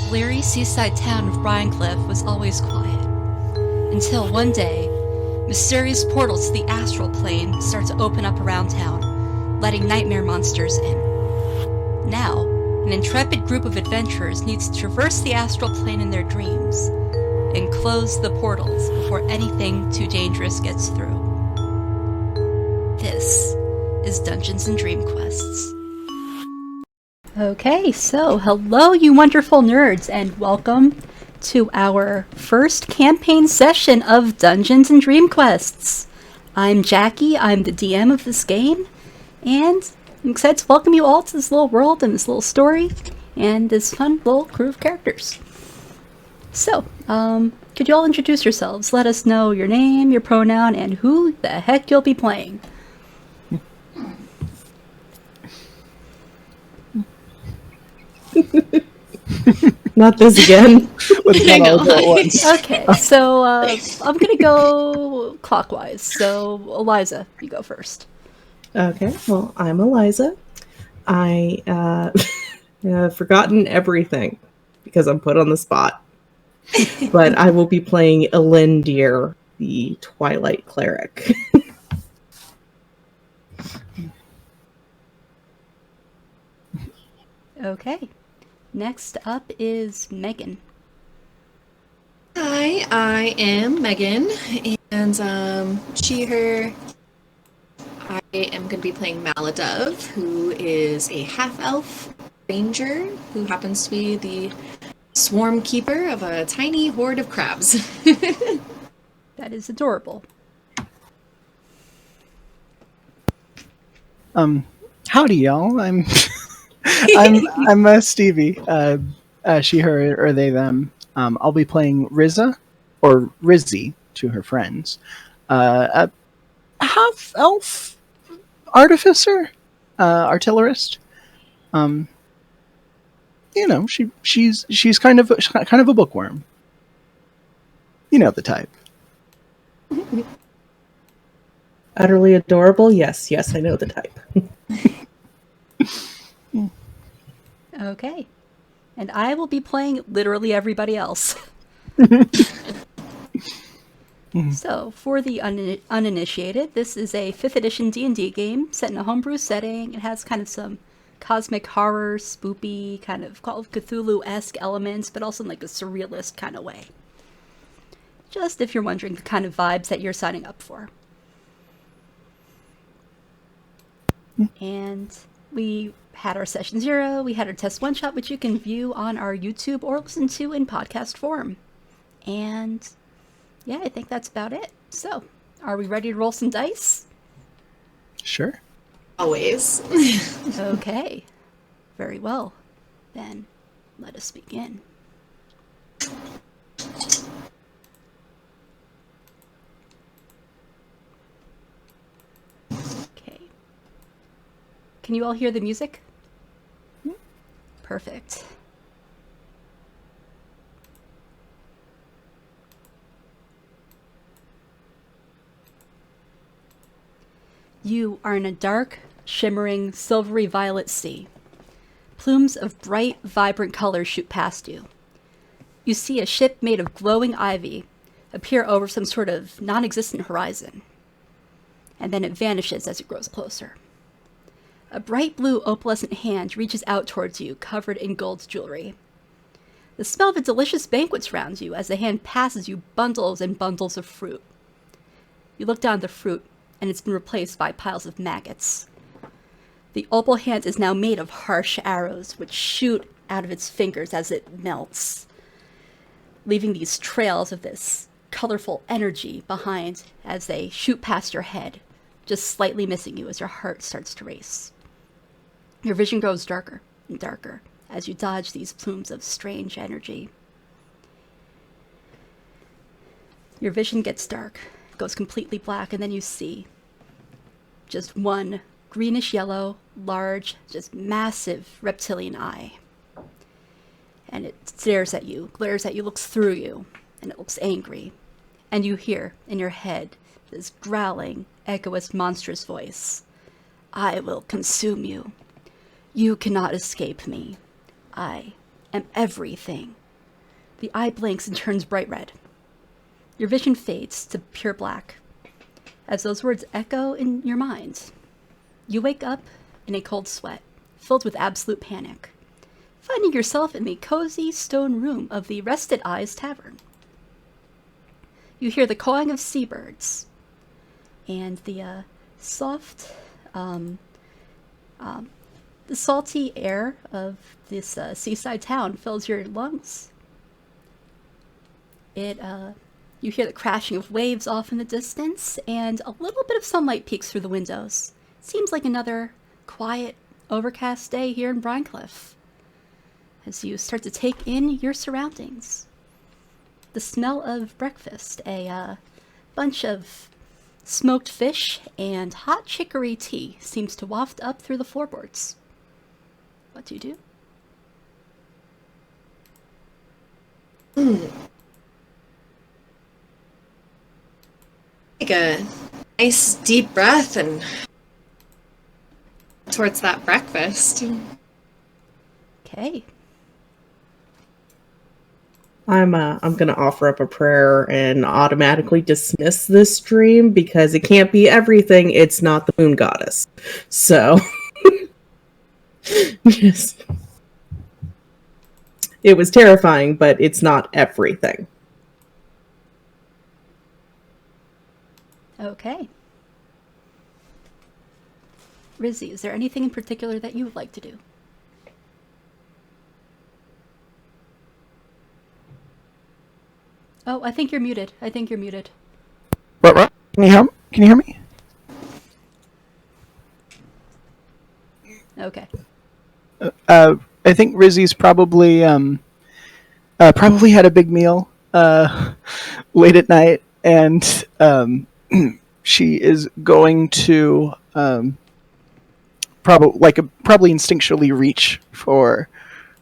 bleary seaside town of Brinecliffe was always quiet, until one day, mysterious portals to the Astral Plane start to open up around town, letting nightmare monsters in. Now, an intrepid group of adventurers needs to traverse the Astral Plane in their dreams, and close the portals before anything too dangerous gets through. This is Dungeons and Dreamquests. Okay, so hello you wonderful nerds, and welcome to our first campaign session of Dungeons and Dreamquests. I'm Jackie, I'm the DM of this game, and I'm excited to welcome you all to this little world and this little story, and this fun little crew of characters. So, could you all introduce yourselves? Let us know your name, your pronoun, and who the heck you'll be playing. Not this again. Okay, so I'm gonna go clockwise. So Eliza, you go first. Okay, well, I'm Eliza. I have forgotten everything because I'm put on the spot. But I will be playing Elinder, the Twilight Cleric. Okay. Next up is Megan. Hi, I am Megan, and she, her. I am going to be playing Maladove, who is a half-elf ranger who happens to be the swarm keeper of a tiny horde of crabs. That is adorable. Howdy, y'all. I'm Stevie. She, her, or they, them. I'll be playing Riza, or Rizzy to her friends. A half-elf artificer, artillerist. She's kind of a bookworm. You know the type. Utterly adorable? Yes, I know the type. Okay. And I will be playing literally everybody else. So, for the uninitiated, this is a 5th edition D&D game set in a homebrew setting. It has kind of some cosmic horror, spoopy, kind of Call of Cthulhu-esque elements, but also in like a surrealist kind of way. Just if you're wondering the kind of vibes that you're signing up for. And we had our session 0, we had our test 1 shot, which you can view on our YouTube or listen to in podcast form. And yeah, I think that's about it. So, are we ready to roll some dice? Sure. Always. Okay. Very well. Then, let us begin. Okay. Can you all hear the music? Perfect. You are in a dark, shimmering, silvery violet sea. Plumes of bright, vibrant colors shoot past you. You see a ship made of glowing ivy appear over some sort of non-existent horizon, and then it vanishes as it grows closer. A bright blue opalescent hand reaches out towards you, covered in gold jewelry. The smell of a delicious banquet surrounds you as the hand passes you bundles and bundles of fruit. You look down at the fruit, and it's been replaced by piles of maggots. The opal hand is now made of harsh arrows, which shoot out of its fingers as it melts, leaving these trails of this colorful energy behind as they shoot past your head, just slightly missing you as your heart starts to race. Your vision grows darker and darker as you dodge these plumes of strange energy. Your vision gets dark, goes completely black, and then you see just one greenish yellow, large, just massive reptilian eye. And it stares at you, glares at you, looks through you, and it looks angry. And you hear in your head this growling, echoous, monstrous voice. I will consume you. You cannot escape me. I am everything. The eye blinks and turns bright red. Your vision fades to pure black as those words echo in your mind. You wake up in a cold sweat, filled with absolute panic, finding yourself in the cozy stone room of the Rested Eyes Tavern. You hear the cawing of seabirds, and the salty air of this seaside town fills your lungs. You hear the crashing of waves off in the distance, and a little bit of sunlight peeks through the windows. Seems like another quiet, overcast day here in Brinecliffe, as you start to take in your surroundings. The smell of breakfast, a bunch of smoked fish and hot chicory tea seems to waft up through the floorboards. What do you do? Take a nice deep breath and towards that breakfast. Okay. I'm gonna offer up a prayer and automatically dismiss this dream because it can't be everything. It's not the moon goddess. So yes. It was terrifying, but it's not everything. Okay. Rizzy, is there anything in particular that you would like to do? Oh, I think you're muted. What? Can you hear me? Okay. I think Rizzy's probably had a big meal late at night, and she is going to probably instinctually reach for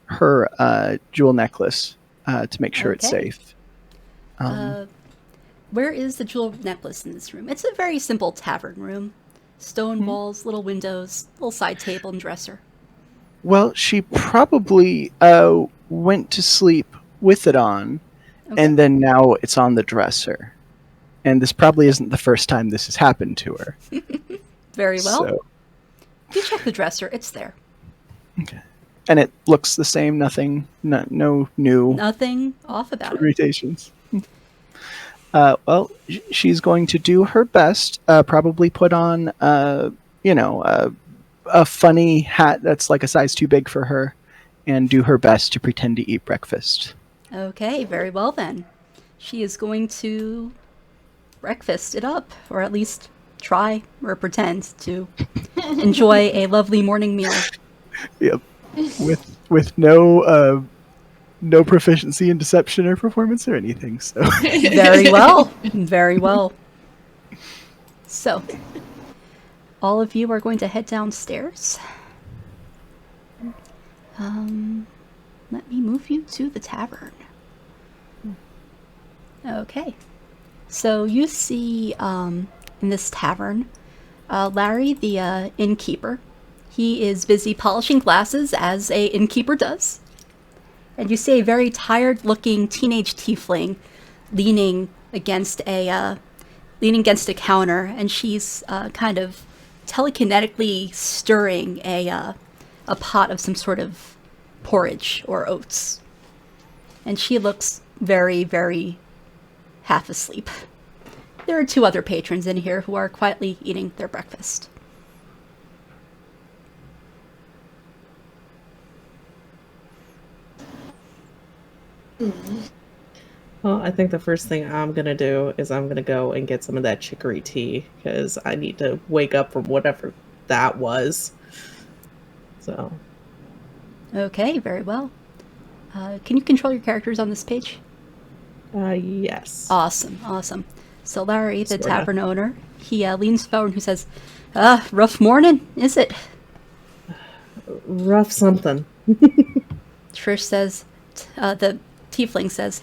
her jewel necklace to make sure it's Okay. safe. Where is the jewel necklace in this room? It's a very simple tavern room. Stone walls, little windows, little side table and dresser. Well, she probably went to sleep with it on, Okay. and then now it's on the dresser. And this probably isn't the first time this has happened to her. Very well. So, If you check the dresser, it's there. okay. And it looks the same, no new Nothing off about it. irritations. Well, she's going to do her best, probably put on, a funny hat that's like a size too big for her, and do her best to pretend to eat breakfast. Okay, very well then. She is going to breakfast it up, or at least try or pretend to enjoy a lovely morning meal. Yep. With no proficiency in deception or performance or anything. So Very well. Very well. So, all of you are going to head downstairs. Let me move you to the tavern. Okay. So you see in this tavern, Larry, the innkeeper. He is busy polishing glasses, as a innkeeper does. And you see a very tired-looking teenage tiefling leaning against a counter, and she's kind of telekinetically stirring a pot of some sort of porridge or oats. And she looks very, very half asleep. There are two other patrons in here who are quietly eating their breakfast. Well, I think the first thing I'm going to do is I'm going to go and get some of that chicory tea because I need to wake up from whatever that was. So. Okay, very well. Can you control your characters on this page? Yes. Awesome, awesome. So Larry, the Sorta. tavern owner, he leans forward and he says, rough morning, is it? Rough something. Trish says, the tiefling says,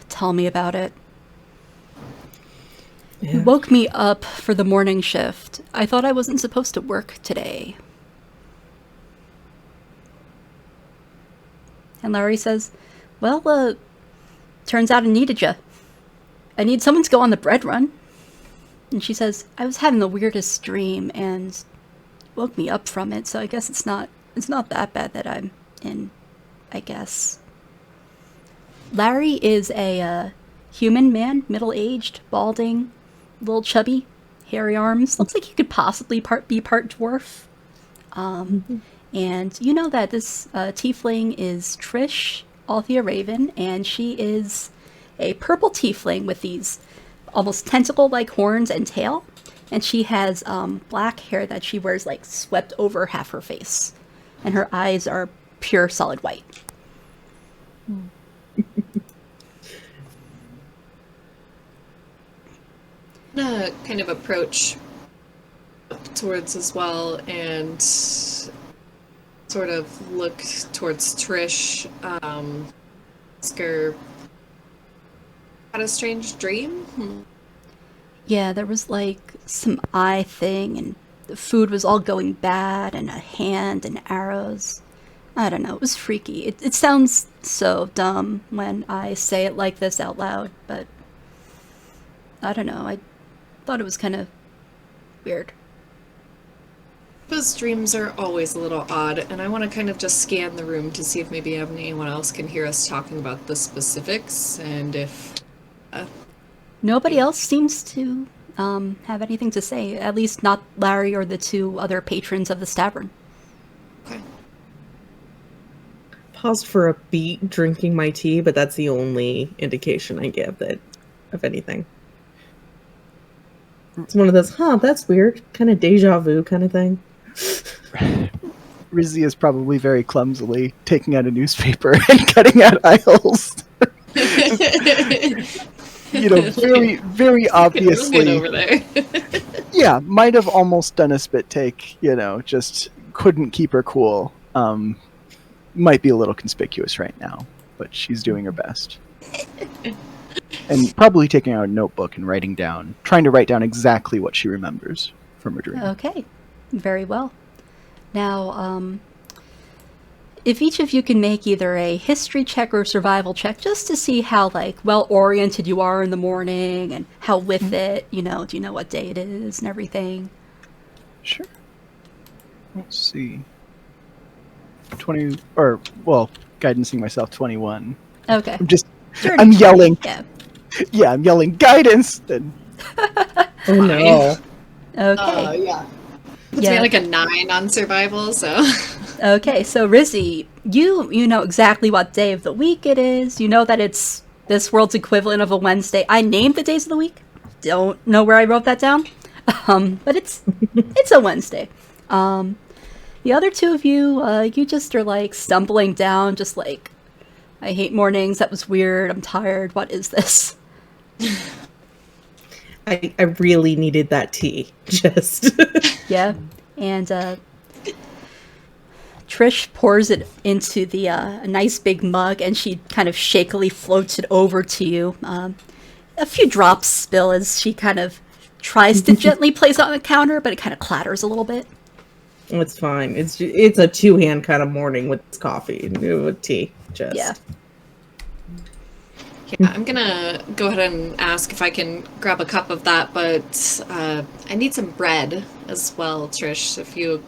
tell me about it. You Yeah. woke me up for the morning shift. I thought I wasn't supposed to work today. And Larry says, well, turns out I needed you. I need someone to go on the bread run. And she says, I was having the weirdest dream and woke me up from it, so I guess it's not that bad that I'm in, I guess. Larry is a human man, middle-aged, balding, little chubby, hairy arms. Looks like he could possibly be part dwarf. And you know that this tiefling is Trish, Althea Raven, and she is a purple tiefling with these almost tentacle-like horns and tail. And she has black hair that she wears like swept over half her face. And her eyes are pure solid white. I'm gonna kind of approach towards as well and sort of look towards Trish. Ask her, had a strange dream? Yeah, there was like some eye thing, and the food was all going bad, and a hand and arrows. I don't know, it was freaky. It sounds so dumb when I say it like this out loud, but I don't know, I thought it was kind of weird. Those dreams are always a little odd, and I want to kind of just scan the room to see if maybe anyone else can hear us talking about the specifics, and if... Nobody else seems to have anything to say, at least not Larry or the two other patrons of the Tavern. Okay. Paused for a beat drinking my tea, but that's the only indication I give that of anything. It's one of those, that's weird, kind of deja vu kind of thing. Rizzy is probably very clumsily taking out a newspaper and cutting out aisles. Very, very obviously. Over there. Yeah, might have almost done a spit take, just couldn't keep her cool. Might be a little conspicuous right now, but she's doing her best. And probably taking out a notebook and trying to write down exactly what she remembers from her dream. Okay, very well. Now, if each of you can make either a history check or a survival check, just to see how, well-oriented you are in the morning, and how with it, do you know what day it is and everything? Sure. Let's see. 20, guidancing myself, 21. Okay. I'm yelling. Yeah. Yeah, I'm yelling, guidance! And... Oh no. Okay. Yeah. It's me like a 9 on survival, so... Okay, so Rizzy, you know exactly what day of the week it is. You know that it's this world's equivalent of a Wednesday. I named the days of the week. Don't know where I wrote that down. But it's a Wednesday. The other two of you, you just are stumbling down, just I hate mornings, that was weird, I'm tired, what is this? I really needed that tea. Just. Yeah, and Trish pours it into the a nice big mug, and she kind of shakily floats it over to you. A few drops spill as she kind of tries to gently place it on the counter, but it kind of clatters a little bit. It's fine. It's a two-hand kind of morning with coffee and with tea. Yeah. Yeah, I'm gonna go ahead and ask if I can grab a cup of that, but I need some bread as well, Trish. If you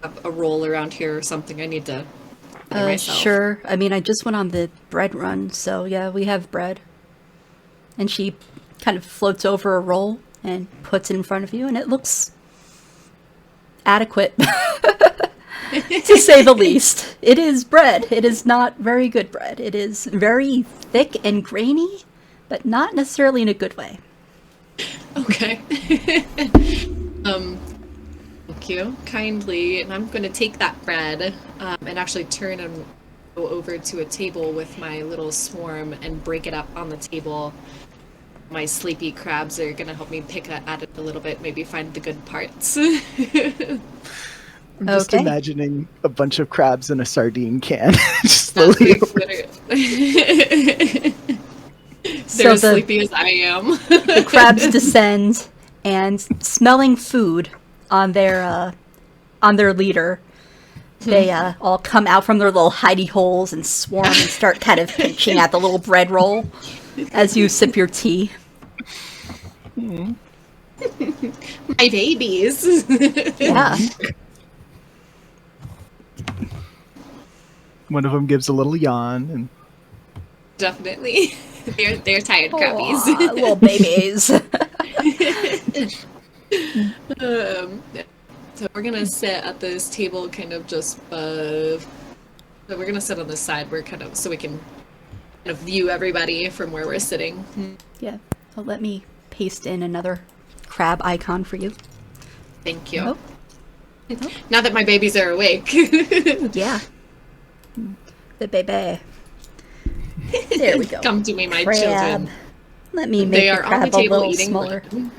have a roll around here or something, I need to myself. Sure. I mean, I just went on the bread run, so yeah, we have bread. And she kind of floats over a roll and puts it in front of you, and it looks adequate, to say the least. It is bread. It is not very good bread. It is very thick and grainy, but not necessarily in a good way. Okay. Thank you kindly, and I'm going to take that bread and actually turn and go over to a table with my little swarm and break it up on the table. My sleepy crabs are going to help me pick at it a little bit, maybe find the good parts. I'm just imagining a bunch of crabs in a sardine can. Just slowly. They're as the, sleepy as I am. The crabs descend, and smelling food on their leader, They all come out from their little hidey holes and swarm and start kind of pinching at the little bread roll as you sip your tea. My babies. Yeah. One of them gives a little yawn, and Definitely. They're tired crappies. Aw, little babies. So we're gonna sit at this table kind of just above. So we're gonna sit on this side. We're kind of so we can kind of view everybody from where we're sitting. Yeah. So let me paste in another crab icon for you. Thank you. Oh. Now that my babies are awake. Yeah. The baby. There we go. Come to me, my Crab. children. Let me make They the are on the crab a table little eating smaller. lunch.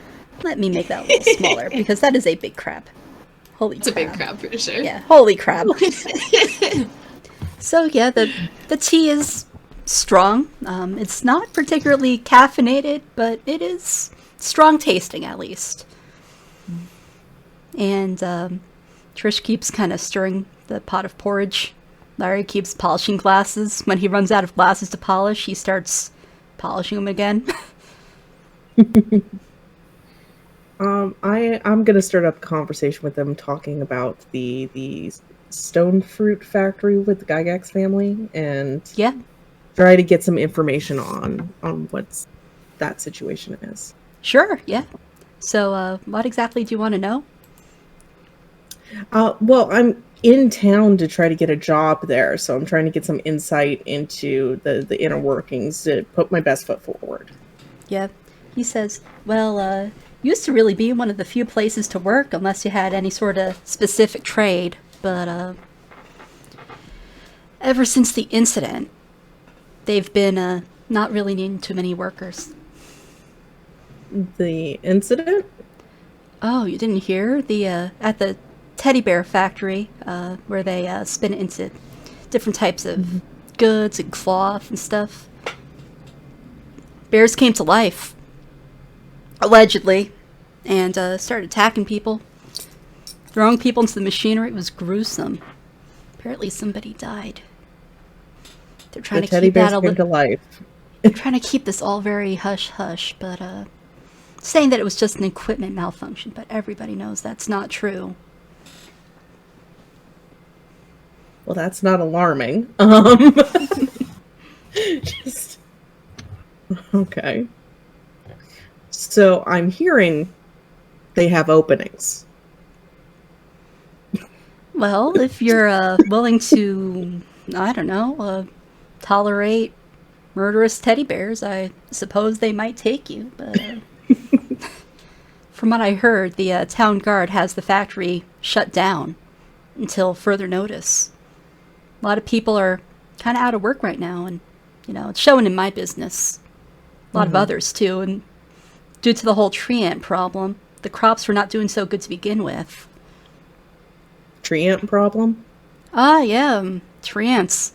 Let me make that a little smaller because that is a big crab. Holy It's a crab. big crab for sure. Yeah, holy crab. So yeah, the tea is strong. It's not particularly caffeinated, but it is strong tasting at least. And Trish keeps kind of stirring the pot of porridge. Larry keeps polishing glasses. When he runs out of glasses to polish, he starts polishing them again. I'm gonna start up a conversation with them talking about the stone fruit factory with the Gygax family and Yeah, try to get some information on what's that situation is. sure, yeah. So what exactly do you want to know? Well, I'm in town to try to get a job there, so I'm trying to get some insight into the inner workings to put my best foot forward. Yeah, he says, well, used to really be one of the few places to work unless you had any sort of specific trade, but ever since the incident, they've been not really needing too many workers. The incident? Oh, you didn't hear? At the teddy bear factory, where they spin it into different types of goods and cloth and stuff. Bears came to life, allegedly, and started attacking people, throwing people into the machinery. It was gruesome. Apparently somebody died. They're trying The to teddy keep bears that came to life. They're trying to keep this all very hush-hush, but saying that it was just an equipment malfunction, but everybody knows that's not true. Well, that's not alarming. Just okay. So I'm hearing they have openings. Well, if you're willing to, I don't know, tolerate murderous teddy bears, I suppose they might take you, but from what I heard, the town guard has the factory shut down until further notice. A lot of people are kind of out of work right now, and, you know, it's showing in my business. A lot of others, too, and due to the whole tree ant problem, the crops were not doing so good to begin with. Tree ant problem? Ah, yeah, tree ants.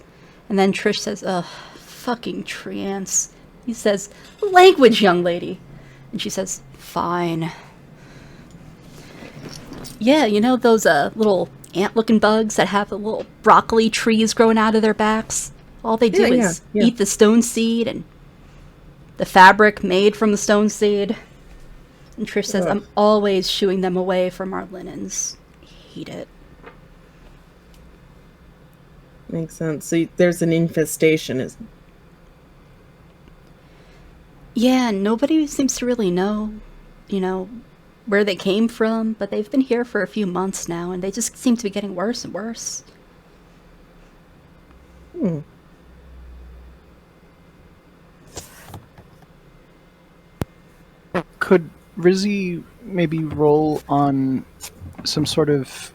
And then Trish says, ugh, fucking tree ants. He says, language, young lady. And she says, fine. Yeah, you know those little ant-looking bugs that have the little broccoli trees growing out of their backs? All they do is eat the stone seed and the fabric made from the stone seed. And Trish says, I'm always shooing them away from our linens. I hate it. Makes sense. So there's an infestation. Yeah, nobody seems to really know, you know, where they came from, but they've been here for a few months now, and they just seem to be getting worse and worse. could Rizzy maybe roll on some sort of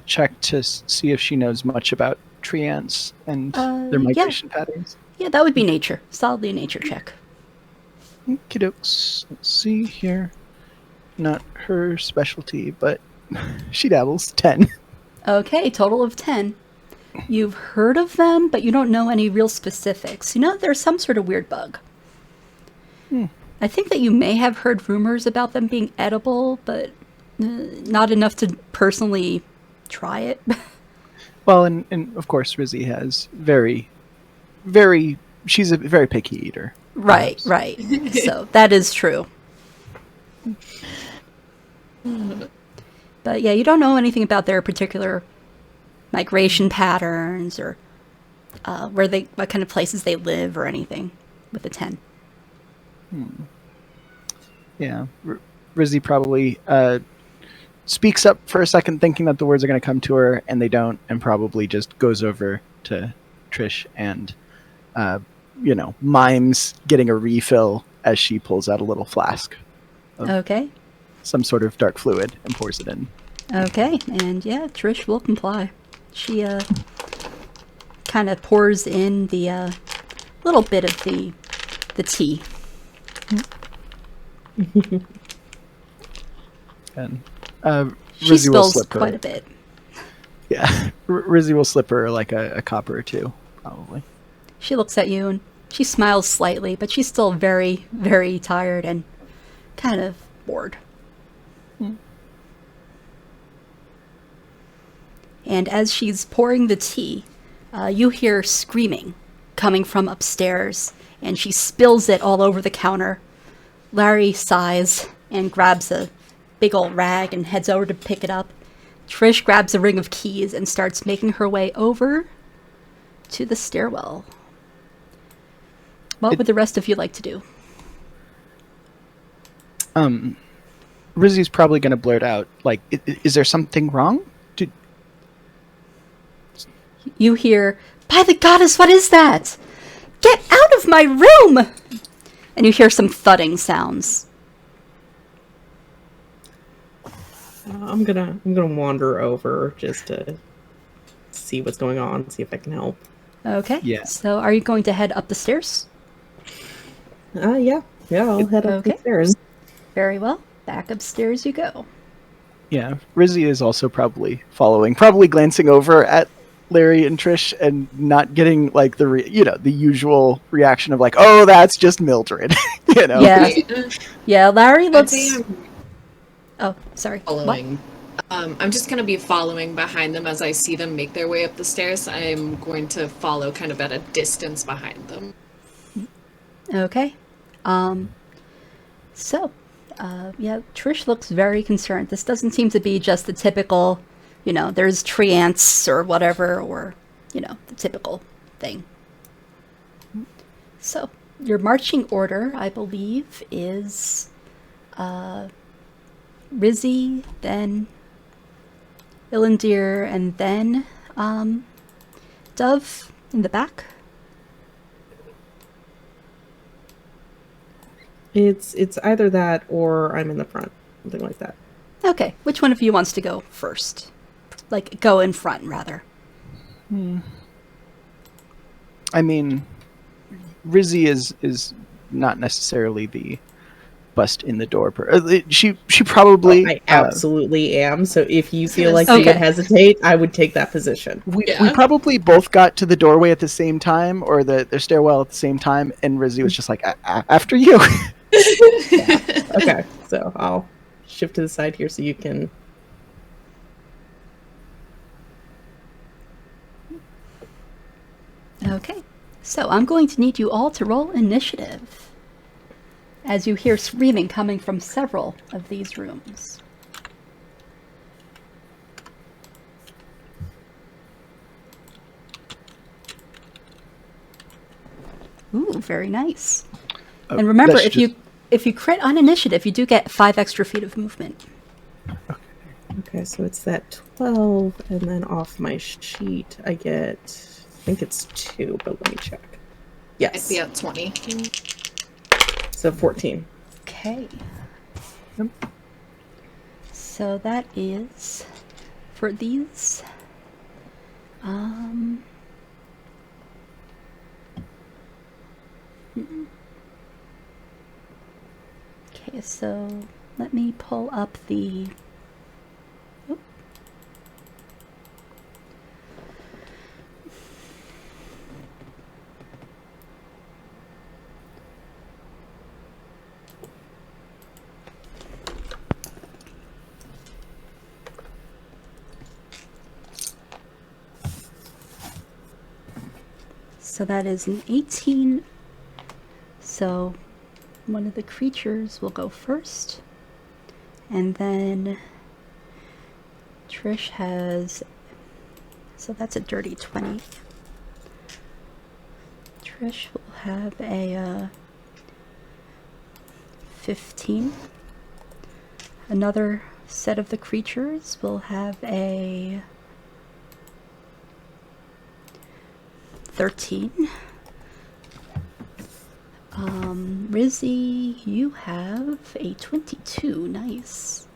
check to see if she knows much about tree ants and their migration patterns? Yeah, that would be nature. Solidly a nature check. Okey-dokes. Let's see here. Not her specialty, but she dabbles. 10. Okay, total of 10. You've heard of them, but you don't know any real specifics. You know there's some sort of weird bug. I think that you may have heard rumors about them being edible, but not enough to personally try it. Well, and of course, Rizzy has she's a very picky eater. Right, right. So that is true. But yeah, you don't know anything about their particular migration patterns or what kind of places they live or anything with a 10. Yeah, Rizzy probably speaks up for a second, thinking that the words are going to come to her, and they don't, and probably just goes over to Trish and, mimes getting a refill as she pulls out a little flask of Okay. some sort of dark fluid and pours it in. Okay, and yeah, Trish will comply. She kind of pours in the little bit of the tea. And She Rizzy will spills slip her. quite a bit. Yeah, Rizzy will slip her like a copper or two, probably. She looks at you and she smiles slightly, but she's still very, very tired and kind of bored. And as she's pouring the tea, you hear screaming coming from upstairs, and she spills it all over the counter. Larry sighs and grabs a big old rag and heads over to pick it up. Trish grabs a ring of keys and starts making her way over to the stairwell. What would the rest of you like to do? Rizzy's probably going to blurt out, like, is there something wrong? You hear, "By the goddess, what is that? Get out of my room!" And you hear some thudding sounds. I'm gonna wander over just to see what's going on, see if I can help. Okay. Yeah. So are you going to head up the stairs? Yeah, I'll head up the Okay. stairs. Very well. Back upstairs you go. Yeah, Rizzy is also probably following, probably glancing over at Larry and Trish and not getting like the usual reaction of like, oh, that's just Mildred, Yeah. Yeah, Larry I'd looks... say I'm Oh, sorry. following. I'm just going to be following behind them as I see them make their way up the stairs. I'm going to follow kind of at a distance behind them. What? Okay. Yeah, Trish looks very concerned. This doesn't seem to be just the typical, there's tree ants or whatever, or, the typical thing. So, your marching order, I believe, is Rizzy, then Elinder, and then Dove in the back. It's either that or I'm in the front, something like that. Okay, which one of you wants to go first? Like, go in front, rather. I mean, Rizzy is not necessarily the bust in the door. She probably. I absolutely am. So if you feel like Okay. you would hesitate, I would take that position. We Yeah. probably both got to the doorway at the same time, or the stairwell at the same time, and Rizzy was just like, after you. Okay, so I'll shift to the side here so you can. Okay, so I'm going to need you all to roll initiative as you hear screaming coming from several of these rooms. Ooh, very nice. And remember, That's if you crit on initiative, you do get 5 extra feet of movement. Okay, so it's that 12, and then off my sheet I get, I think it's 2, but let me check. I'd Yes, be at 20. so 14. Okay. So that is for these. Okay, so let me pull up the. Oop. So that is an 18. So one of the creatures will go first. And then Trish has... So that's a dirty 20. Trish will have a 15. Another set of the creatures will have a 13. Rizzy, you have a 22. Nice.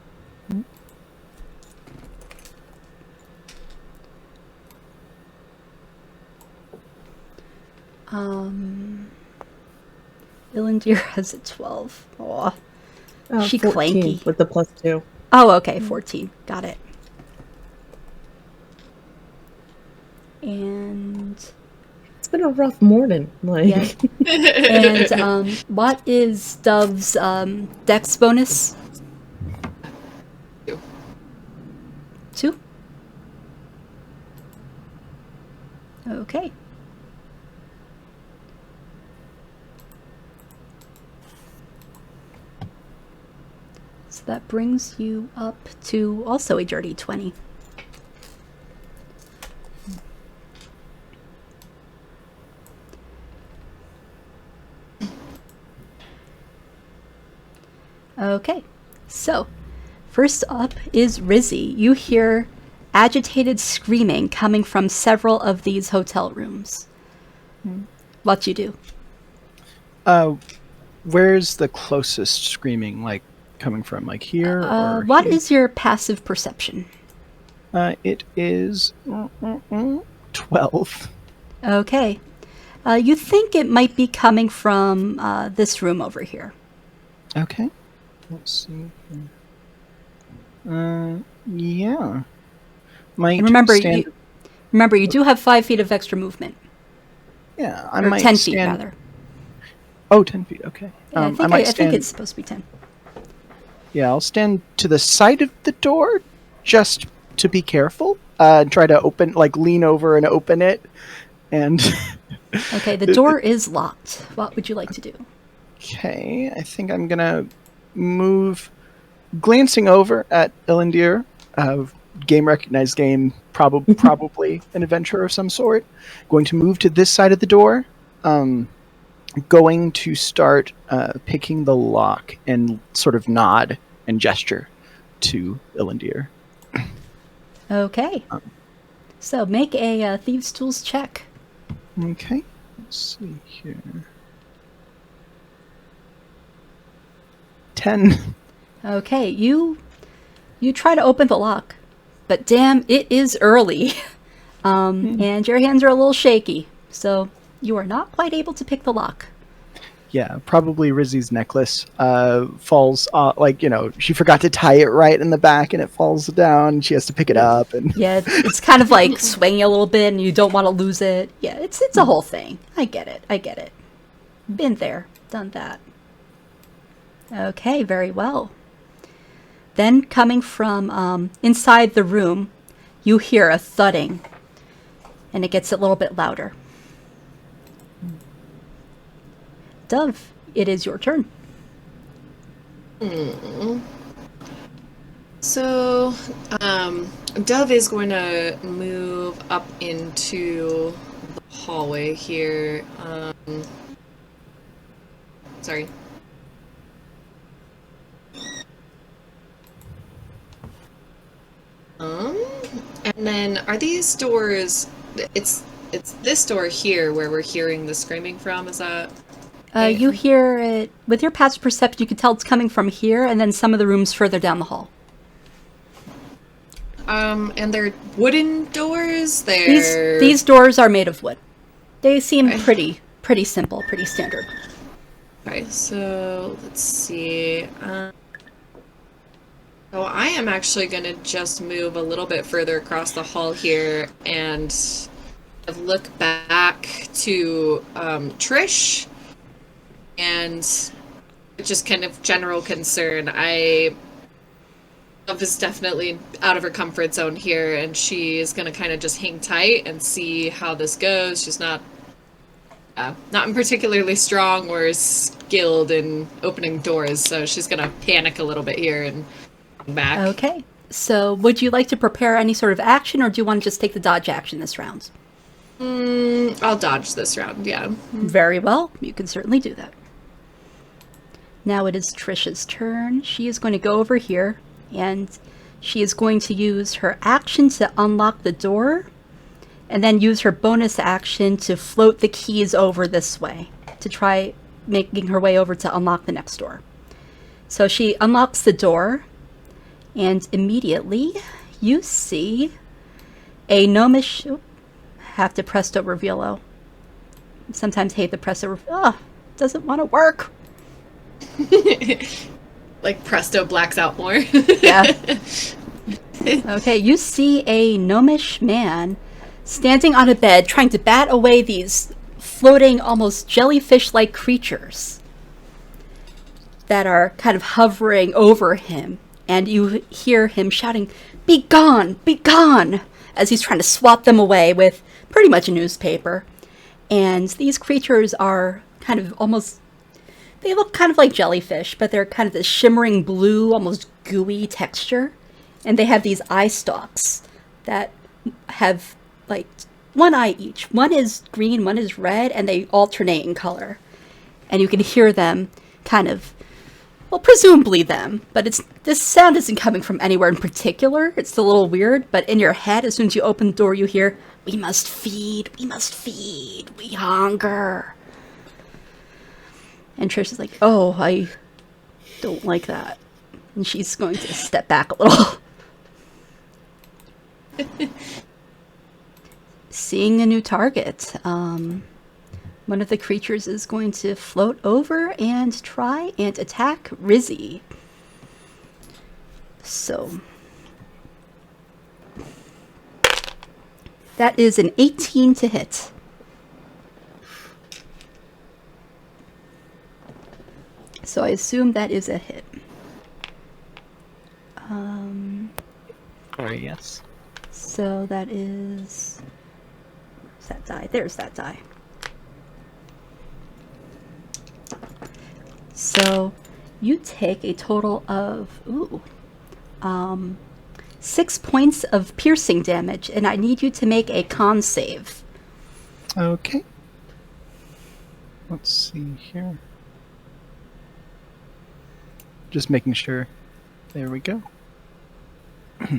Elinder has a 12. Aw. She 14 clanky. with the +2. Oh, okay, 14. Got it. And It's been a rough morning. Like, yeah. And what is Dove's dex bonus? 2. 2? Okay. So that brings you up to also a dirty 20. Okay, so first up is Rizzy. You hear agitated screaming coming from several of these hotel rooms. What you do? Where's the closest screaming, like, coming from? Like here? Or What here? is your passive perception? It is 12. Okay. You think it might be coming from this room over here. Okay. Let's see. Yeah. Might And remember, stand... you do have 5 feet of extra movement. Yeah, I Or might 10 stand... feet, rather. Oh, 10 feet, okay. Yeah, I think it's supposed to be 10. Yeah, I'll stand to the side of the door, just to be careful. And try to open, like, lean over and open it. And... Okay, the door is locked. What would you like to do? Okay, I think I'm gonna move, glancing over at Elinder, game recognized game, probably an adventure of some sort. Going to move to this side of the door. Going to start picking the lock and sort of nod and gesture to Elinder. Okay. So make a Thieves' Tools check. Okay, let's see here. 10. Okay, you try to open the lock, but damn, it is early. And your hands are a little shaky, so you are not quite able to pick the lock. Yeah, probably Rizzy's necklace falls, like, you know, she forgot to tie it right in the back and it falls down. She has to pick it up. And Yeah, it's kind of like swinging a little bit and you don't want to lose it. Yeah, it's a whole thing. I get it. Been there, done that. Okay, very well. Then coming from inside the room, you hear a thudding, and it gets a little bit louder. Dove, it is your turn. So, Dove is going to move up into the hallway here. Sorry. And then are these doors? It's this door here where we're hearing the screaming from. Is that? You hear it with your passive perception. You can tell it's coming from here, and then some of the rooms further down the hall. And they're wooden doors. They're These doors are made of wood. They seem Okay. pretty simple, pretty standard. Okay, so let's see. So I am actually going to just move a little bit further across the hall here and look back to Trish and just kind of general concern. Love is definitely out of her comfort zone here, and she is going to kind of just hang tight and see how this goes. She's not not particularly strong or skilled in opening doors, so she's gonna panic a little bit here and back. Okay. So would you like to prepare any sort of action, or do you want to just take the dodge action this round? I'll dodge this round, yeah. Very well. You can certainly do that. Now it is Trisha's turn. She is going to go over here, and she is going to use her action to unlock the door, and then use her bonus action to float the keys over this way to try making her way over to unlock the next door. So she unlocks the door, and immediately you see a gnomish... have to presto revealo. Sometimes hate the presto doesn't want to work. Like presto blacks out more. Yeah. Okay, you see a gnomish man standing on a bed trying to bat away these floating, almost jellyfish-like creatures that are kind of hovering over him. And you hear him shouting, "Be gone! Be gone!" as he's trying to swat them away with pretty much a newspaper. And these creatures are kind of almost... they look kind of like jellyfish, but they're kind of this shimmering blue, almost gooey texture. And they have these eye stalks that have, like, one eye each. One is green, one is red, and they alternate in color. And you can hear them kind of... well, presumably them, but this sound isn't coming from anywhere in particular. It's a little weird, but in your head, as soon as you open the door, you hear, "We must feed, we hunger." And Trish is like, "Oh, I don't like that." And she's going to step back a little. Seeing a new target. One of the creatures is going to float over and try and attack Rizzy. So that is an 18 to hit. So I assume that is a hit. Yes. So that is... where's that die? There's that die. So you take a total of 6 points of piercing damage, and I need you to make a con save. Okay. Let's see here. Just making sure. There we go.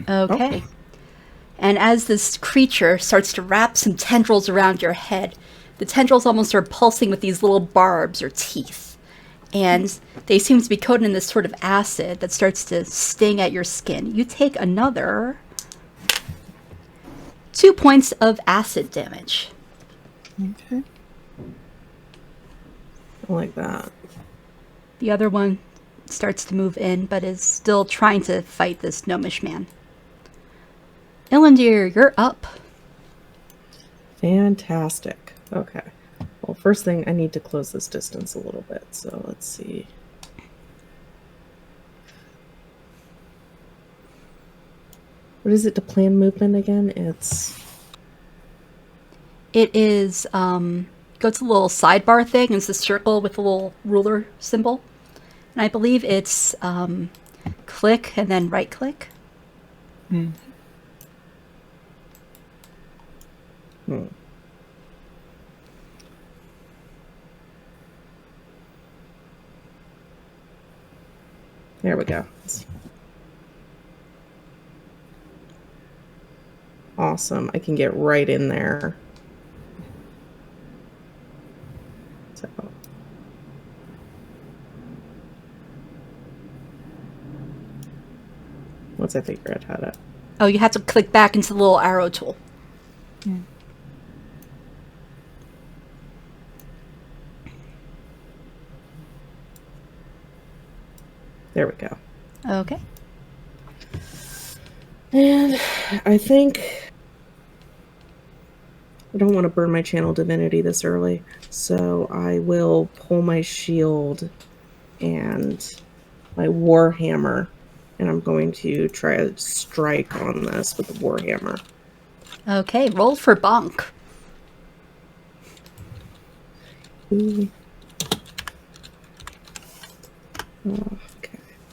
Okay. And as this creature starts to wrap some tendrils around your head, the tendrils almost are pulsing with these little barbs or teeth. And they seem to be coated in this sort of acid that starts to sting at your skin. You take another 2 points of acid damage. Okay. I like that. The other one starts to move in, but is still trying to fight this gnomish man. Elinder, you're up. Fantastic. Okay. Well, first thing, I need to close this distance a little bit. So let's see. What is it to plan movement again? It is, go to the little sidebar thing, and it's the circle with the little ruler symbol. And I believe it's click and then right click. Hmm. There we go. Awesome. I can get right in there. So. Once I figure out how to... Oh, you have to click back into the little arrow tool. Yeah. There we go. Okay. And I think I don't want to burn my channel divinity this early, so I will pull my shield and my warhammer, and I'm going to try to strike on this with the warhammer. Okay, roll for bonk. Okay.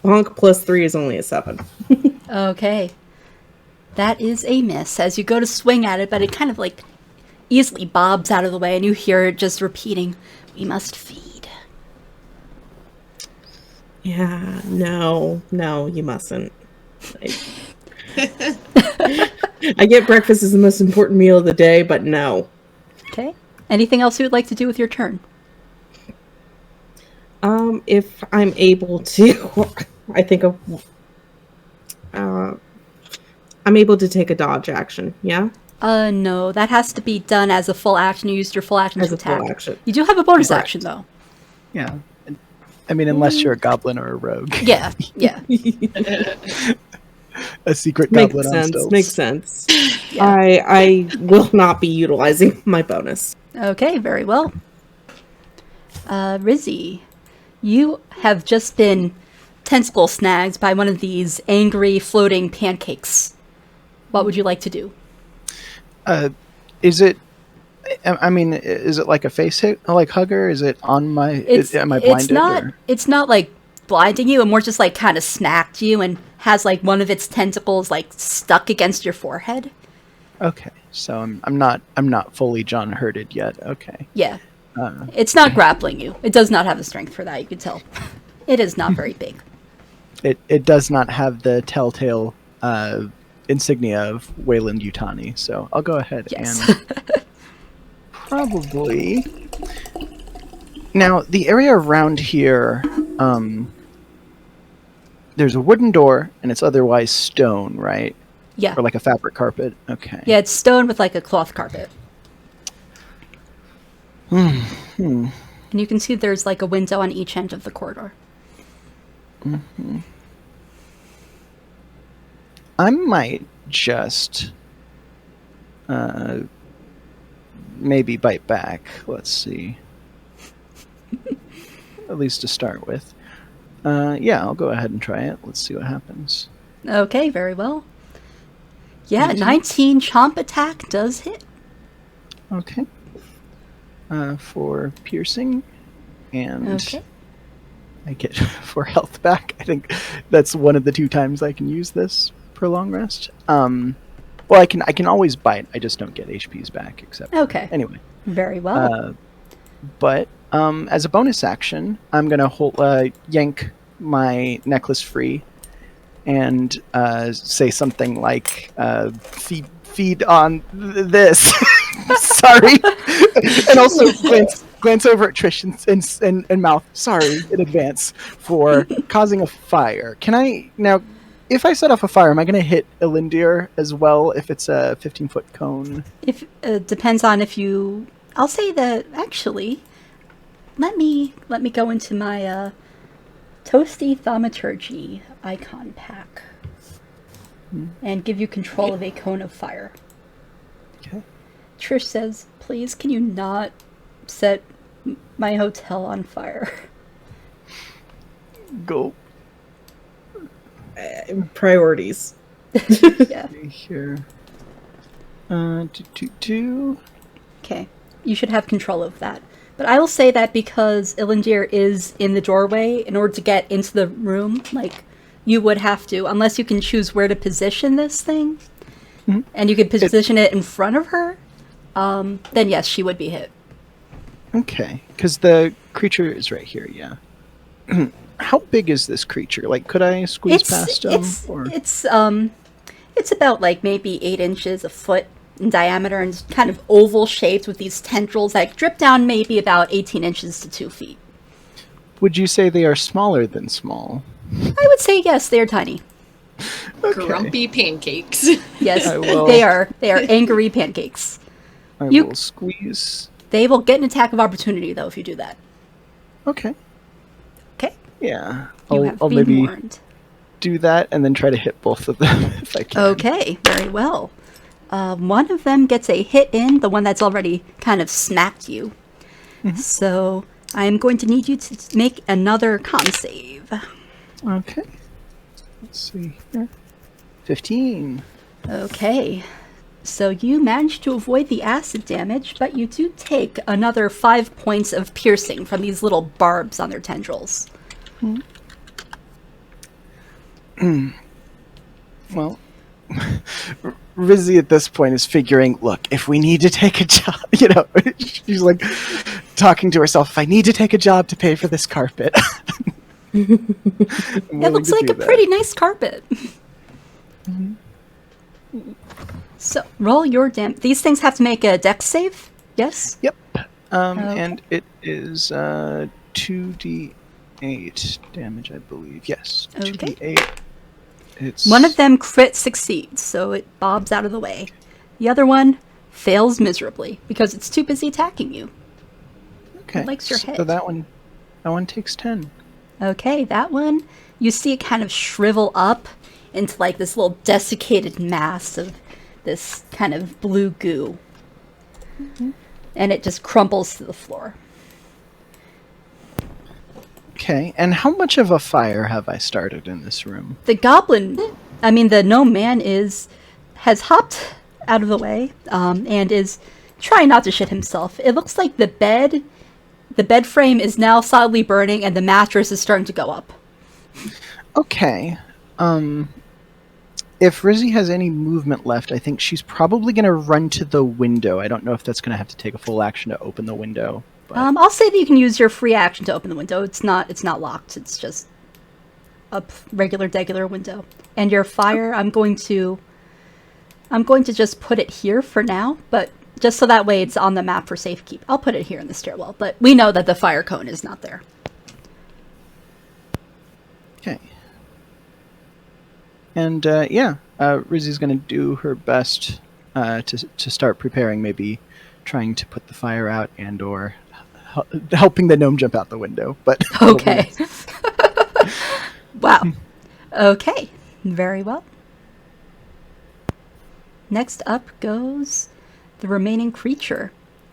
Bonk plus 3 is only a 7. Okay. That is a miss as you go to swing at it, but it kind of like easily bobs out of the way and you hear it just repeating, "We must feed." Yeah, no, you mustn't. I get breakfast as the most important meal of the day, but no. Okay. Anything else you would like to do with your turn? If I'm able to, I think I'm able to take a dodge action, yeah? No, that has to be done as a full action. You used your full action As to a full attack. action. You do have a bonus Correct. action, though. Yeah. I mean, unless you're a goblin or a rogue. Yeah. A secret Makes goblin on stilts. Makes sense. Yeah. I will not be utilizing my bonus. Okay, very well. Rizzy, you have just been tentacle snagged by one of these angry floating pancakes. What would you like to do? Is it? I mean, is it like a face hit, like hugger? Is it on my? Am I blinded? It's not like blinding you, and more just like kind of snapped you, and has like one of its tentacles like stuck against your forehead. Okay, so I'm not fully John hurted yet. Okay. Yeah, it's not grappling you. It does not have the strength for that. You can tell. It is not very big. It does not have the telltale insignia of Wayland Yutani, so I'll go ahead and probably. Now the area around here, there's a wooden door and it's otherwise stone, right? Yeah. Or like a fabric carpet. Okay. Yeah, it's stone with like a cloth carpet. And you can see there's like a window on each end of the corridor. Mm-hmm. I might just maybe bite back. Let's see. At least to start with. Yeah, I'll go ahead and try it. Let's see what happens. Okay, very well. Yeah, 19 chomp attack does hit. Okay. For piercing, and I get 4 health back. I think that's one of the 2 times I can use this per long rest. Well, I can always bite. I just don't get HPs back. Except anyway. Very well. But as a bonus action, I'm gonna yank my necklace free and say something like feed on this. Sorry. And also glance over at Trish and mouth sorry in advance for causing a fire. Can I now, if I set off a fire, am I going to hit Elinder as well if it's a 15-foot cone? If depends on if you. I'll say that actually. Let me go into my Toasty Thaumaturgy icon pack and give you control of a cone of fire. Okay. Trish says, "Please, can you not set my hotel on fire?" Go. Priorities. Yeah. Here. 2. Okay. You should have control of that. But I will say that because Elinder is in the doorway, in order to get into the room, like, you would have to, unless you can choose where to position this thing, and you can position it in front of her, then yes, she would be hit. Okay, because the creature is right here, yeah. How big is this creature? Like, could I squeeze past him? It's about, like, maybe 8 inches, a foot in diameter, and kind of oval shaped with these tendrils that drip down maybe about 18 inches to 2 feet. Would you say they are smaller than small? I would say yes, they are tiny. Okay. Grumpy pancakes. Yes, they are angry pancakes. I will squeeze. They will get an attack of opportunity, though, if you do that. Okay. Okay. Yeah. I'll maybe warned. Do that and then try to hit both of them if I can. Okay, very well. One of them gets a hit in, the one that's already kind of smacked you. So I am going to need you to make another con save. Okay. Let's see here. 15. Okay. So you manage to avoid the acid damage, but you do take another 5 points of piercing from these little barbs on their tendrils. Well, Rizzy at this point is figuring, look, if we need to take a job, she's like talking to herself, if I need to take a job to pay for this carpet. It looks like a pretty nice carpet. So, roll your These things have to make a dex save? Yes? Yep. And it is 2d8 damage, I believe. Yes. Okay. 2d8. It's... One of them crit succeeds, so it bobs out of the way. The other one fails miserably because it's too busy attacking you. Okay. It likes your head. So that one takes 10. Okay, that one, you see it kind of shrivel up into like this little desiccated mass of this kind of blue goo. And it just crumbles to the floor. Okay, and how much of a fire have I started in this room? The gnome man has hopped out of the way and is trying not to shit himself. It looks like the bed frame is now solidly burning and the mattress is starting to go up. Okay. If Rizzy has any movement left, I think she's probably going to run to the window. I don't know if that's going to have to take a full action to open the window. But... I'll say that you can use your free action to open the window. It's not locked. It's just a regular window. And your fire, I'm going to just put it here for now, but just so that way it's on the map for safekeep. I'll put it here in the stairwell, but we know that the fire cone is not there. Okay. And Rizzy's going to do her best to start preparing, maybe trying to put the fire out and or helping the gnome jump out the window. But okay. Wow. Okay. Very well. Next up goes the remaining creature.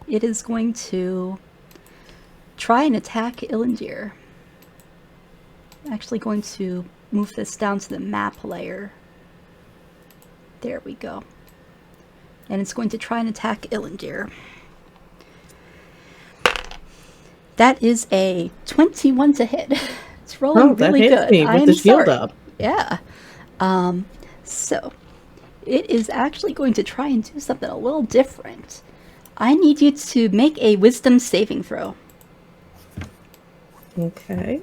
It is going to try and attack Elinder. I'm actually going to move this down to the map layer. There we go. And it's going to try and attack Elinder. That is a 21 to hit. It's rolling really that hits good. me with the shield up. Yeah. So it is actually going to try and do something a little different. I need you to make a wisdom saving throw. Okay.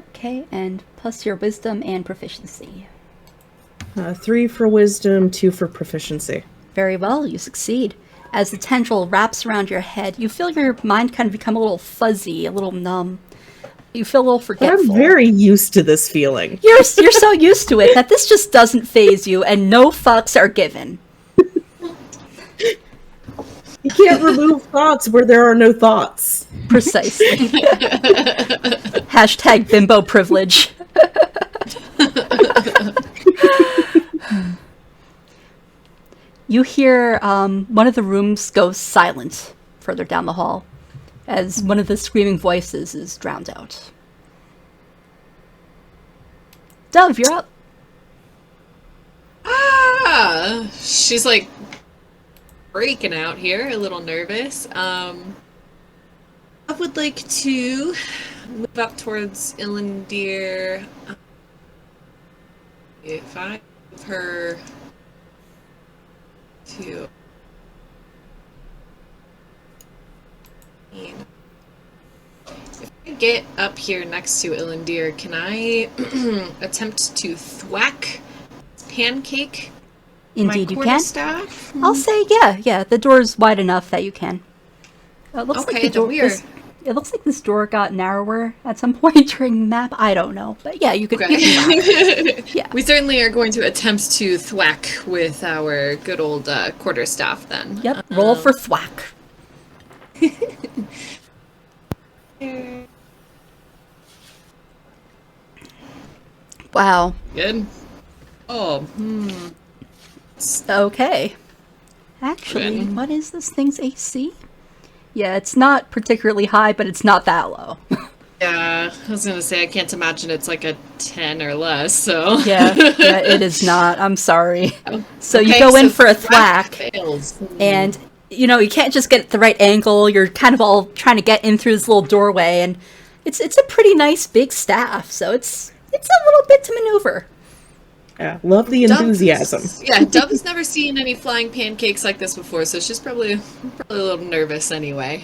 Okay, and plus your wisdom and proficiency. 3 for wisdom, 2 for proficiency. Very well, you succeed. As the tendril wraps around your head, you feel your mind kind of become a little fuzzy, a little numb. You feel a little forgetful. I'm very used to this feeling. You're so used to it that this just doesn't faze you and no fucks are given. You can't remove thoughts where there are no thoughts. Precisely. Hashtag bimbo privilege. You hear one of the rooms go silent further down the hall as one of the screaming voices is drowned out. Dove, you're up. She's like breaking out here, a little nervous. I would like to move up towards Elinder. If I move her to if I get up here next to Elinder, can I attempt to thwack pancake Indeed my you can. quarterstaff? I'll say yeah. The door's wide enough that you can. It looks Okay, like the door. It looks like this door got narrower at some point during the map. I don't know, but yeah, you could. Okay. Yeah. We certainly are going to attempt to thwack with our good old quarterstaff then. Yep. Roll for thwack. Wow. Good. Oh. Okay. Actually, Good. what is this thing's AC? Yeah, it's not particularly high, but it's not that low. Yeah, I was gonna say I can't imagine it's like a 10 or less. So Yeah, it is not. I'm sorry. So you Okay, go in so for a thwack thwack, fails. and you can't just get at the right angle. You're kind of all trying to get in through this little doorway, and it's a pretty nice big staff, so it's a little bit to maneuver. Yeah, love the enthusiasm. Dove has never seen any flying pancakes like this before, so she's probably a little nervous anyway.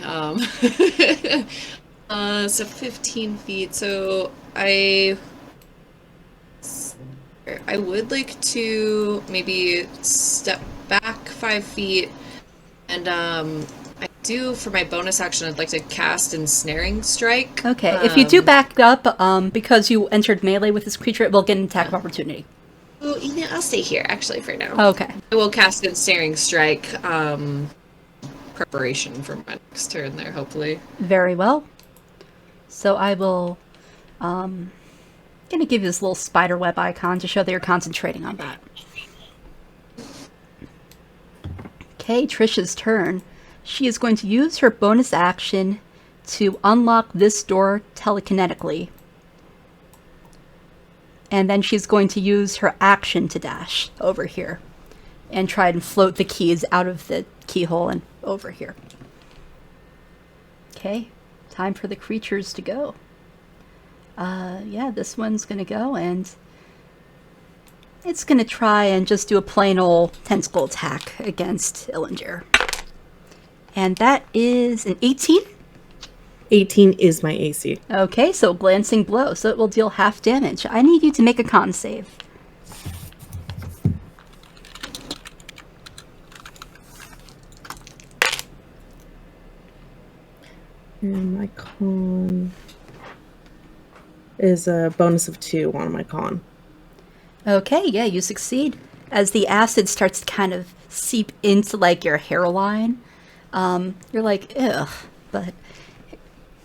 So 15 feet. So I would like to maybe step back 5 feet, and I do for my bonus action. I'd like to cast Ensnaring Strike. Okay, if you do back up, because you entered melee with this creature, it will get an attack of opportunity. Well, I'll stay here actually for now. Okay. I will cast Ensnaring Strike. Preparation for my next turn there, hopefully. Very well. So I will, gonna give you this little spider web icon to show that you're concentrating on that. Okay, Trisha's turn. She is going to use her bonus action to unlock this door telekinetically. And then she's going to use her action to dash over here and try and float the keys out of the keyhole and over here. Okay, time for the creatures to go. Yeah, this one's gonna go, and it's gonna try and just do a plain old tentacle attack against Elinder. And that is an 18. 18 is my AC. Okay, so glancing blow, so it will deal half damage. I need you to make a con save. And my con is a bonus of 2 on my con. Okay, yeah, you succeed. As the acid starts to kind of seep into, like, your hairline, you're like, ugh, but,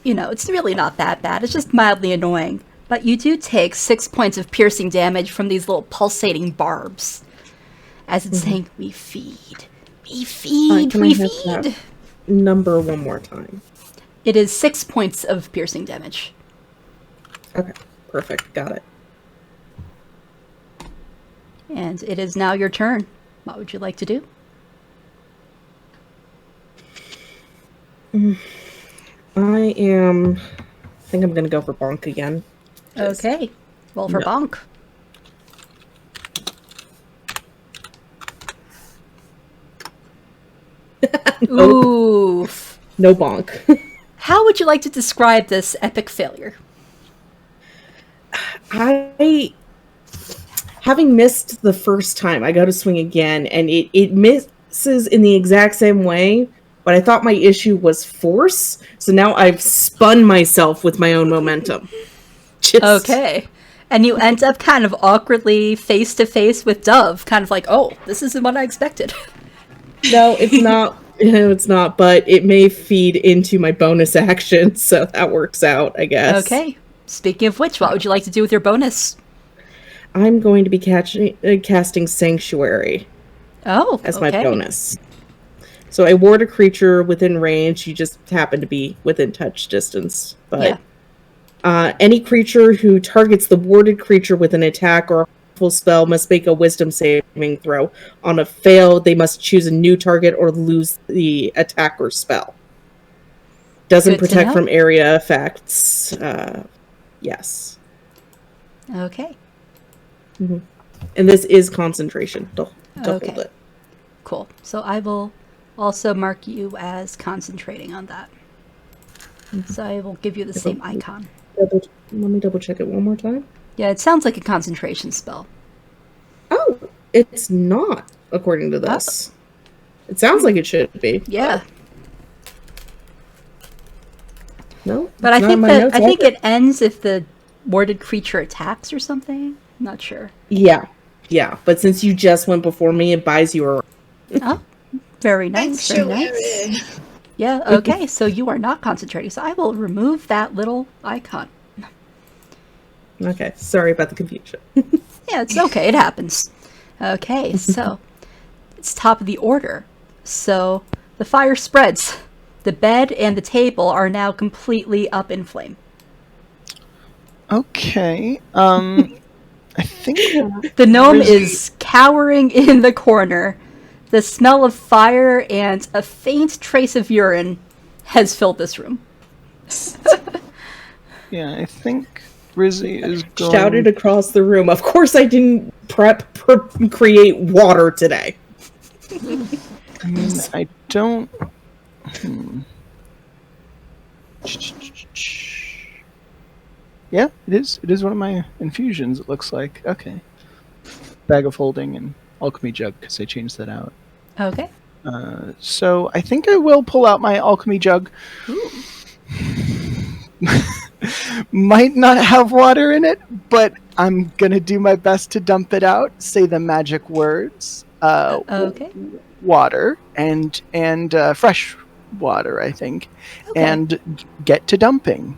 it's really not that bad. It's just mildly annoying. But you do take 6 points of piercing damage from these little pulsating barbs. As it's saying, we feed. We feed, can we I have feed. that number one more time? It is 6 points of piercing damage. Okay, perfect. Got it. And it is now your turn. What would you like to do? I think I'm going to go for bonk again. Okay. Roll for No. bonk. Oof. No bonk. How would you like to describe this epic failure? Having missed the first time, I go to swing again, and it misses in the exact same way, but I thought my issue was force, so now I've spun myself with my own momentum. Okay. And you end up kind of awkwardly face to face with Dove, kind of like, oh, this isn't what I expected. No, it's not. It's not, but it may feed into my bonus action, so that works out, I guess. Okay. Speaking of which, what would you like to do with your bonus? I'm going to be casting Sanctuary Oh, as okay. my bonus. So I ward a creature within range. You just happen to be within touch distance. But any creature who targets the warded creature with an attack or a full spell must make a wisdom saving throw. On a fail, they must choose a new target or lose the attack or spell. Doesn't Good to protect know. from area effects. Yes. Okay. And this is concentration to Okay. hold it. Cool. So I will also mark you as concentrating on that. So I will give you the same icon. Let me double check it one more time. Yeah, it sounds like a concentration spell. Oh, it's not, according to this. It sounds like it should be. Yeah. No, But I it's not in think my that notes I think either. it ends if the warded creature attacks or something. I'm not sure. Yeah. But since you just went before me, it buys you a... Oh, very nice. Very nice. Yeah, okay, so you are not concentrating. So I will remove that little icon. Okay, sorry about the confusion. Yeah, it's okay. It happens. Okay, so it's top of the order. So the fire spreads. The bed and the table are now completely up in flame. Okay. I think The gnome Rizzy- is cowering in the corner. The smell of fire and a faint trace of urine has filled this room. Yeah, I think Rizzy is going. Shouted across the room. Of course, I didn't create water today. I mean, I don't. Yeah, it is. It is one of my infusions. It looks like. Okay. Bag of holding and alchemy jug because I changed that out. Okay. So I think I will pull out my alchemy jug. Might not have water in it, but I'm gonna do my best to dump it out. Say the magic words. Okay. Water and fresh water, I think, Okay. and get to dumping.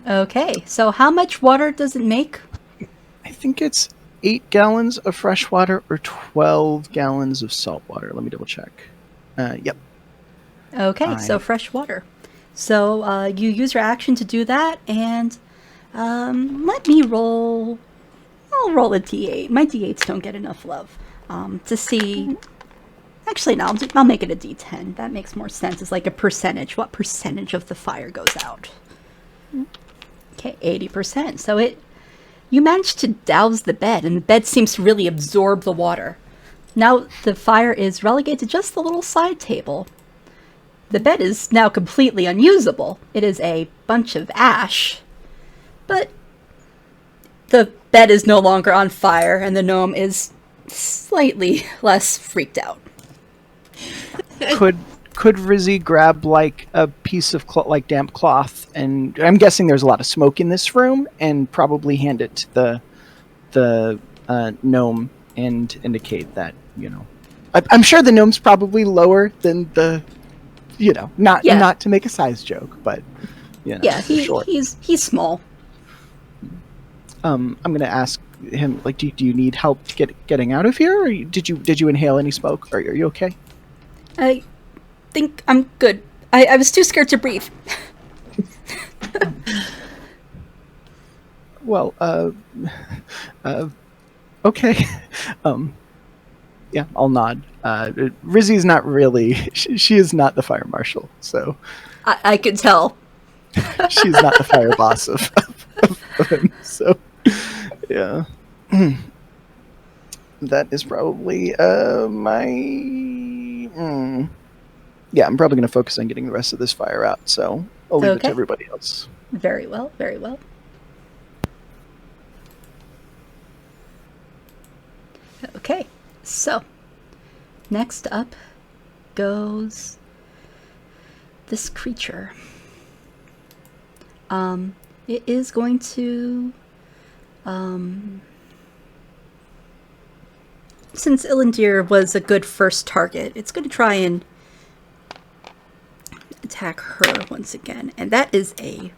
Okay. So how much water does it make? I think it's 8 gallons of fresh water or 12 gallons of salt water. Let me double check. Yep. Okay, so fresh water. So you use your action to do that, and let me roll. I'll roll a d8. My d8s don't get enough love to see. Actually, no, I'll make it a d10. That makes more sense. It's like a percentage. What percentage of the fire goes out? Okay, 80%. So you managed to douse the bed, and the bed seems to really absorb the water. Now the fire is relegated to just the little side table. The bed is now completely unusable. It is a bunch of ash. But the bed is no longer on fire, and the gnome is slightly less freaked out. Could Rizzy grab like a piece of like damp cloth, and I'm guessing there's a lot of smoke in this room, and probably hand it to the gnome and indicate that, I'm sure the gnome's probably lower than the, not to make a size joke, but Yeah, short. he's small. I'm gonna ask him, like, do you need help getting out of here, or did you inhale any smoke? Are you okay? I think I'm good. I was too scared to breathe. Well, okay. Yeah, I'll nod. Rizzy's not really. She is not the fire marshal, so I could tell. she's not the fire boss of him. So, yeah. That is probably my. Yeah, I'm probably going to focus on getting the rest of this fire out. So I'll leave it to everybody else. Very well. Very well. Okay, so next up goes this creature. It is going to, since Elinder was a good first target, it's going to try and attack her once again, and that is a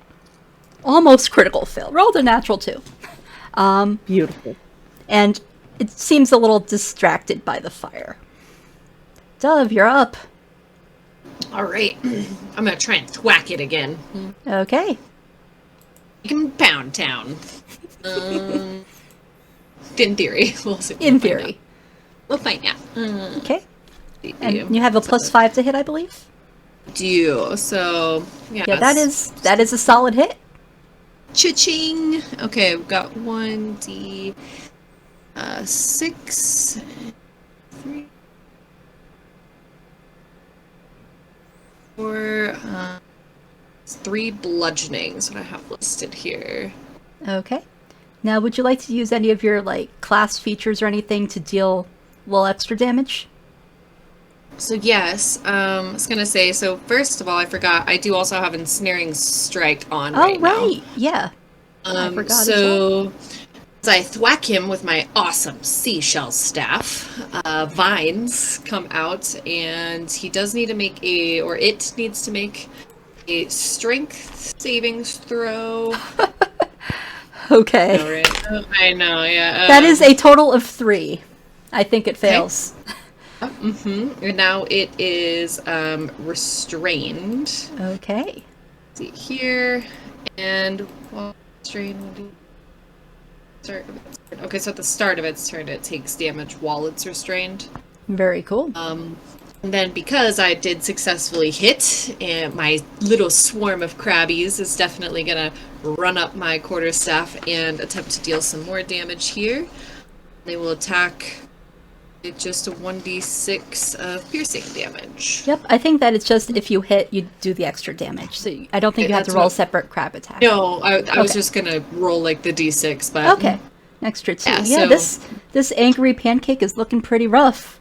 almost critical fail. Rolled a natural 2. Beautiful. And it seems a little distracted by the fire. Dove, you're up. All right. I'm going to try and thwack it again. Okay. You can pound town. In theory. We'll see. In theory. We'll find out. Okay. And you have a +5 to hit, I believe? Do. So, yeah. Yeah, that is a solid hit. Cha-ching. Okay, we've got 1d6, 3, 4, 3 bludgeonings that I have listed here. Okay. Now, would you like to use any of your, class features or anything to deal a little extra damage? So yes, I was gonna say, so first of all, I forgot, I do also have Ensnaring Strike on right now. Yeah. I forgot So, as I thwack him with my awesome seashell staff, vines come out, and he does need to make it needs to make a strength savings throw. Okay. All right. I know, yeah. That is a total of 3. I think it fails. And now it is restrained. Okay. Let's see here, and while restrained. Okay, so at the start of its turn, it takes damage while it's restrained. Very cool. And then because I did successfully hit, and my little swarm of crabbies is definitely gonna run up my quarterstaff and attempt to deal some more damage here. They will attack with just a 1d6 of piercing damage. Yep, I think that it's just if you hit, you do the extra damage. So I don't think you have to roll a separate crab attack. No, I was just gonna roll like the d6, but Okay, extra 2. Yeah, so- this angry pancake is looking pretty rough.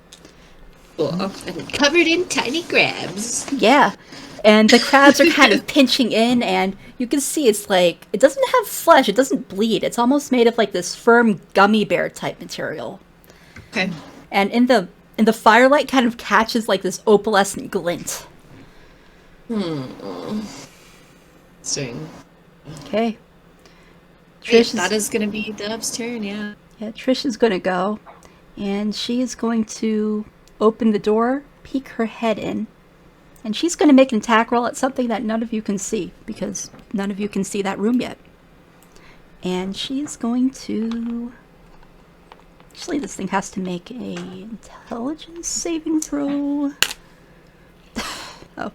cool. And covered in tiny crabs. Yeah, and the crabs are kind of pinching in, and you can see it's like it doesn't have flesh. It doesn't bleed. It's almost made of like this firm gummy bear type material. Okay. And in the firelight, kind of catches like this opalescent glint. Interesting. Okay. Trish, that is gonna be Dub's turn. Yeah. Yeah, Trish is going to go, and she is going to open the door, peek her head in, and she's going to make an attack roll at something that none of you can see, because none of you can see that room yet. And she's going to... Actually, this thing has to make a intelligence saving throw. Oh.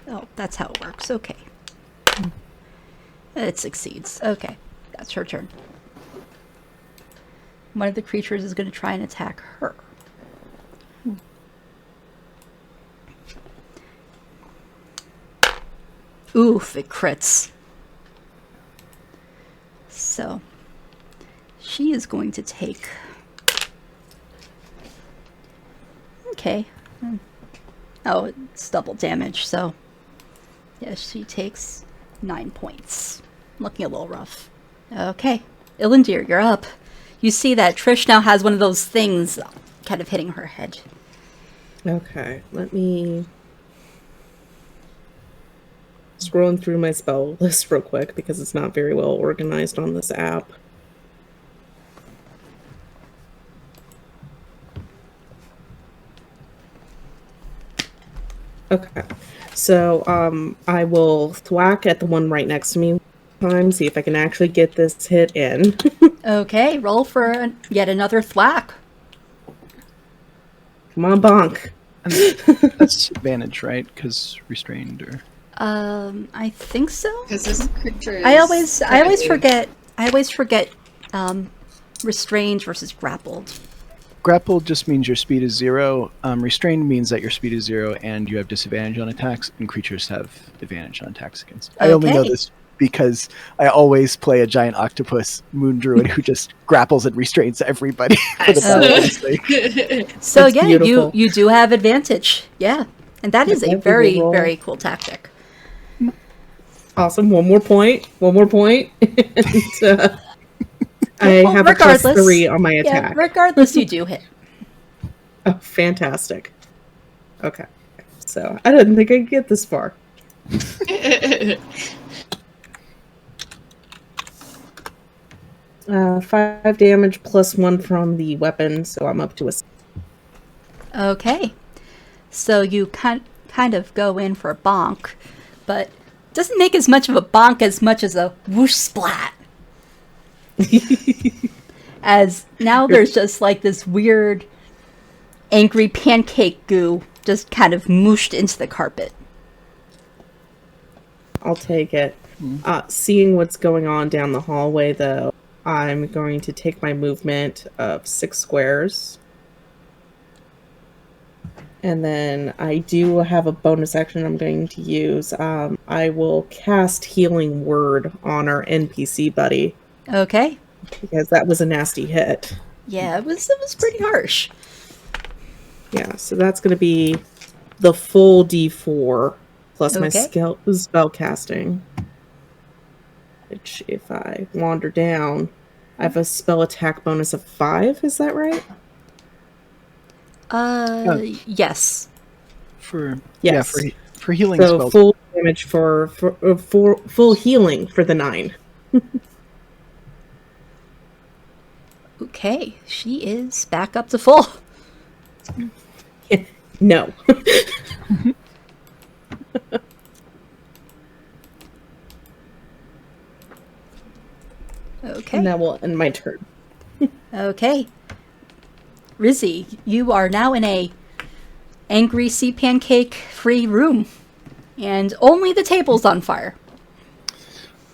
Oh, that's how it works. Okay. It succeeds. Okay. That's her turn. One of the creatures is going to try and attack her. Oof, it crits. So, she is going to take... Okay. Oh, it's double damage, so... Yeah, she takes 9 points. Looking a little rough. Okay. Elinder, you're up. You see that Trish now has one of those things kind of hitting her head. Okay, let me... Scrolling through my spell list real quick because it's not very well organized on this app. Okay, so I will thwack at the one right next to me time, see if I can actually get this hit in. Okay, roll for yet another thwack. Come on, bonk. That's advantage, right? Because restrained or... I think so. Because this creature is I always forget restrained versus grappled. Grappled just means your speed is 0. Restrained means that your speed is 0 and you have disadvantage on attacks, and creatures have advantage on attacks against. I only know this because I always play a giant octopus moon druid who just grapples and restrains everybody for the battle's sake. So That's yeah, beautiful. you do have advantage. Yeah, and that is a very, very cool tactic. Awesome. One more point. And, I have a +3 on my attack. Yeah, regardless, you do hit. Oh, fantastic. Okay. So, I didn't think I'd get this far. 5 damage +1 from the weapon, so I'm up to a... Okay, so you kind of go in for a bonk, but doesn't make as much of a bonk as much as a whoosh splat. As now there's just like this weird angry pancake goo just kind of mooshed into the carpet. I'll take it. Seeing what's going on down the hallway, though, I'm going to take my movement of 6 squares. And then I do have a bonus action I'm going to use. I will cast Healing Word on our NPC buddy. Okay. Because that was a nasty hit. Yeah, it was pretty harsh. Yeah, so that's going to be the full D4 plus my spell casting. Which, if I wander down, I have a spell attack bonus of 5. Is that right? Yes. Yes. For healing so spells. Full damage for full healing for the 9. Okay, she is back up to full. No. Okay. And that will end my turn. Okay. Rizzy, you are now in a angry sea pancake free room. And only the table's on fire.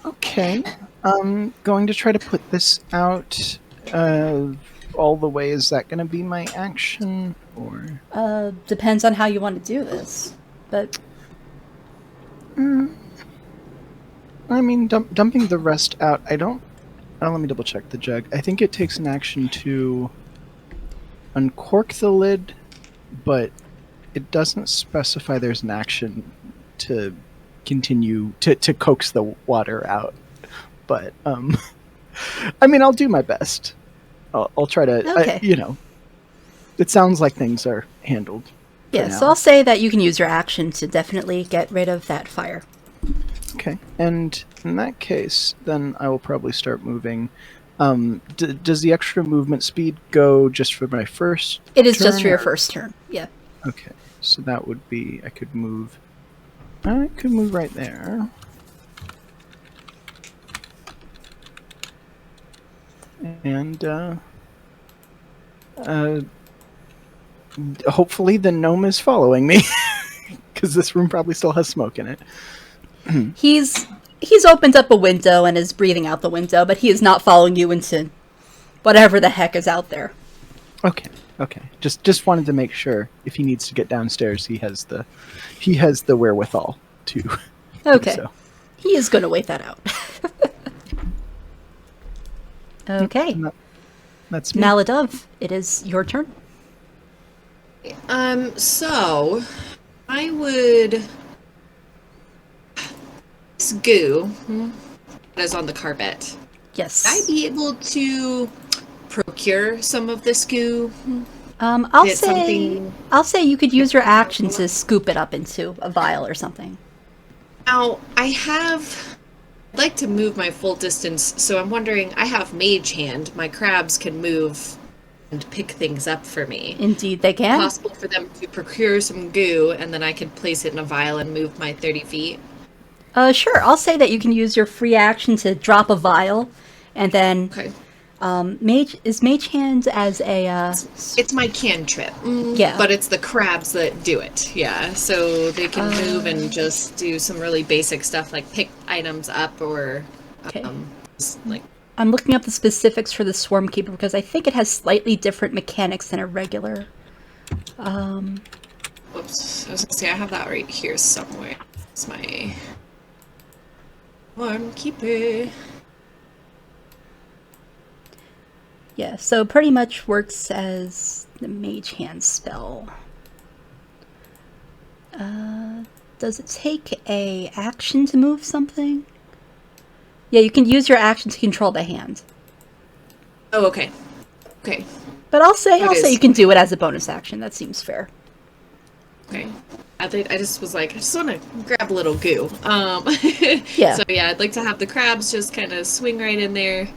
Okay. I'm going to try to put this out all the way. Is that going to be my action? Or Depends on how you want to do this. But I mean, dumping the rest out. I don't. Let me double check the jug. I think it takes an action to uncork the lid, but it doesn't specify there's an action to continue to coax the water out. But I mean, I'll do my best. I'll try to. Okay. It sounds like things are handled. yeah, so I'll say that you can use your action to definitely get rid of that fire. Okay, and in that case, then I will probably start moving. Does the extra movement speed go just for my first It is just turn, for your or- first turn. Yeah. Okay, so that would be, I could move right there. And, hopefully the gnome is following me, because this room probably still has smoke in it. He's opened up a window and is breathing out the window, but he is not following you into whatever the heck is out there. Okay. Just wanted to make sure if he needs to get downstairs, he has the wherewithal to. Okay. Do so. He is going to wait that out. Okay. And that's me. Maladove, it is your turn. So I would this goo that is on the carpet. Yes. Would I be able to procure some of this goo? I'll It's say something- I'll say you could use your action to scoop it up into a vial or something. Now, I'd like to move my full distance, so I'm wondering, I have Mage Hand. My crabs can move and pick things up for me. Indeed, they can. Possible for them to procure some goo, and then I could place it in a vial and move my 30 feet. Sure. I'll say that you can use your free action to drop a vial, and then Okay. Mage Hand as a It's my cantrip. Yeah. But it's the crabs that do it. Yeah. So they can move and just do some really basic stuff like pick items up or Okay. just, like I'm looking up the specifics for the Swarm Keeper because I think it has slightly different mechanics than a regular. whoops. I was gonna say I have that right here somewhere. It's my Swarm Keeper. Yeah, so pretty much works as the Mage Hand spell. Does it take a action to move something? Yeah, you can use your action to control the hand. Oh, okay. Okay. But I'll say is. you can do it as a bonus action. That seems fair. Okay. I just was like, I just want to grab a little goo. Yeah. So yeah, I'd like to have the crabs just kind of swing right in there,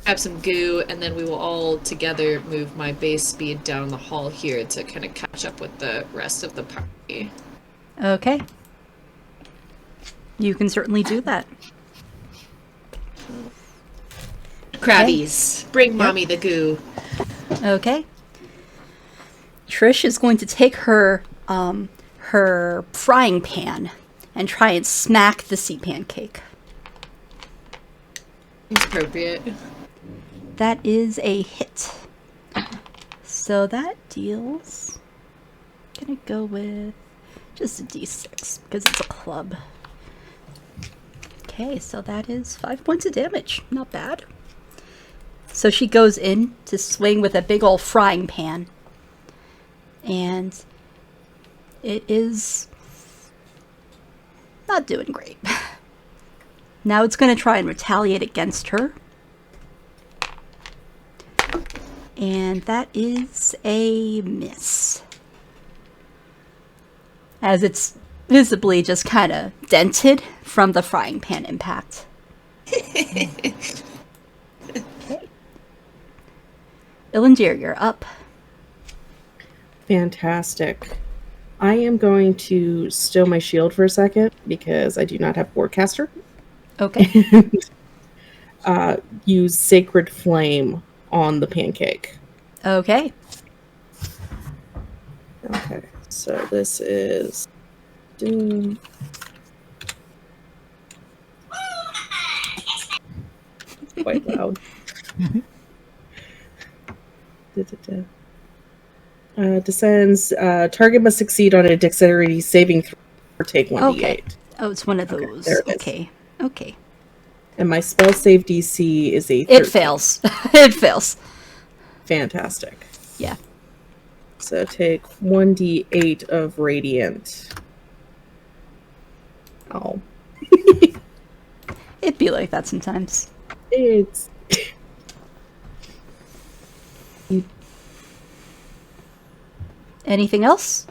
grab some goo, and then we will all together move my base speed down the hall here to kind of catch up with the rest of the party. Okay. You can certainly do that. Crabbies, bring mommy the goo. Okay. Trish is going to take her her frying pan and try and smack the sea pancake. It's appropriate. That is a hit. So that deals. Gonna go with just a d6 because it's a club. Okay, so that is 5 points of damage. Not bad. So she goes in to swing with a big old frying pan. And it is not doing great. Now it's going to try and retaliate against her. And that is a miss. As it's visibly just kind of dented from the frying pan impact. Okay. Elinder, you're up. Fantastic. I am going to stow my shield for a second because I do not have Warcaster. Okay. And use Sacred Flame on the pancake. Okay. Okay, so this is... quite loud. Descends. Target must succeed on a dexterity saving throw or take 1d8. Okay. Oh, it's one of those. there it is. Okay. Okay. And my spell save DC is a 13. It fails. It fails. Fantastic. Yeah. So take 1d8 of radiant. Oh. It'd be like that sometimes. It's... Anything else?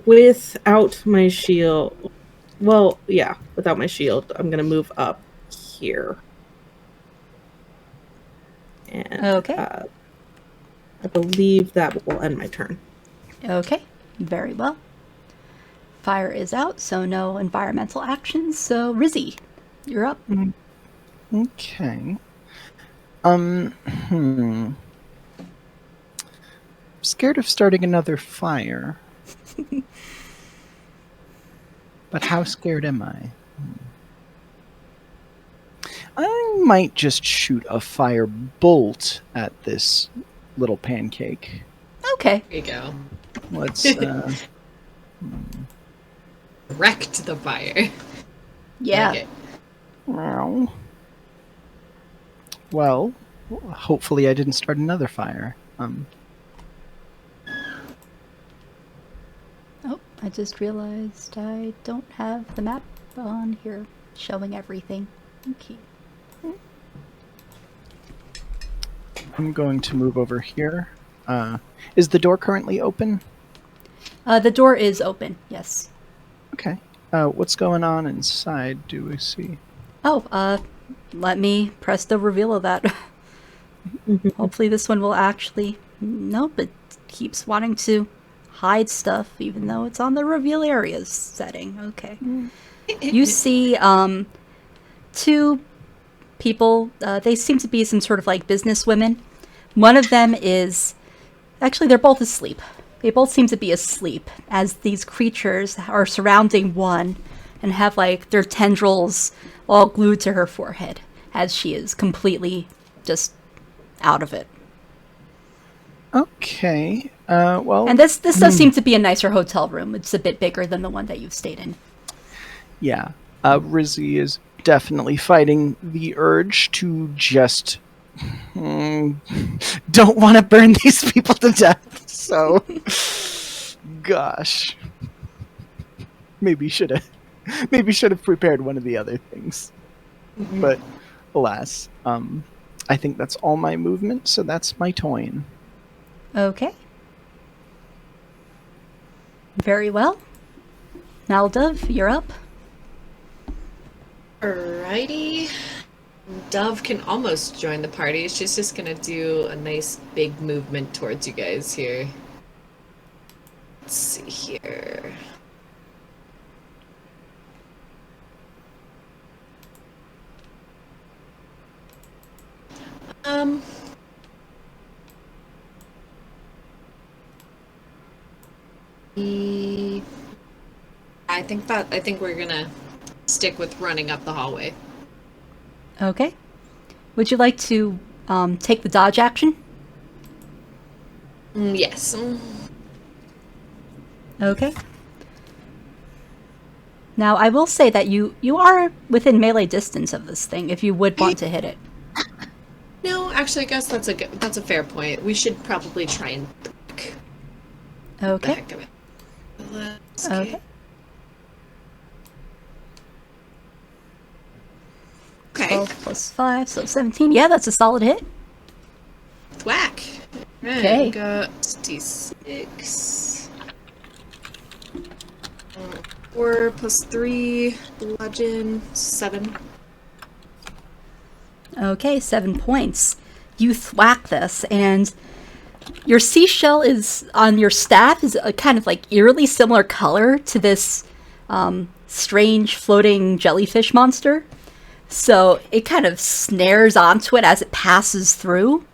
Without my shield... Well, yeah, without my shield, I'm going to move up here. And, Okay. I believe that will end my turn. Okay. Very well. Fire is out, so no environmental actions. So, Rizzy, you're up. Okay. Scared of starting another fire. But how scared am I? I might just shoot a fire bolt at this little pancake. Okay. There you go. Let's Wrecked the fire. Yeah. Okay. Well, hopefully I didn't start another fire. Oh, I just realized I don't have the map on here showing everything. Okay. I'm going to move over here. Is the door currently open? The door is open, yes. Okay. What's going on inside, do we see? Oh, let me press the reveal of that. Hopefully this one will actually... Nope, it keeps wanting to hide stuff, even though it's on the reveal areas setting. Okay. You see, two people. They seem to be some sort of like business women. One of them is... Actually, they're both asleep. They both seem to be asleep as these creatures are surrounding one and have like their tendrils all glued to her forehead as she is completely just out of it. Okay. Well... And this does seem to be a nicer hotel room. It's a bit bigger than the one that you've stayed in. Yeah. Rizzy is definitely fighting the urge to just... don't want to burn these people to death. So... Gosh. Maybe should have prepared one of the other things. But alas, I think that's all my movement, so that's my toin. Okay. Very well. Maldove, you're up. Alrighty. Dove can almost join the party. She's just gonna do a nice big movement towards you guys here. Let's see here. I think we're gonna stick with running up the hallway. Okay. Would you like to take the dodge action? Yes. Okay. Now, I will say that you are within melee distance of this thing if you would want to hit it. No, actually, I guess that's a fair point. We should probably try and break the Okay. heck of it. Let's Okay. get- Okay. 12 plus 5, so 17. Yeah, that's a solid hit. Whack. Right, Okay. got D6. 4 plus 3, bludgeon, 7. Okay, 7 points. You thwack this, and Your seashell is on your staff is a kind of like eerily similar color to this strange floating jellyfish monster. So it kind of snares onto it as it passes through.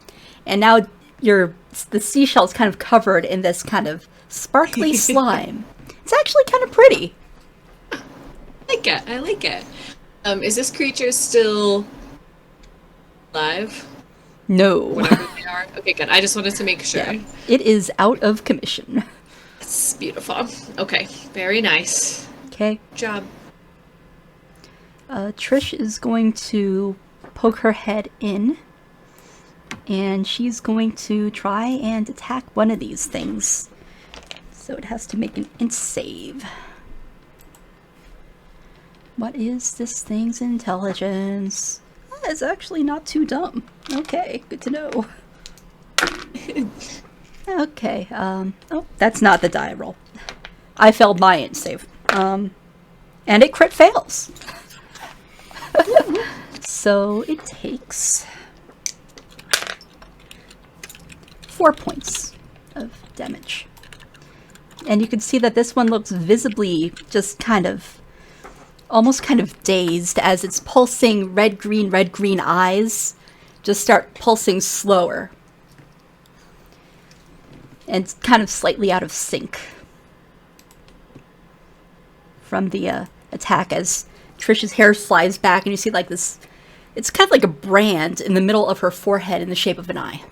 And now the seashell is kind of covered in this kind of sparkly slime. It's actually kind of pretty. I like it. Is this creature still alive? No. Whatever they are. Okay, good. I just wanted to make sure. Yeah, it is out of commission. It's beautiful. Okay, very nice. Okay. Good job. Trish is going to poke her head in, and she's going to try and attack one of these things. So it has to make an int save. What is this thing's intelligence? It's actually not too dumb. Okay, good to know. Okay, oh, that's not the die roll. I failed my int save. And it crit fails. So it takes 4 points of damage. And you can see that this one looks visibly just almost kind of dazed as its pulsing red-green eyes just start pulsing slower. And kind of slightly out of sync from the attack as Trish's hair flies back and you see like this, it's kind of like a brand in the middle of her forehead in the shape of an eye.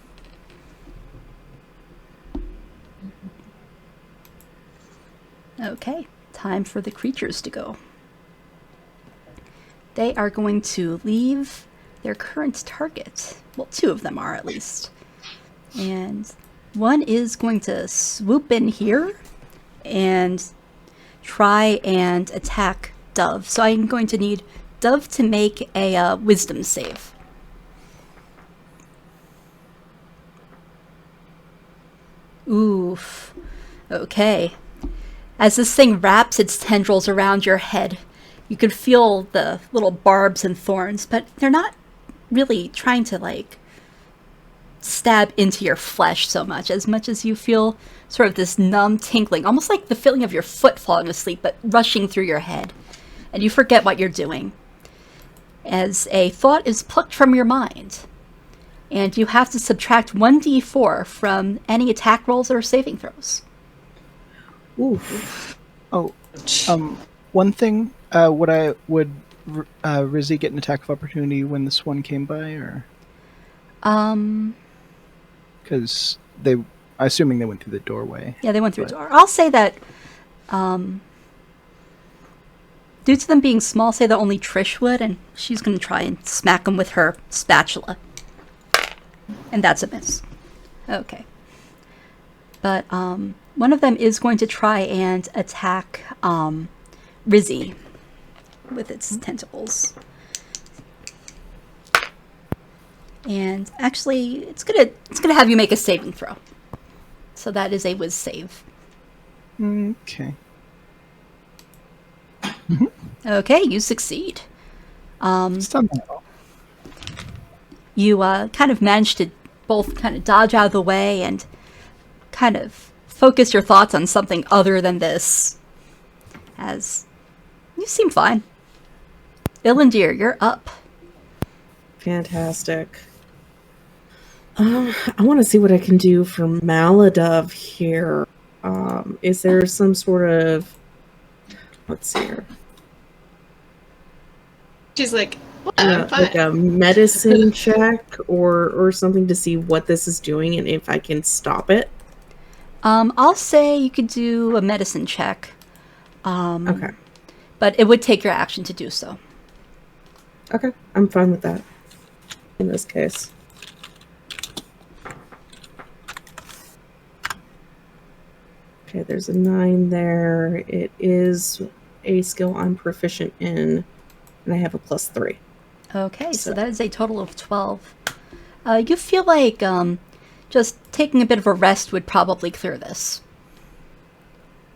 Okay, time for the creatures to go. They are going to leave their current target. Well, 2 of them are at least. And one is going to swoop in here and try and attack Dove. So I'm going to need Dove to make a wisdom save. Oof. Okay. As this thing wraps its tendrils around your head, you can feel the little barbs and thorns, but they're not really trying to, like, stab into your flesh so much as you feel sort of this numb tingling, almost like the feeling of your foot falling asleep, but rushing through your head. And you forget what you're doing. As a thought is plucked from your mind. And you have to subtract 1d4 from any attack rolls or saving throws. Oof. Oh, one thing, would Rizzy get an attack of opportunity when this one came by, or? Because assuming they went through the doorway. Yeah, they went through a door. I'll say that, due to them being small, say that only Trish would, and she's going to try and smack them with her spatula. And that's a miss. Okay. But, one of them is going to try and attack, Rizzy with its tentacles. And actually, it's gonna have you make a saving throw. So that is a whiz save. Okay. Okay, you succeed. Something. You kind of managed to both kind of dodge out of the way and kind of focus your thoughts on something other than this. As you seem fine. Elinder, you're up. Fantastic. I want to see what I can do for Maladove here. Is there some sort of... Let's see here. She's like, well, I'm fine. Like a medicine check or something to see what this is doing and if I can stop it? I'll say you could do a medicine check. Okay. But it would take your action to do so. Okay, I'm fine with that in this case. Okay, there's a 9 there. It is a skill I'm proficient in, and I have a +3. Okay, so that is a total of 12. You feel like just taking a bit of a rest would probably clear this.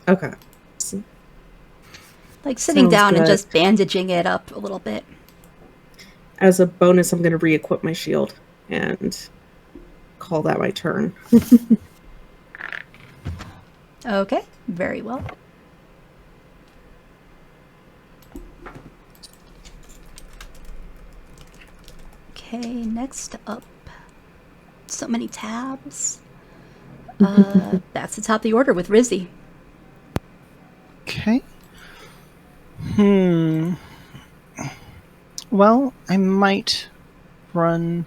Okay. Like sitting Sounds down and good. just bandaging it up a little bit. As a bonus, I'm going to re-equip my shield and call that my turn. Okay, very well. Okay, next up. So many tabs. That's the top of the order with Rizzy. Okay. Well, I might run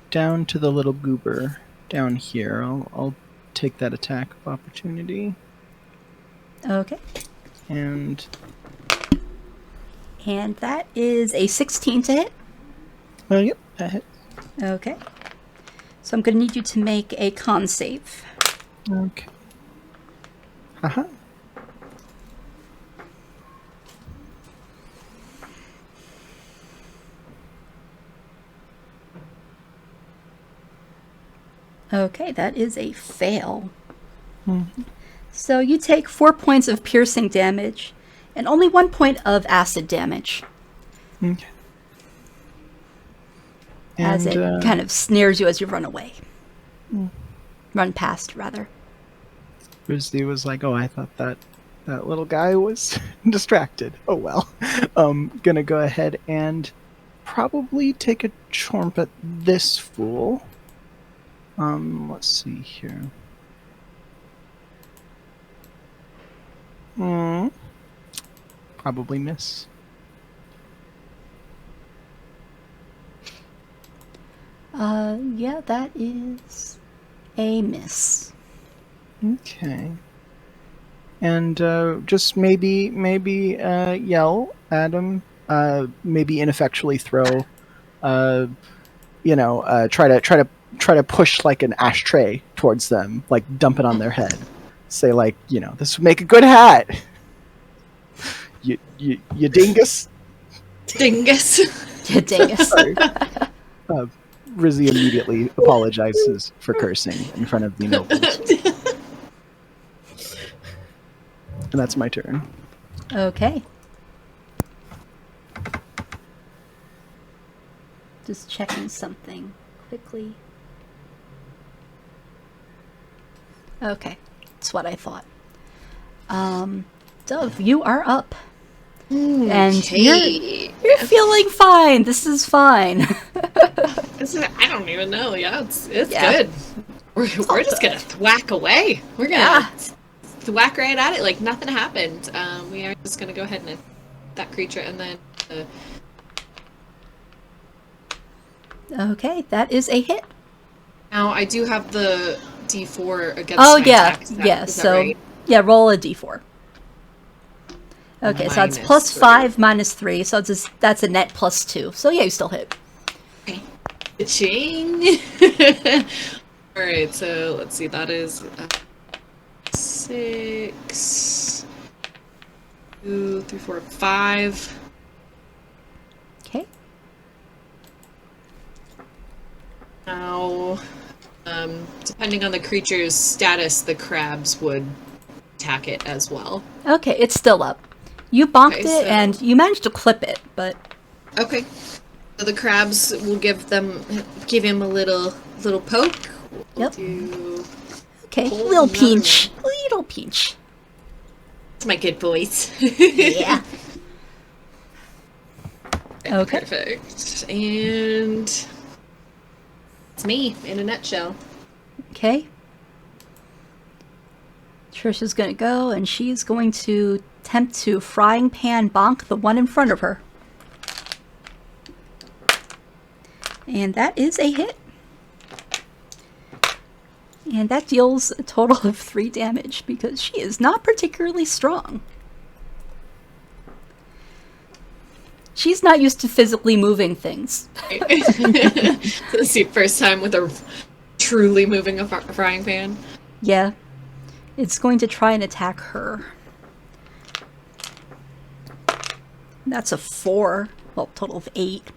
down to the little goober down here. I'll take that attack of opportunity. Okay. And that is a 16 to hit. yep, that hit. Okay. So I'm going to need you to make a con save. Okay. Haha. Okay, that is a fail. So you take 4 points of piercing damage and only 1 point of acid damage. Okay. As And, it kind of snares you as you run away. Run past, rather. Grizzly was like, "Oh, I thought that little guy was distracted. Oh well." Gonna go ahead and probably take a chomp at this fool. Let's see here. Probably miss. Yeah, that is a miss. Okay. And just maybe yell at him. Maybe ineffectually throw. Try to push like an ashtray towards them, like dump it on their head. Say like, this would make a good hat. You dingus. Dingus. You dingus. Sorry. Rizzy immediately apologizes for cursing in front of the nobles. And that's my turn. Okay. Just checking something quickly. Okay, that's what I thought. Dove, you are up. And you're feeling fine. This is fine. I don't even know. Yeah, it's Yeah. good. We're just gonna thwack away. We're gonna thwack right at it like nothing happened. We are just gonna go ahead and that creature, and then. Okay, that is a hit. Now I do have the D4 against. Oh my yeah, attack. Is yeah. that So right? yeah, roll a d4. Okay, so that's Minus +5 -3, so that's a net +2. So yeah, you still hit. Okay. Ching. All right, so let's see. That is 6, 2, 3, 4, 5. Okay. Now, depending on the creature's status, the crabs would attack it as well. Okay, it's still up. You bonked Okay, it, and you managed to clip it, but Okay. So the crabs will give him a little poke. We'll Yep. do okay, Oh, little no. pinch, little pinch. It's my good voice. Yeah. Okay. Perfect. And it's me in a nutshell. Okay. Trisha's gonna go, and she's going to attempt to frying pan bonk the one in front of her. And that is a hit. And that deals a total of 3 damage, because she is not particularly strong. She's not used to physically moving things. This is the first time with a truly moving a frying pan. Yeah. It's going to try and attack her. That's a 4. Well, total of 8.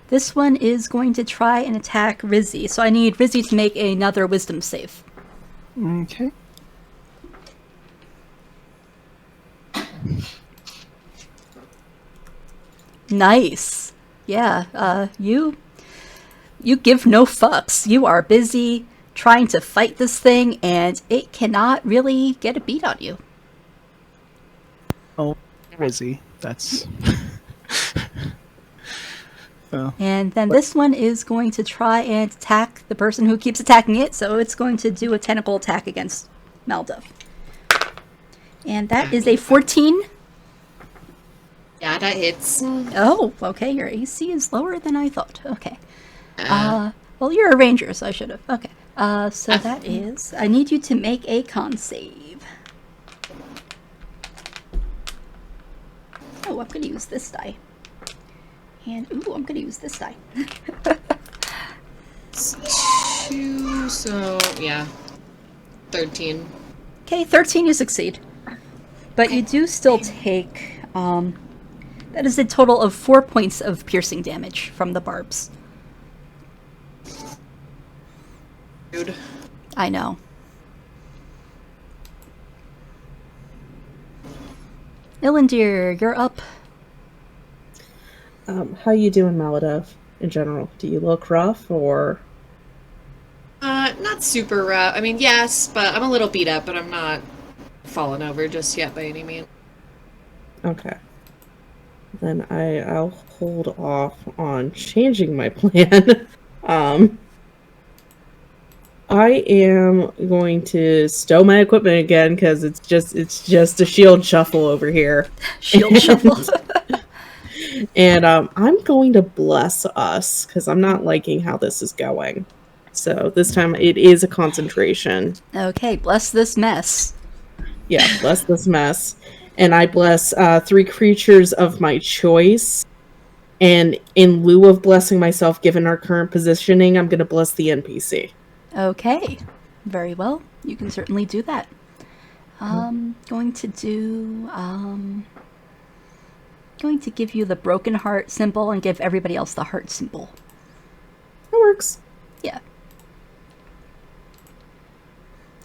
This one is going to try and attack Rizzy, so I need Rizzy to make another wisdom save. Okay. Nice. Yeah, you You give no fucks. You are busy trying to fight this thing, and it cannot really get a beat on you. Oh, Rizzy, that's... well, And then this one is going to try and attack the person who keeps attacking it, so it's going to do a tentacle attack against Maldov. And that is a 14. Yeah, that hits. Oh, okay, your AC is lower than I thought. Okay. Well, you're a ranger, so I should have. Okay. So that is... I need you to make a con save. Oh, I'm going to use this die. And, ooh, I'm going to use this die. It's 2, so, yeah. 13. Okay, 13 you succeed. But you do still take... that is a total of 4 points of piercing damage from the barbs. Dude. I know. Elinder, you're up. How you doing, Maladov, in general? Do you look rough, or...? Not super rough. I mean, yes, but I'm a little beat up, but I'm not fallen over just yet by any means. Okay. Then I'll hold off on changing my plan. I am going to stow my equipment again because it's just a shield shuffle over here. Shield shuffle. And I'm going to bless us because I'm not liking how this is going. So this time it is a concentration. Okay, bless this mess. Yeah, bless this mess. And I bless 3 creatures of my choice. And in lieu of blessing myself, given our current positioning, I'm going to bless the NPC. Okay, very well. You can certainly do that. Going to give you the broken heart symbol and give everybody else the heart symbol. That works. Yeah.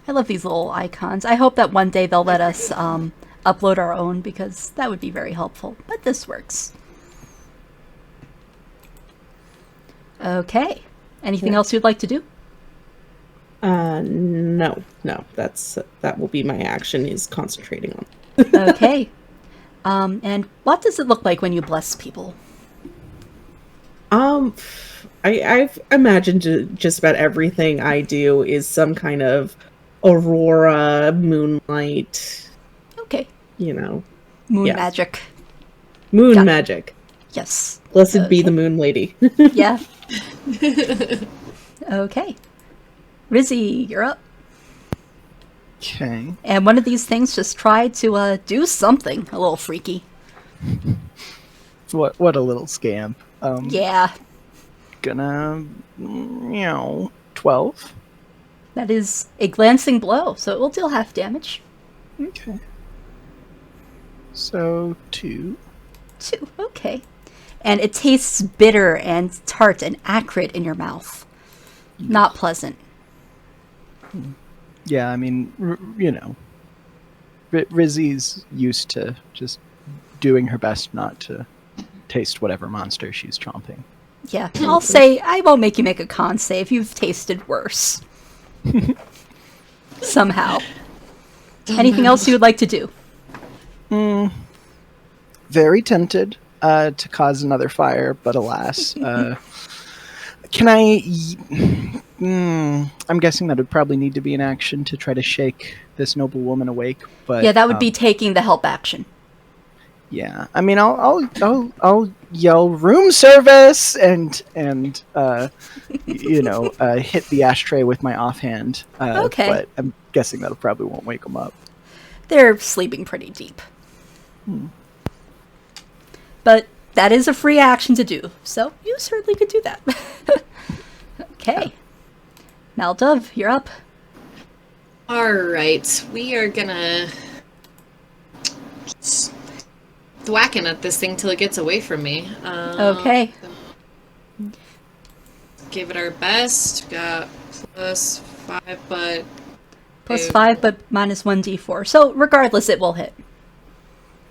I love these little icons. I hope that one day they'll let us upload our own, because that would be very helpful. But this works. Okay. Anything else you'd like to do? No. That will be my action, is concentrating on. Okay. And what does it look like when you bless people? I've imagined just about everything I do is some kind of aurora, moonlight. Okay. You know. Moon Yeah. magic. Moon Got it. magic. Yes. Blessed be Okay. the moon lady. Yeah. Okay. Rizzy, you're up. okay. And one of these things just tried to do something a little freaky. What a little scam. Yeah. Gonna, 12. That is a glancing blow, so it will deal half damage. Okay. So 2. 2. Okay. And it tastes bitter and tart and acrid in your mouth. Not pleasant. Yeah, I mean, Rizzy's used to just doing her best not to taste whatever monster she's chomping. Yeah. I'll say I won't make you make a con save. You've tasted worse. Somehow. Anything else you would like to do? Very tempted to cause another fire, but alas. Can I... I'm guessing that would probably need to be an action to try to shake this noble woman awake, but... Yeah, that would be taking the help action. Yeah, I mean, I'll yell room service and hit the ashtray with my offhand. Okay. But I'm guessing that probably won't wake them up. They're sleeping pretty deep. But that is a free action to do, so you certainly could do that. Okay. Maldov, you're up. Alright, we are gonna thwacking at this thing till it gets away from me. Okay. Give it our best. Got +5, but... +5, but -1d4. So regardless, it will hit.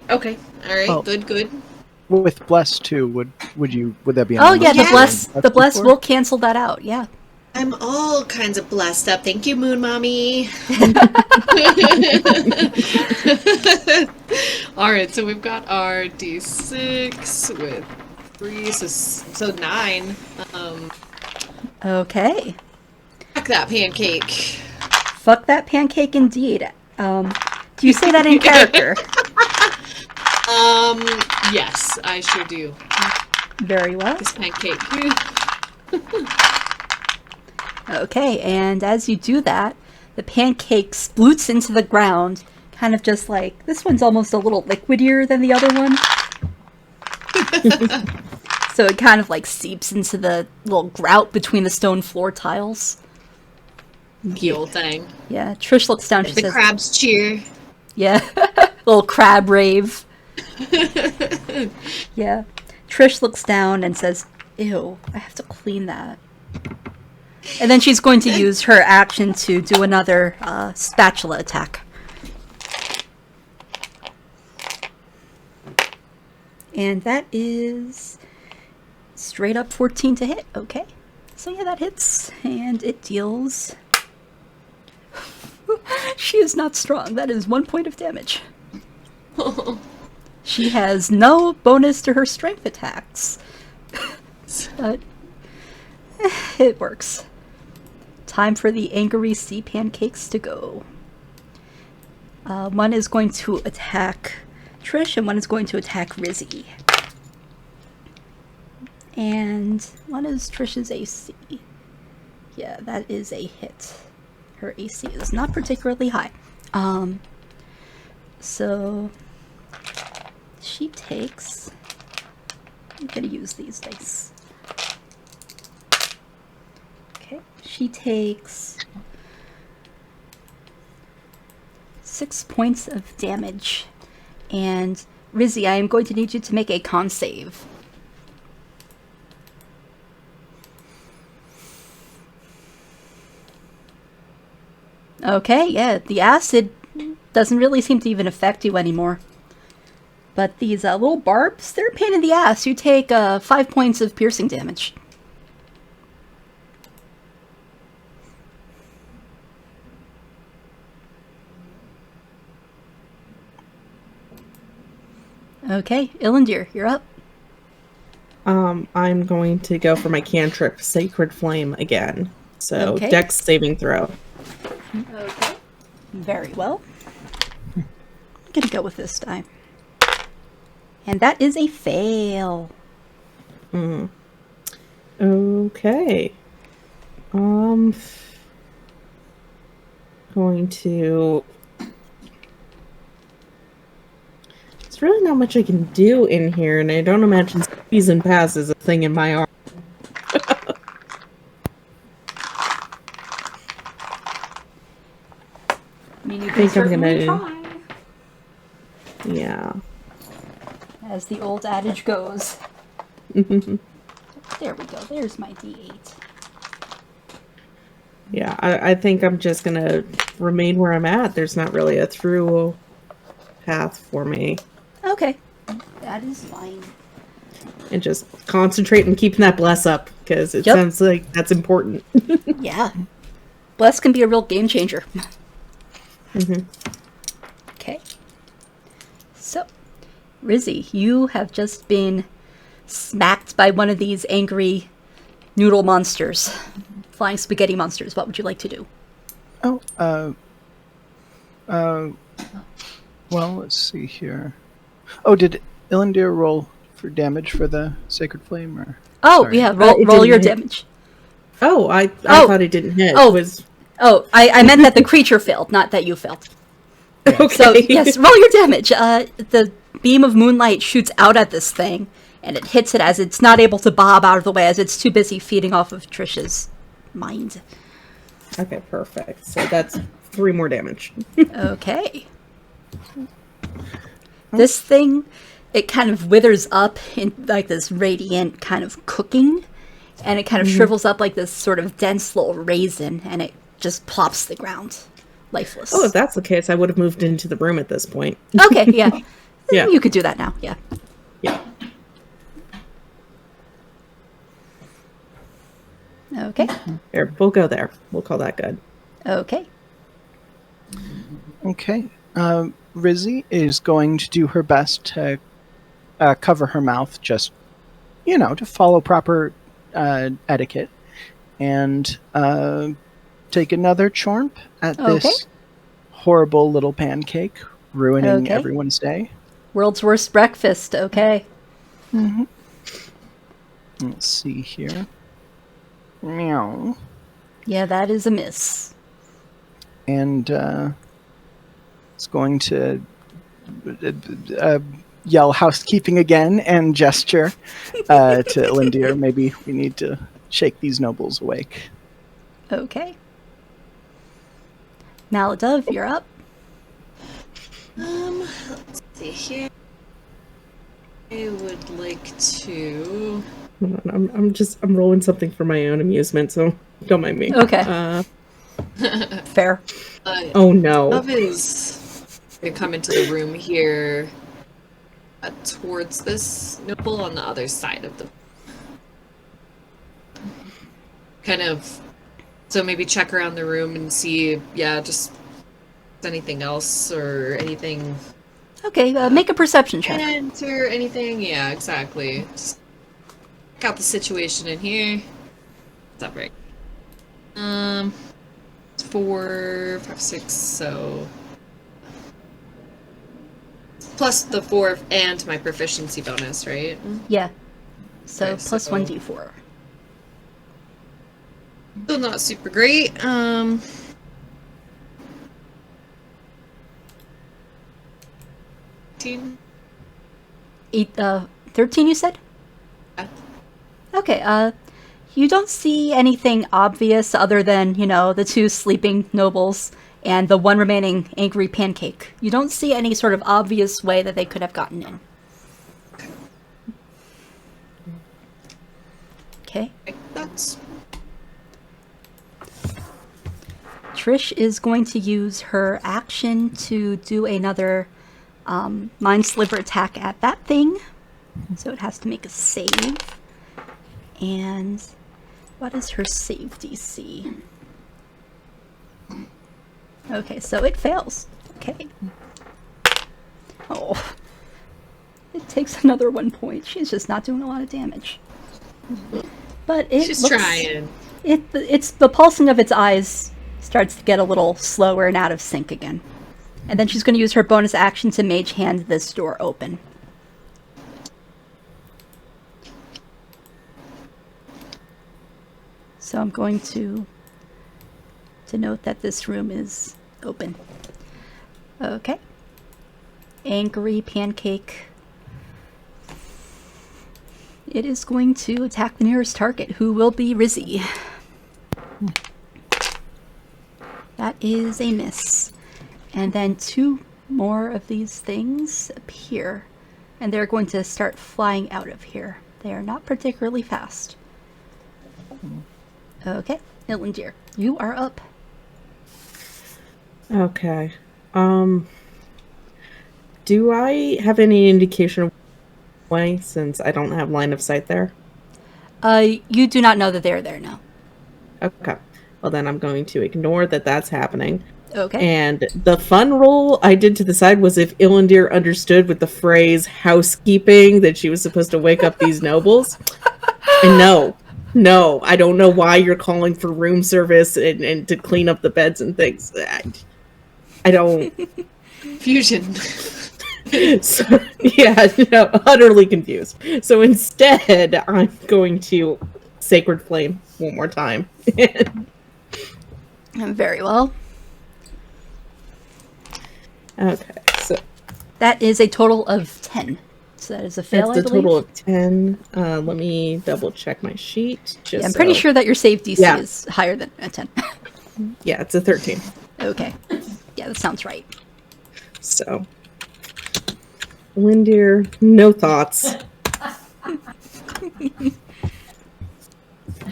Okay, alright, Oh. good. with bless too, would that be? Oh yeah, Yeah. the bless will cancel that out. Yeah. I'm all kinds of blessed up. Thank you, Moon Mommy. All right, so we've got our D6 with 3, so 9. Okay. Fuck that pancake. Fuck that pancake indeed. Do you say that in character? Yes, I sure do. Very well. This pancake. Okay, and as you do that, the pancake sploots into the ground, kind of just like, this one's almost a little liquidier than the other one. So it kind of like seeps into the little grout between the stone floor tiles. The old thing. Yeah, Trish looks down, she The says, crabs cheer. yeah, little crab rave. Yeah. Trish looks down and says, ew, I have to clean that. And then she's going to use her action to do another spatula attack. And that is straight up 14 to hit. Okay. So yeah, that hits. And it deals... She is not strong. That is 1 point of damage. She has no bonus to her strength attacks. But it works. Time for the angry sea pancakes to go. One is going to attack Trish, and one is going to attack Rizzy. And one is Trish's AC. Yeah, that is a hit. Her AC is not particularly high. So she takes... I'm gonna use these dice. Okay, she takes 6 points of damage. And Rizzy, I am going to need you to make a con save. Okay, yeah, the acid doesn't really seem to even affect you anymore. But these little barbs, they're a pain in the ass. You take 5 points of piercing damage. Okay, Elinder, you're up. I'm going to go for my cantrip, Sacred Flame, again. So, Okay. Dex saving throw. Okay. Very well. I'm gonna go with this die. And that is a fail. Okay. Going to... There's really not much I can do in here, and I don't imagine season pass is a thing in my arm. I mean, you I can think I'm certainly gonna... try. Yeah. As the old adage goes. There we go. There's my D8. Yeah, I think I'm just gonna remain where I'm at. There's not really a through path for me. Okay. That is fine. And just concentrate on keeping that bless up, because it Yep. sounds like that's important. Yeah. Bless can be a real game changer. Okay. So, Rizzy, you have just been smacked by one of these angry noodle monsters. Flying spaghetti monsters. What would you like to do? Well, let's see here. Oh, did Elinder roll for damage for the Sacred Flame? Or Oh, sorry. yeah. it Roll didn't your hit. damage. Oh, I Oh. thought it didn't hit. Oh. It was... Oh, I meant that the creature failed, not that you failed. Okay. So, yes, roll your damage. The beam of moonlight shoots out at this thing, and it hits it as it's not able to bob out of the way, as it's too busy feeding off of Trisha's mind. Okay, perfect. So that's 3 more damage. Okay. This thing, it kind of withers up in like this radiant kind of cooking, and it kind of shrivels up like this sort of dense little raisin, and it just plops to the ground, lifeless. Oh, if that's the case, I would have moved into the room at this point. Okay, yeah. Yeah. You could do that now, yeah. Yeah. Okay. There, we'll go there. We'll call that good. Okay. Okay. Rizzy is going to do her best to cover her mouth, just, to follow proper etiquette, and take another chomp at this horrible little pancake, ruining everyone's day. World's worst breakfast. Okay. Mm-hmm. Let's see here. Meow. Yeah, that is a miss. And it's going to yell housekeeping again and gesture to Elinder. Maybe we need to shake these nobles awake. Okay. Maladove, you're up. Let's see here. I would like to... I'm rolling something for my own amusement, so don't mind me. Okay. Fair. Oh no. Love is going to come into the room here towards this noble on the other side of the... Kind of... So maybe check around the room and see, just anything else or anything... Okay, make a perception check. Or anything, yeah, exactly. Just check out the situation in here. What's up, right? 4, 5, 6, so... Plus the 4 and my proficiency bonus, right? Yeah. So Okay, plus so- 1d4. Still not super great. 13? 13 you said? Yeah. Okay, you don't see anything obvious other than, the 2 sleeping nobles and the 1 remaining angry pancake. You don't see any sort of obvious way that they could have gotten in. Okay. That's... Trish is going to use her action to do another Mind Sliver attack at that thing. So it has to make a save. And what is her save DC? Okay, so it fails. Okay. Oh. It takes another 1 point. She's just not doing a lot of damage. But it She's looks... trying. It's the pulsing of its eyes starts to get a little slower and out of sync again. And then she's going to use her bonus action to mage hand this door open. So I'm going to note that this room is open. Okay. Angry pancake. It is going to attack the nearest target, who will be Rizzy. That is a miss. And then 2 more of these things appear. And they're going to start flying out of here. They are not particularly fast. Okay, Elinder, you are up. Okay. Do I have any indication of why, since I don't have line of sight there? You do not know that they're there now. Okay. Well, then I'm going to ignore that that's happening. Okay. And the fun roll I did to the side was if Elinder understood with the phrase housekeeping that she was supposed to wake up these nobles. And no, I don't know why you're calling for room service and to clean up the beds and things. I don't... Fusion. So, yeah, no, utterly confused. So instead, I'm going to Sacred Flame one more time. Very well. Okay, so That is a total of 10. So that is a fail, that's I a believe. total of 10. Let me double check my sheet. Just I'm pretty so- sure that your save DC Yeah. is higher than a 10. Yeah, it's a 13. Okay. Yeah, that sounds right. So, Elinder, no thoughts.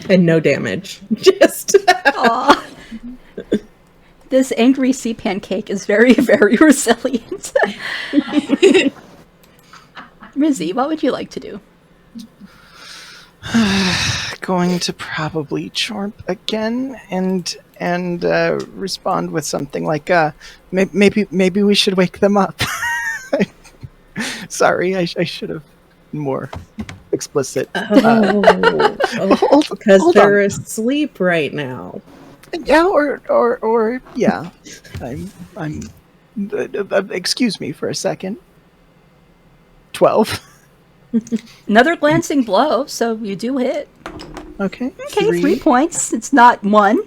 And no damage. Just... Aw. This angry sea pancake is very, very resilient. Rizzy, what would you like to do? Going to probably chorp again and respond with something like maybe we should wake them up. Sorry, I should have been more explicit. Because they're asleep right now. Yeah, or yeah. I'm excuse me for a second. 12. Another glancing blow, so you do hit. Okay. Okay, 3 points. It's not 1.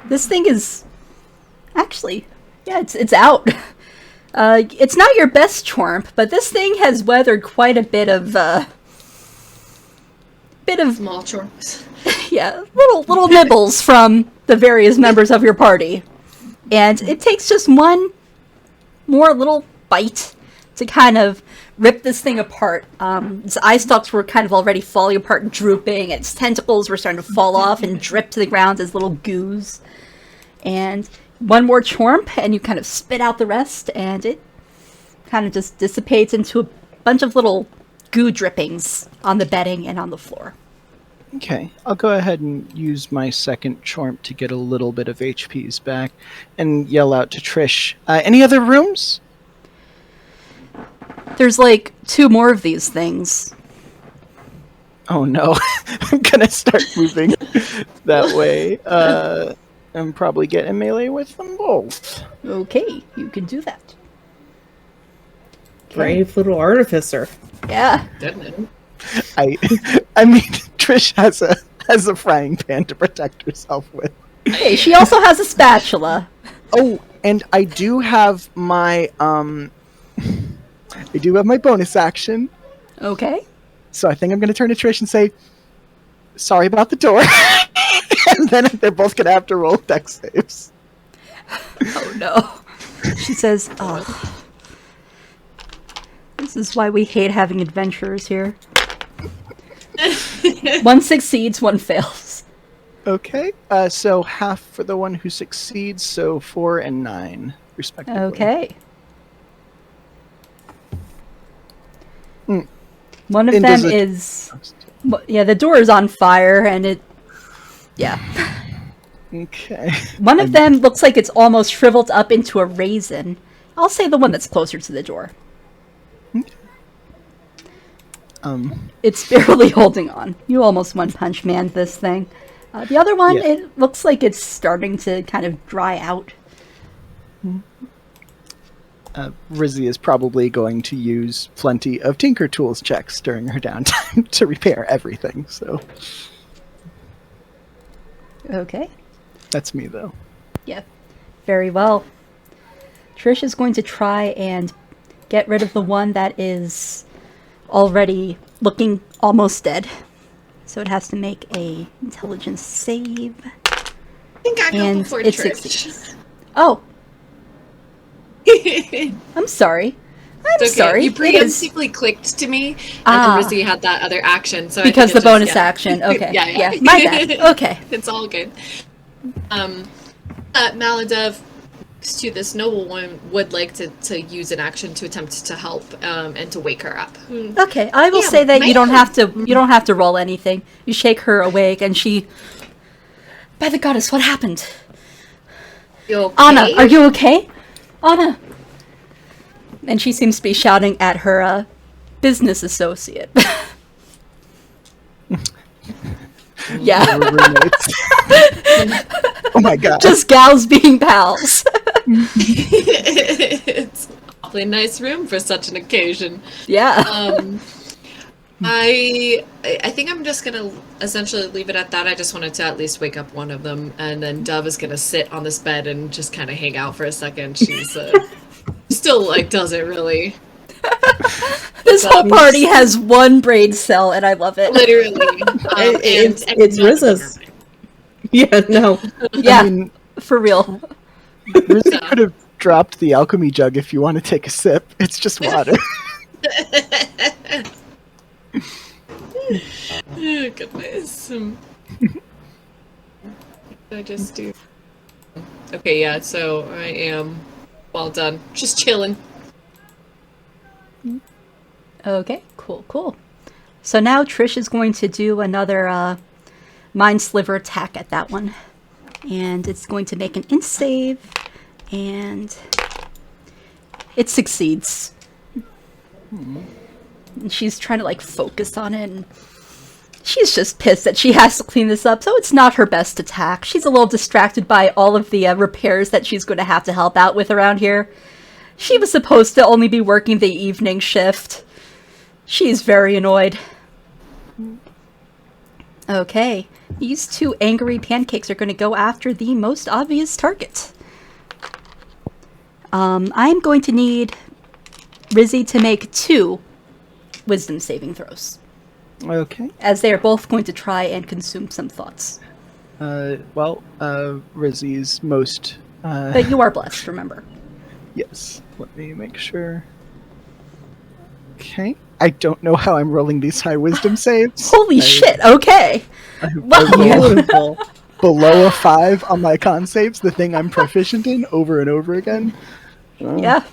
This thing is actually, yeah, it's out. It's not your best chorp, but this thing has weathered quite a bit of Small chorps. yeah, little nibbles from the various members of your party, and it takes just one more little bite to kind of rip this thing apart. Its eye stalks were kind of already falling apart and drooping, and its tentacles were starting to fall off and drip to the ground as little goos. And one more chomp, and you kind of spit out the rest, and it kind of just dissipates into a bunch of little goo drippings on the bedding and on the floor. Okay, I'll go ahead and use my second chomp to get a little bit of HPs back and yell out to Trish, any other rooms? There's like 2 more of these things. Oh no, I'm gonna start moving that way. And probably get in melee with them both. Okay, you can do that. Brave little artificer. Yeah. Didn't I mean, Trish has a frying pan to protect herself with. Hey, she also has a spatula. Oh, and I do have my bonus action. Okay. So I think I'm going to turn to Trish and say, sorry about the door. And then they're both going to have to roll dex saves. Oh no. She says, oh. This is why we hate having adventurers here. 1 succeeds, 1 fails. Okay. So half for the one who succeeds, so 4 and 9, respectively. Okay. Mm. One of And them does it- is... Yeah, the door is on fire, and it... Yeah. Okay. One of them looks like it's almost shriveled up into a raisin. I'll say the one that's closer to the door. It's barely holding on. You almost one-punch man this thing. The other one, Yeah. it looks like it's starting to kind of dry out. Rizzy is probably going to use plenty of Tinker Tools checks during her downtime to repair everything, so Okay. that's me, though. Yeah. Very well. Trish is going to try and get rid of the one that is already looking almost dead. So it has to make a intelligence save. I think I go And before it Trish. succeeds. Oh, I'm sorry. I'm It's okay. sorry. You It is preemptively clicked to me, and Ah. then Rizzy had that other action. So because I the think it's bonus just, yeah. action. Okay. yeah. My bad. Okay. It's all good. Maladov, next to this noble one, would like to use an action to attempt to help and to wake her up. Okay. I will Yeah, say that you don't man. have to. You don't have to roll anything. You shake her awake, and she. By the goddess, what happened? You okay? Anna, are you okay? Anna. And she seems to be shouting at her business associate. Yeah. We're roommates. Oh my god. Just gals being pals. It's an awfully nice room for such an occasion. Yeah. I think I'm just gonna essentially leave it at that. I just wanted to at least wake up one of them, and then Dove is gonna sit on this bed and just kind of hang out for a second. She's still like doesn't really. This whole party has one brain cell, and I love it. Literally, It's Rizza's. Yeah, no. Yeah, I mean, for real. Rizzy could have dropped the alchemy jug if you want to take a sip. It's just water. Oh, goodness. I just do. Okay, yeah. So I am well done. Just chilling. Okay, cool. So now Trish is going to do another Mind Sliver attack at that one. And it's going to make an int save. And it succeeds. And she's trying to like focus on it. And she's just pissed that she has to clean this up. So it's not her best attack. She's a little distracted by all of the repairs that she's going to have to help out with around here. She was supposed to only be working the evening shift. She's very annoyed. Okay. These two angry pancakes are going to go after the most obvious target. I'm going to need Rizzy to make 2 wisdom saving throws. Okay. As they are both going to try and consume some thoughts. Rizzy's most... But you are blessed, remember. Yes. Let me make sure. Okay. I don't know how I'm rolling these high wisdom saves. Holy shit, okay. Beautiful. Below a 5 on my con saves, the thing I'm proficient in over and over again. Yeah.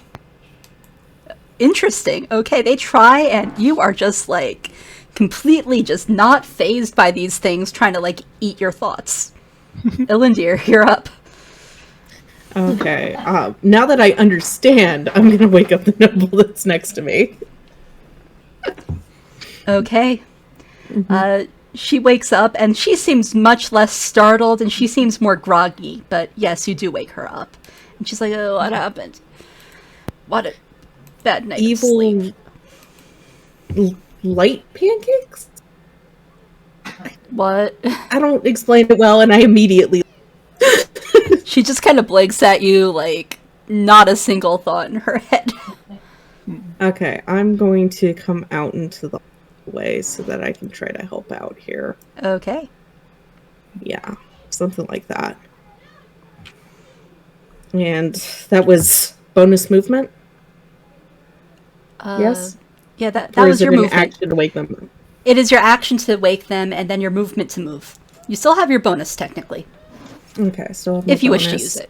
Interesting. Okay, they try and you are just like completely just not fazed by these things trying to like eat your thoughts. Elinder, you're up. Okay. Now that I understand, I'm gonna wake up the noble that's next to me. Okay. She wakes up and she seems much less startled and she seems more groggy, but yes, you do wake her up. And she's like, oh, what happened? What a bad night of sleep. Light pancakes? What? I don't explain it well, and I immediately... She just kind of blinks at you like not a single thought in her head. Okay, I'm going to come out into the way so that I can try to help out here. Okay. Yeah, something like that. And that was bonus movement? Yes? Yeah, that Or was is it your an movement. action to wake them up? It is your action to wake them and then your movement to move. You still have your bonus technically, Okay, still have my if you wish to bonus. use it.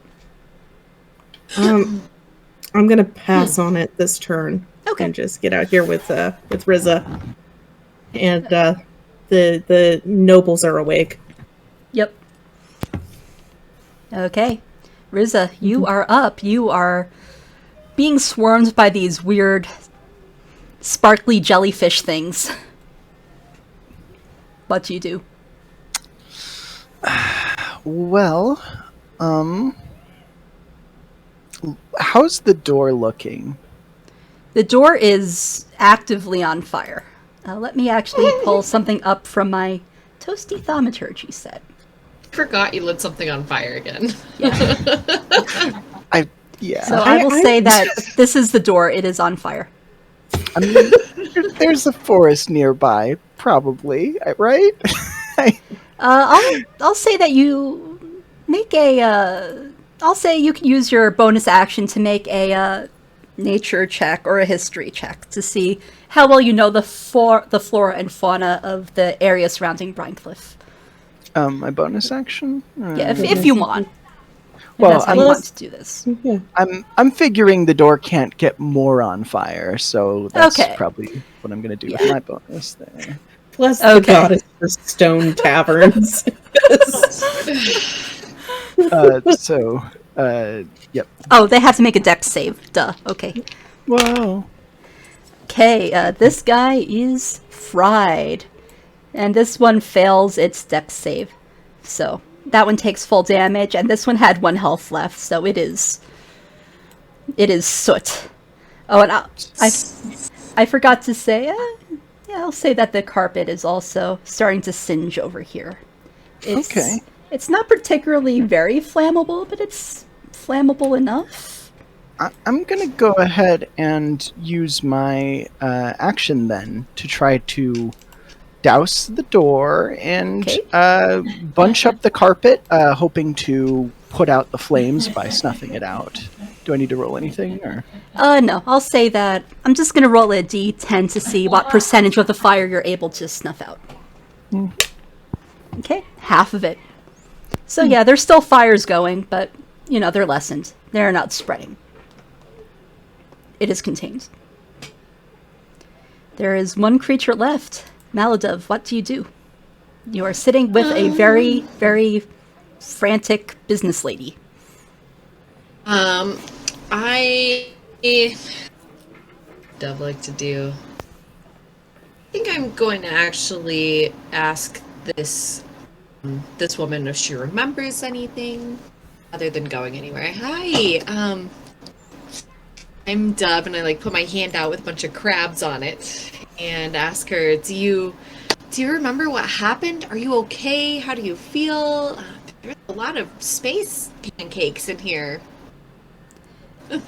I'm gonna pass on it this turn. Okay. And just get out here with Rizza. And the nobles are awake. Yep. Okay. Rizza, you are up. You are being swarmed by these weird sparkly jellyfish things. What do you do? Well, how's the door looking? The door is actively on fire. Let me actually pull something up from my toasty thaumaturgy set. Forgot you lit something on fire again. Yeah. Yeah. So I will say that this is the door. It is on fire. I mean, there's a forest nearby, probably, right? I'll say that you make a. I'll say you can use your bonus action to make a nature check or a history check to see how well you know the flora and fauna of the area surrounding Brinecliffe. My bonus action? Yeah, if you want. Well, That's how you want to do this. Yeah. I'm figuring the door can't get more on fire, so that's Okay. probably what I'm going to do Yeah. with my bonus there. Plus the Okay. goddess for stone taverns. Yep. Oh, they have to make a dex save. Duh. Okay. Wow. Okay, this guy is fried. And this one fails its dex save. So, that one takes full damage, and this one had 1 health left, so it is soot. Oh, and I forgot to say, I'll say that the carpet is also starting to singe over here. Okay. It's not particularly very flammable, but it's flammable enough. I'm going to go ahead and use my action then to try to douse the door and bunch up the carpet, hoping to put out the flames by snuffing it out. Do I need to roll anything? Or? No. I'll say that I'm just going to roll a d10 to see what percentage of the fire you're able to snuff out. Okay, half of it. So yeah, there's still fires going, but, they're lessened. They're not spreading. It is contained. There is one creature left. Maladov, what do you do? You are sitting with a very, very frantic business lady. I Dove like to do. I think I'm going to actually ask this woman if she remembers anything other than going anywhere. Hi, I'm Dove, and I like put my hand out with a bunch of crabs on it and ask her, do you remember what happened? Are you okay? How do you feel? There's a lot of space pancakes in here.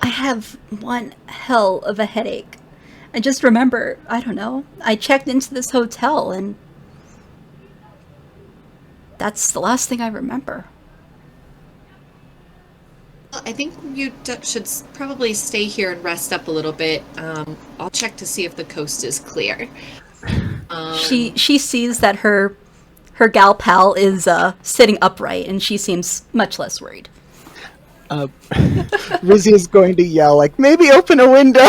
I have one hell of a headache. I just remember, I don't know, I checked into this hotel and that's the last thing I remember. Well, I think you should probably stay here and rest up a little bit. I'll check to see if the coast is clear. She sees that her gal pal is sitting upright and she seems much less worried. Rizzy is going to yell, like, maybe open a window.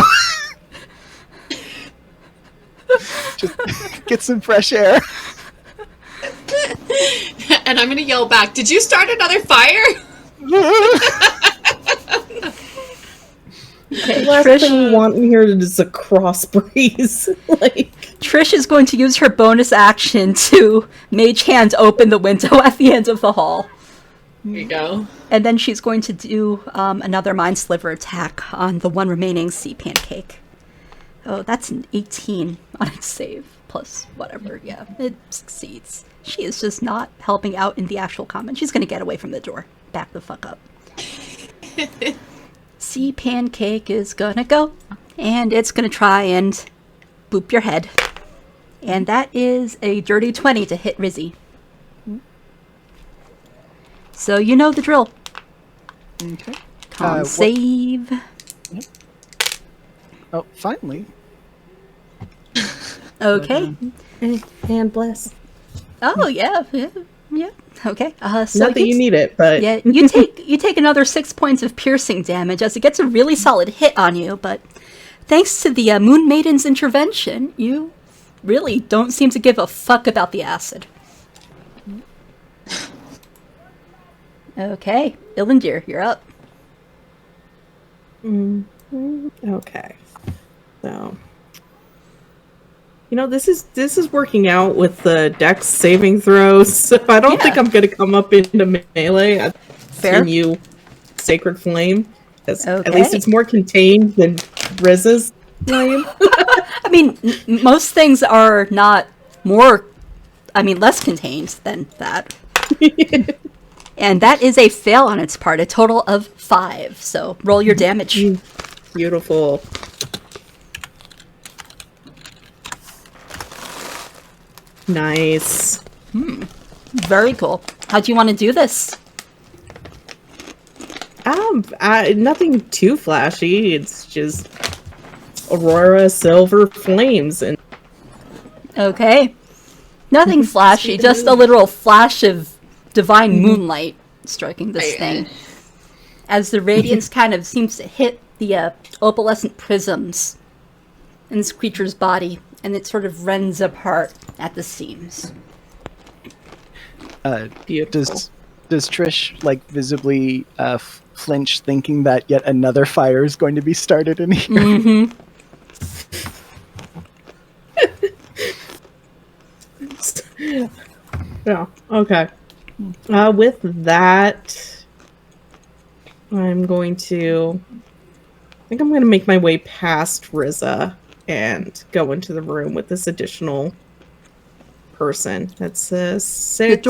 Just get some fresh air. And I'm going to yell back, did you start another fire? The last thing we want in here is a cross breeze. Trish is going to use her bonus action to mage hand open the window at the end of the hall. There you go. And then she's going to do another Mind Sliver attack on the one remaining sea pancake. Oh, that's an 18 on its save, plus whatever. Yeah, it succeeds. She is just not helping out in the actual combat. She's going to get away from the door. Back the fuck up. Sea pancake is gonna go, and it's gonna try and boop your head. And that is a dirty 20 to hit Rizzy. So you know the drill. Okay. Con save. Yep. Oh, finally. Okay. And bless. Oh yeah. Okay. So Not that you need it, but yeah, you take another 6 points of piercing damage as it gets a really solid hit on you. But thanks to the Moon Maiden's intervention, you really don't seem to give a fuck about the acid. Okay, Elinder, you're up. Okay. So, this is working out with the dex saving throws. So I don't think I'm going to come up into melee. I've seen you, Sacred Flame. At least it's more contained than Riz's flame. I mean, most things are not less contained than that. And that is a fail on its part, a total of 5. So roll your damage. Beautiful. Nice. Very cool. How do you want to do this? Nothing too flashy. It's just Aurora Silver Flames and Okay. Nothing flashy, just a literal flash of divine moonlight striking this thing. As the radiance kind of seems to hit the opalescent prisms in this creature's body, and it sort of rends apart at the seams. beautiful. Does Trish visibly flinch, thinking that yet another fire is going to be started in here? Mm-hmm. Yeah. Okay. With that, I think I'm going to make my way past Riza and go into the room with this additional person. That's a 6.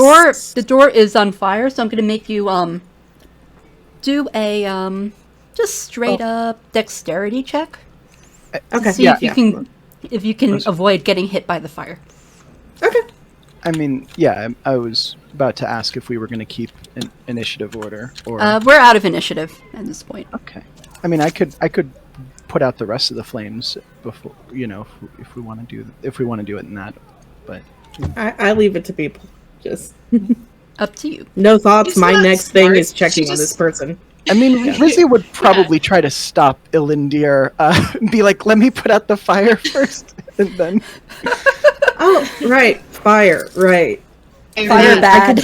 The door is on fire, so I'm going to make you do a just straight up dexterity check. Okay. See if you can avoid getting hit by the fire. Okay. I mean, yeah, I was about to ask if we were going to keep an initiative order, or we're out of initiative at this point. okay. I mean, I could put out the rest of the flames before, if we want to do it in that, but I leave it to people. Just Up to you. no thoughts. She's My not next smart. thing is checking She on this just- person. I mean, Rizzy would probably try to stop Elinder, and be like, "Let me put out the fire first," and then. Oh, right. Fire. Right. Fire bad.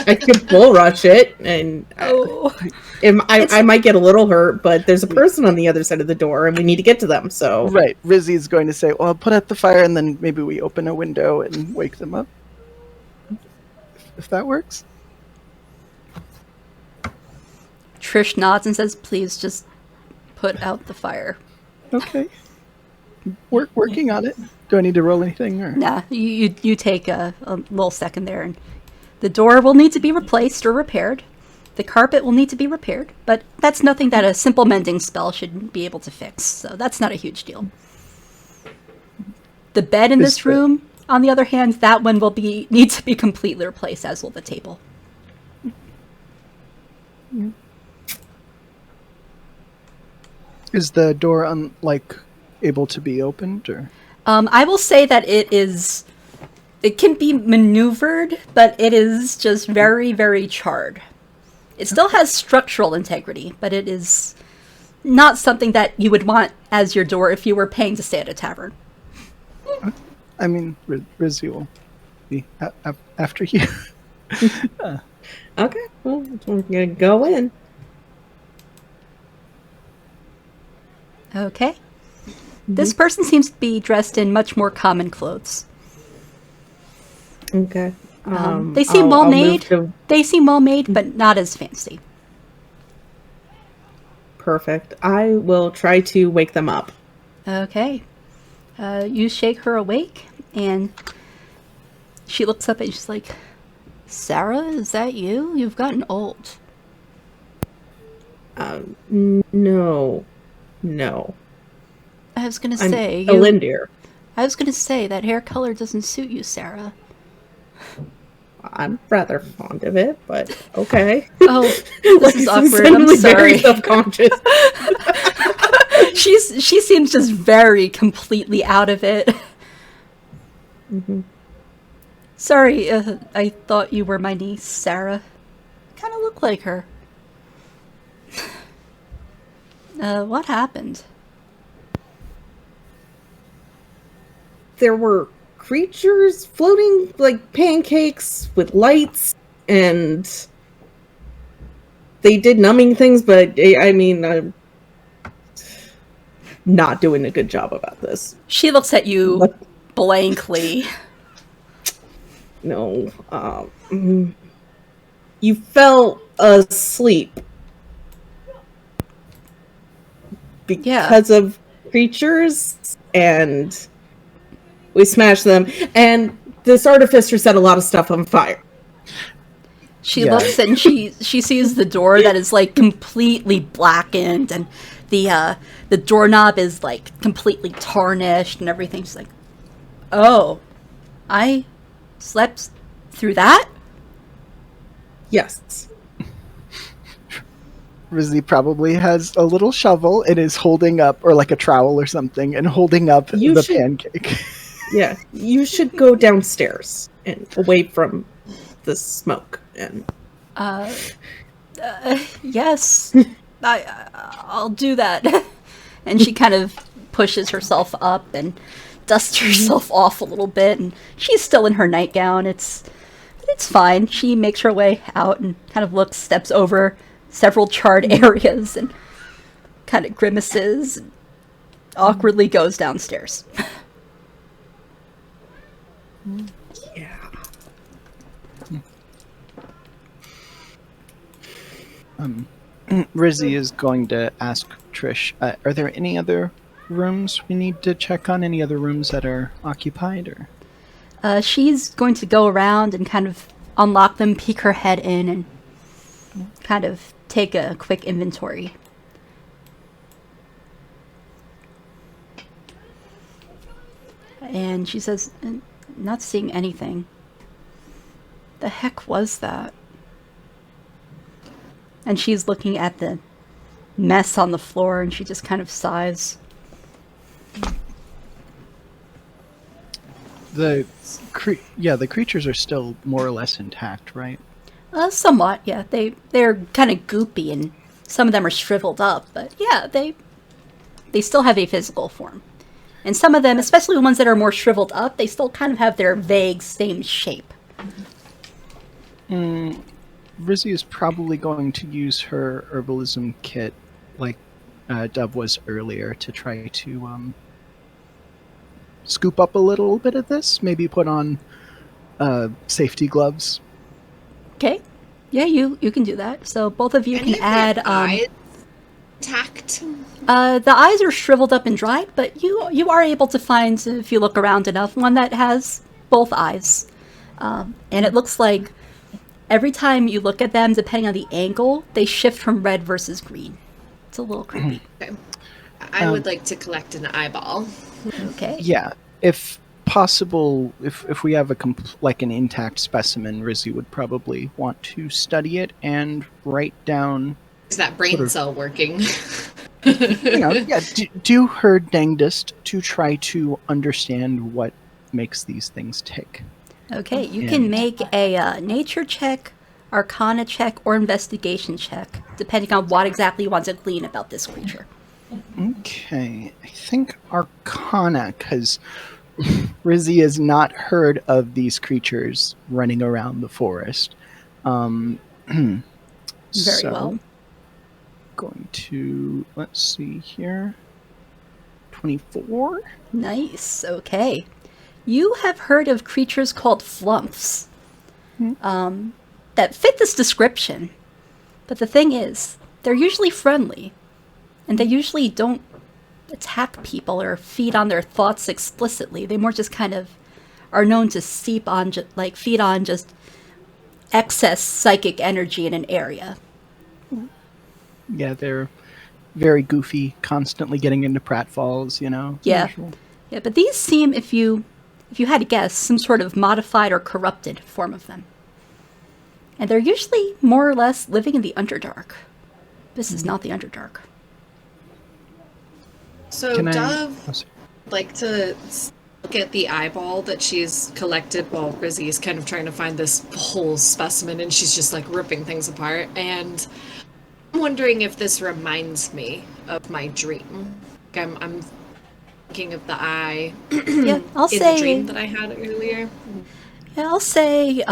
I could bull rush it, and Oh. I might get a little hurt, but there's a person on the other side of the door, and we need to get to them. So Right. Rizzy's going to say, well, put out the fire, and then maybe we open a window and wake them up. If that works. Trish nods and says, please just put out the fire. Okay. Working on it. Do I need to roll anything? Or? Nah, you take a little second there, and the door will need to be replaced or repaired. The carpet will need to be repaired, but that's nothing that a simple mending spell should be able to fix, so that's not a huge deal. The bed in this room, on the other hand, that one will need to be completely replaced, as will the table. Is the door able to be opened, or? I will say that it can be maneuvered, but it is just very, very charred. It still has structural integrity, but it is not something that you would want as your door if you were paying to stay at a tavern. I mean, Rizzy will be after you. okay, well, we're gonna go in. Okay. This person seems to be dressed in much more common clothes. Okay. They seem well made. To... They seem well made, but not as fancy. Perfect. I will try to wake them up. Okay. You shake her awake, and she looks up and she's like, Sarah, is that you? You've gotten old. No. I was gonna say... Elinder. I was gonna say, that hair color doesn't suit you, Sarah. I'm rather fond of it, but okay. Oh, this is awkward. I'm sorry. Very self-conscious. She seems just very completely out of it. Mm-hmm. Sorry, I thought you were my niece, Sarah. Kind of look like her. What happened? There were creatures floating like pancakes with lights, and they did numbing things, but I mean, I'm not doing a good job about this. She looks at you blankly. No, you fell asleep because of creatures, and we smashed them, and this artificer set a lot of stuff on fire. She looks and she sees the door that is like completely blackened, and the doorknob is like completely tarnished and everything. She's like, oh, I slept through that? Yes. Rizzy probably has a little shovel and is holding up, or like a trowel or something, and holding up pancake. Yeah, you should go downstairs and away from the smoke. And yes, I'll do that. And she kind of pushes herself up and dusts herself off a little bit, and she's still in her nightgown. It's fine. She makes her way out and kind of steps over several charred areas and kind of grimaces and awkwardly goes downstairs. Yeah. Rizzy is going to ask Trish, are there any other rooms we need to check on? Any other rooms that are occupied? Or she's going to go around and kind of unlock them, peek her head in, and kind of take a quick inventory. And she says, not seeing anything. The heck was that? And she's looking at the mess on the floor, and she just kind of sighs. The creatures are still more or less intact, right? Somewhat, yeah. They're kind of goopy, and some of them are shriveled up, but yeah, they still have a physical form. And some of them, especially the ones that are more shriveled up, they still kind of have their vague same shape. Rizzy is probably going to use her herbalism kit, like Dove was earlier, to try to scoop up a little bit of this. Maybe put on safety gloves. Okay. Yeah, you can do that. So both of you can add... eyes intact? The eyes are shriveled up and dried, but you are able to find, if you look around enough, one that has both eyes. And it looks like every time you look at them, depending on the angle, they shift from red versus green. It's a little creepy. Okay. I would like to collect an eyeball. Okay. Yeah, if possible, if we have an intact specimen, Rizzy would probably want to study it and write down. Is that brain cell working? Do her dangdest to try to understand what makes these things tick. Okay, you can make a nature check, arcana check, or investigation check, depending on what exactly you want to glean about this creature. Okay, I think arcana, because Rizzy has not heard of these creatures running around the forest. Very well. Going to, let's see here, 24? Nice, okay. You have heard of creatures called flumps that fit this description. But the thing is, they're usually friendly. And they usually don't attack people or feed on their thoughts explicitly. They more just kind of are known to feed on just excess psychic energy in an area. Yeah, they're very goofy, constantly getting into pratfalls, Yeah. Usual. Yeah, but these seem, if you had to guess, some sort of modified or corrupted form of them. And they're usually more or less living in the Underdark. This is not the Underdark. So Dove would like to look at the eyeball that she's collected while Rizzy is kind of trying to find this whole specimen, and she's just like ripping things apart. And I'm wondering if this reminds me of my dream. I'm thinking of the eye Yeah, I'll in say the dream that I had earlier. Yeah, I'll say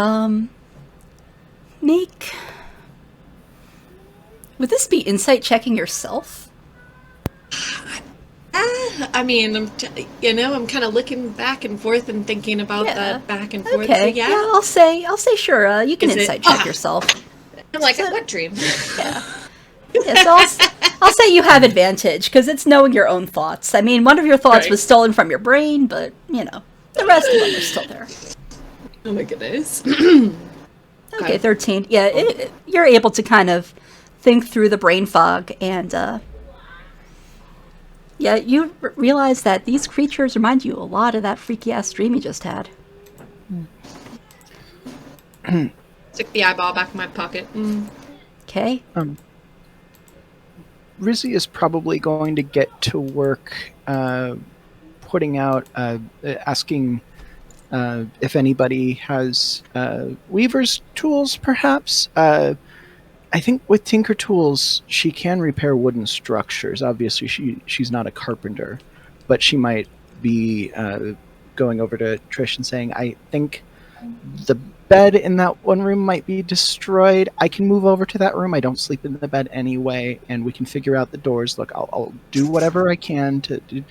make. Would this be insight checking yourself? I mean, I'm kind of looking back and forth and thinking about that back and forth. Okay. So, yeah. I'll say sure. You can Is it- insight check yourself. I'm like, what dream? Yeah. Yeah, so I'll say you have advantage because it's knowing your own thoughts. I mean, one of your thoughts Right. was stolen from your brain, but the rest of them are still there. Oh my goodness. Okay, 13. Yeah, you're able to kind of think through the brain fog, and you realize that these creatures remind you a lot of that freaky ass dream you just had. Stick the eyeball back in my pocket. Okay. Rizzy is probably going to get to work putting out, asking if anybody has weaver's tools, perhaps. I think with Tinker Tools, she can repair wooden structures. Obviously, she's not a carpenter, but she might be going over to Trish and saying, I think the bed in that one room might be destroyed. I can move over to that room. I don't sleep in the bed anyway, and we can figure out the doors. Look, I'll do whatever I can to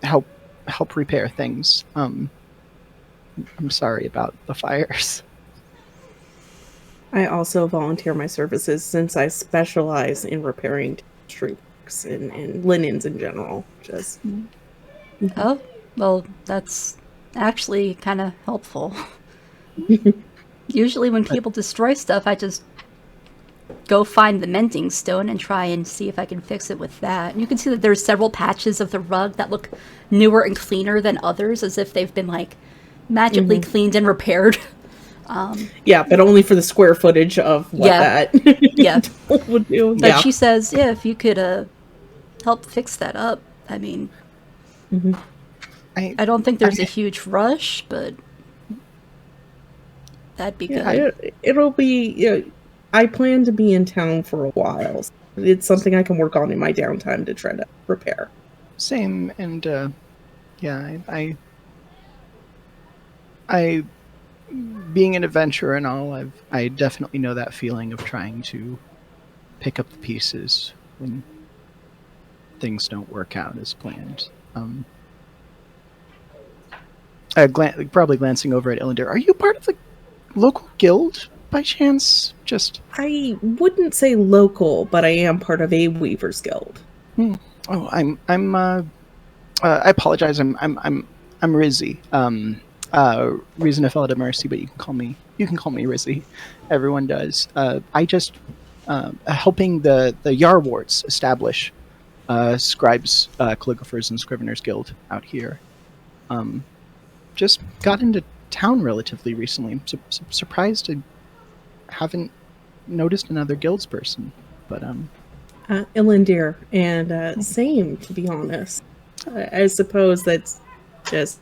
help repair things. I'm sorry about the fires. I also volunteer my services since I specialize in repairing troops and linens in general. Just Oh, well, that's actually kind of helpful. Usually when people destroy stuff, I just go find the mending stone and try and see if I can fix it with that. And you can see that there's several patches of the rug that look newer and cleaner than others, as if they've been like magically cleaned and repaired. yeah, but only for the square footage of what that would do. But she says, if you could help fix that up. I mean, I don't think there's a huge rush, but that'd be good. It'll be. I plan to be in town for a while. So it's something I can work on in my downtime to try to repair. same, and yeah, I, being an adventurer and all, I definitely know that feeling of trying to pick up the pieces when things don't work out as planned. Probably glancing over at Elinder, are you part of the local guild by chance? Just I wouldn't say local, but I am part of a Weaver's Guild. oh, I apologize. I'm Rizzy. Reason I fell out of mercy, but you can call me Rizzy. Everyone does. I just helping the Yarwards establish scribes, calligraphers, and scriveners guild out here. Just got into town relatively recently. I'm surprised I haven't noticed another guilds person, but Elinder, and same, to be honest. I suppose that's just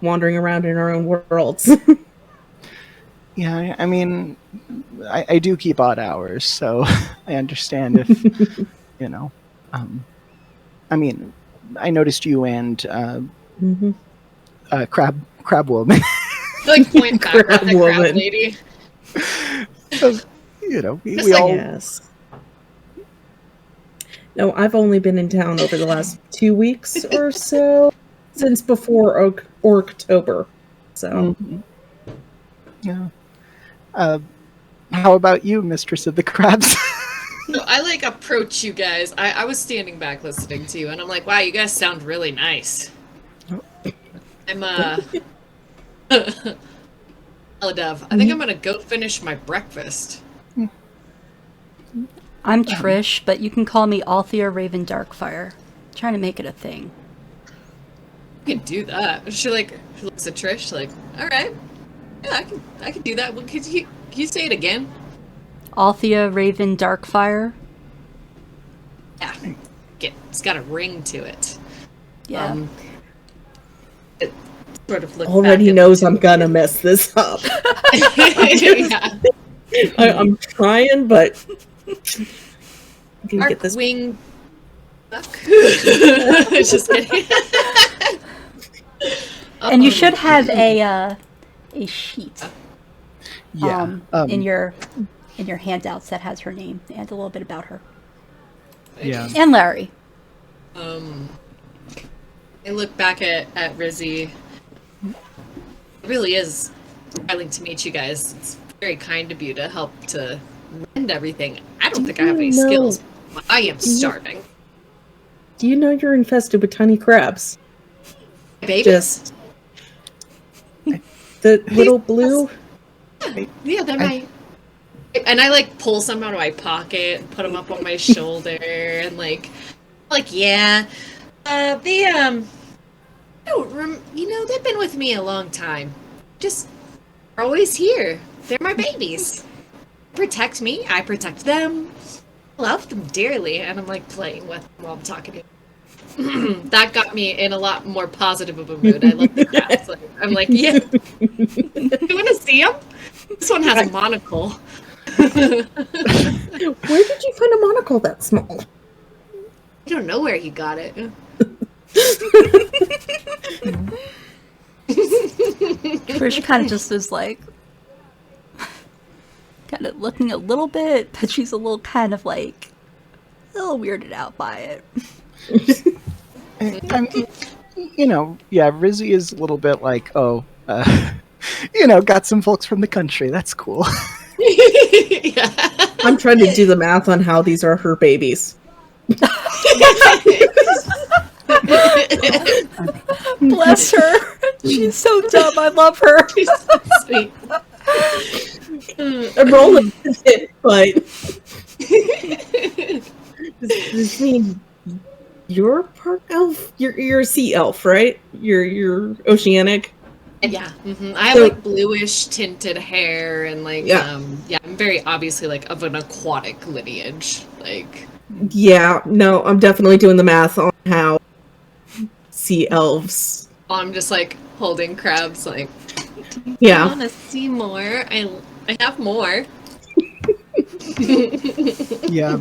wandering around in our own worlds. Yeah, I mean, I do keep odd hours, so I understand if, you know. I mean, I noticed you and Crab Woman. Like point back at the crab woman. lady. You know, we Just like- all... Yes. No, I've only been in town over the last 2 weeks or so, since before October. So, Yeah. How about you, Mistress of the Crabs? So I like approach you guys. I was standing back listening to you, and I'm like, wow, you guys sound really nice. I'm Dove. I think I'm gonna go finish my breakfast. I'm Trish, but you can call me Althea Raven Darkfire. Trying to make it a thing. I can do that. She looks at Trish like, all right, yeah, I can do that. Well, can you say it again? Althea Raven Darkfire. Yeah, it's got a ring to it. Yeah. It sort of looked already back knows I'm gonna mess this up. yeah. I'm trying, but I'm gonna get this. Wing. Just kidding. And you should have a sheet Yeah. in your handouts that has her name and a little bit about her. Yeah. And Larry. I look back at Rizzy. It really is thrilling to meet you guys. It's very kind of you to help to mend everything. I don't think I have any No. skills. But I am starving. Do you know you're infested with tiny crabs? Baby? Just the little blue. Yeah, they're my... And I pull some out of my pocket and put them up on my shoulder and yeah. They've been with me a long time. Just are always here. They're my babies. Protect me. I protect them. Love them dearly. And I'm playing with them while I'm talking to you. That got me in a lot more positive of a mood. I love the crabs. I'm yeah. You want to see them? This one has a monocle. Where did you find a monocle that small? I don't know where he got it. Trish kind of just is kind of looking a little bit, but she's a little kind of a little weirded out by it. I mean, yeah, Rizzy is a little bit got some folks from the country. That's cool. Yeah. I'm trying to do the math on how these are her babies. Bless her. She's so dumb. I love her. She's so sweet. I'm rolling with it, but does this mean you're part elf? You're a sea elf, right? You're oceanic. Yeah, I have bluish tinted hair and I'm very obviously of an aquatic lineage. Yeah, no, I'm definitely doing the math on how sea elves. I'm just holding crabs Yeah. I want to see more. I have more. Yeah.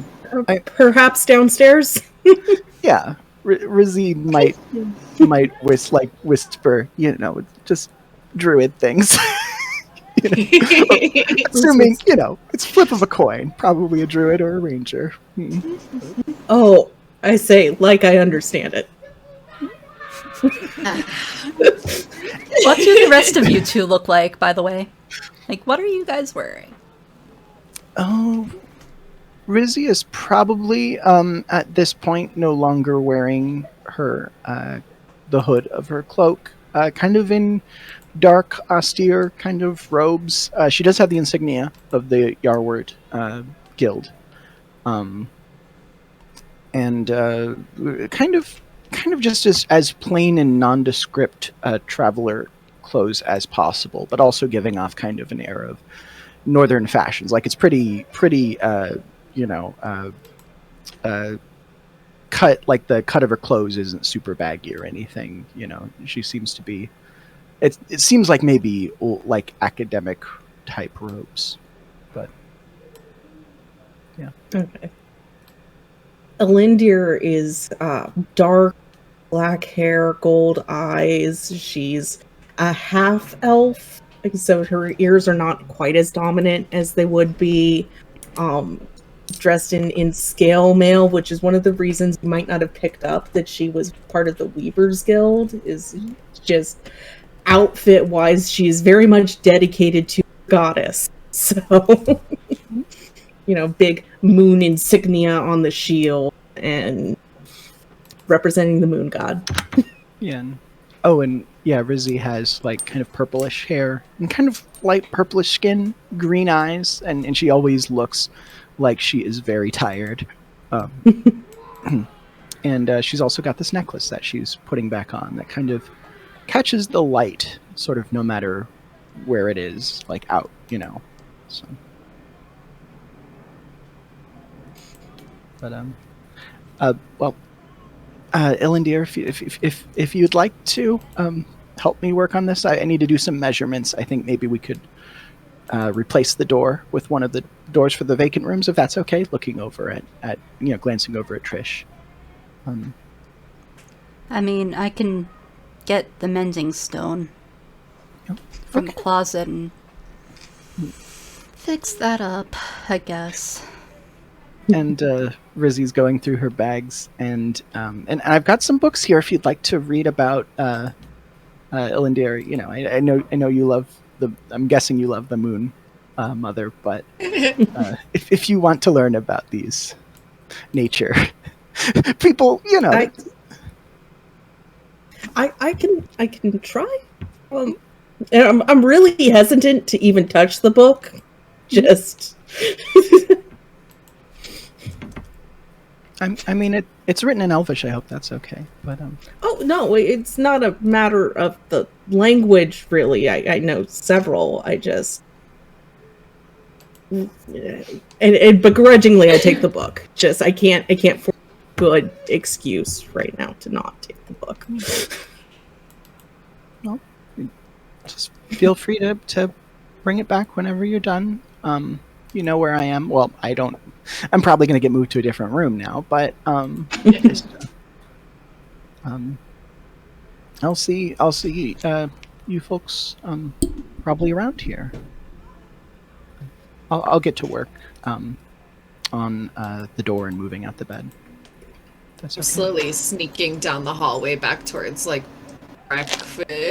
Perhaps downstairs. Yeah. Rizzy might whisper, just druid things. Assuming, it's flip of a coin. Probably a druid or a ranger. Oh, I say, like I understand it. What do the rest of you two look like, by the way? Like, what are you guys wearing? Oh, Rizzy is probably, at this point, no longer wearing her, the hood of her cloak. Kind of in dark, austere kind of robes. She does have the insignia of the Yarward Guild. And kind of just as plain and nondescript traveler clothes as possible, but also giving off kind of an air of northern fashions. Like it's pretty cut, like the cut of her clothes isn't super baggy or anything. She seems to be. It seems like maybe like academic type robes, but yeah. Okay. Elinder is dark black hair, gold eyes. She's a half elf, so her ears are not quite as dominant as they would be. Dressed in scale mail, which is one of the reasons you might not have picked up that she was part of the Weavers Guild. Is just outfit wise, she's very much dedicated to goddess. So big moon insignia on the shield and representing the moon god. Yeah. Rizzy has like kind of purplish hair and kind of light purplish skin, green eyes, and she always looks like she is very tired. And she's also got this necklace that she's putting back on that kind of catches the light, sort of no matter where it is, like out, So. But Elinder, if you'd like to help me work on this, I need to do some measurements. I think maybe we could replace the door with one of the doors for the vacant rooms, if that's okay. Looking over at glancing over at Trish. I mean, I can get the mending stone from the closet and fix that up, I guess. And Rizzy's going through her bags, and I've got some books here if you'd like to read about Elinder. I know you love I'm guessing you love the Moon Mother, but if you want to learn about these nature people, I can try. And I'm really hesitant to even touch the book. Just. I mean, it's written in Elvish. I hope that's okay. But Oh no, it's not a matter of the language. Really, I know several. I just and begrudgingly I take the book. Just I can't for good excuse right now to not take the book. Well, just feel free to bring it back whenever you're done. You know where I am. Well, I don't. I'm probably going to get moved to a different room now, but I'll see you folks probably around here. I'll get to work on the door and moving out the bed. That's okay. Slowly sneaking down the hallway back towards breakfast.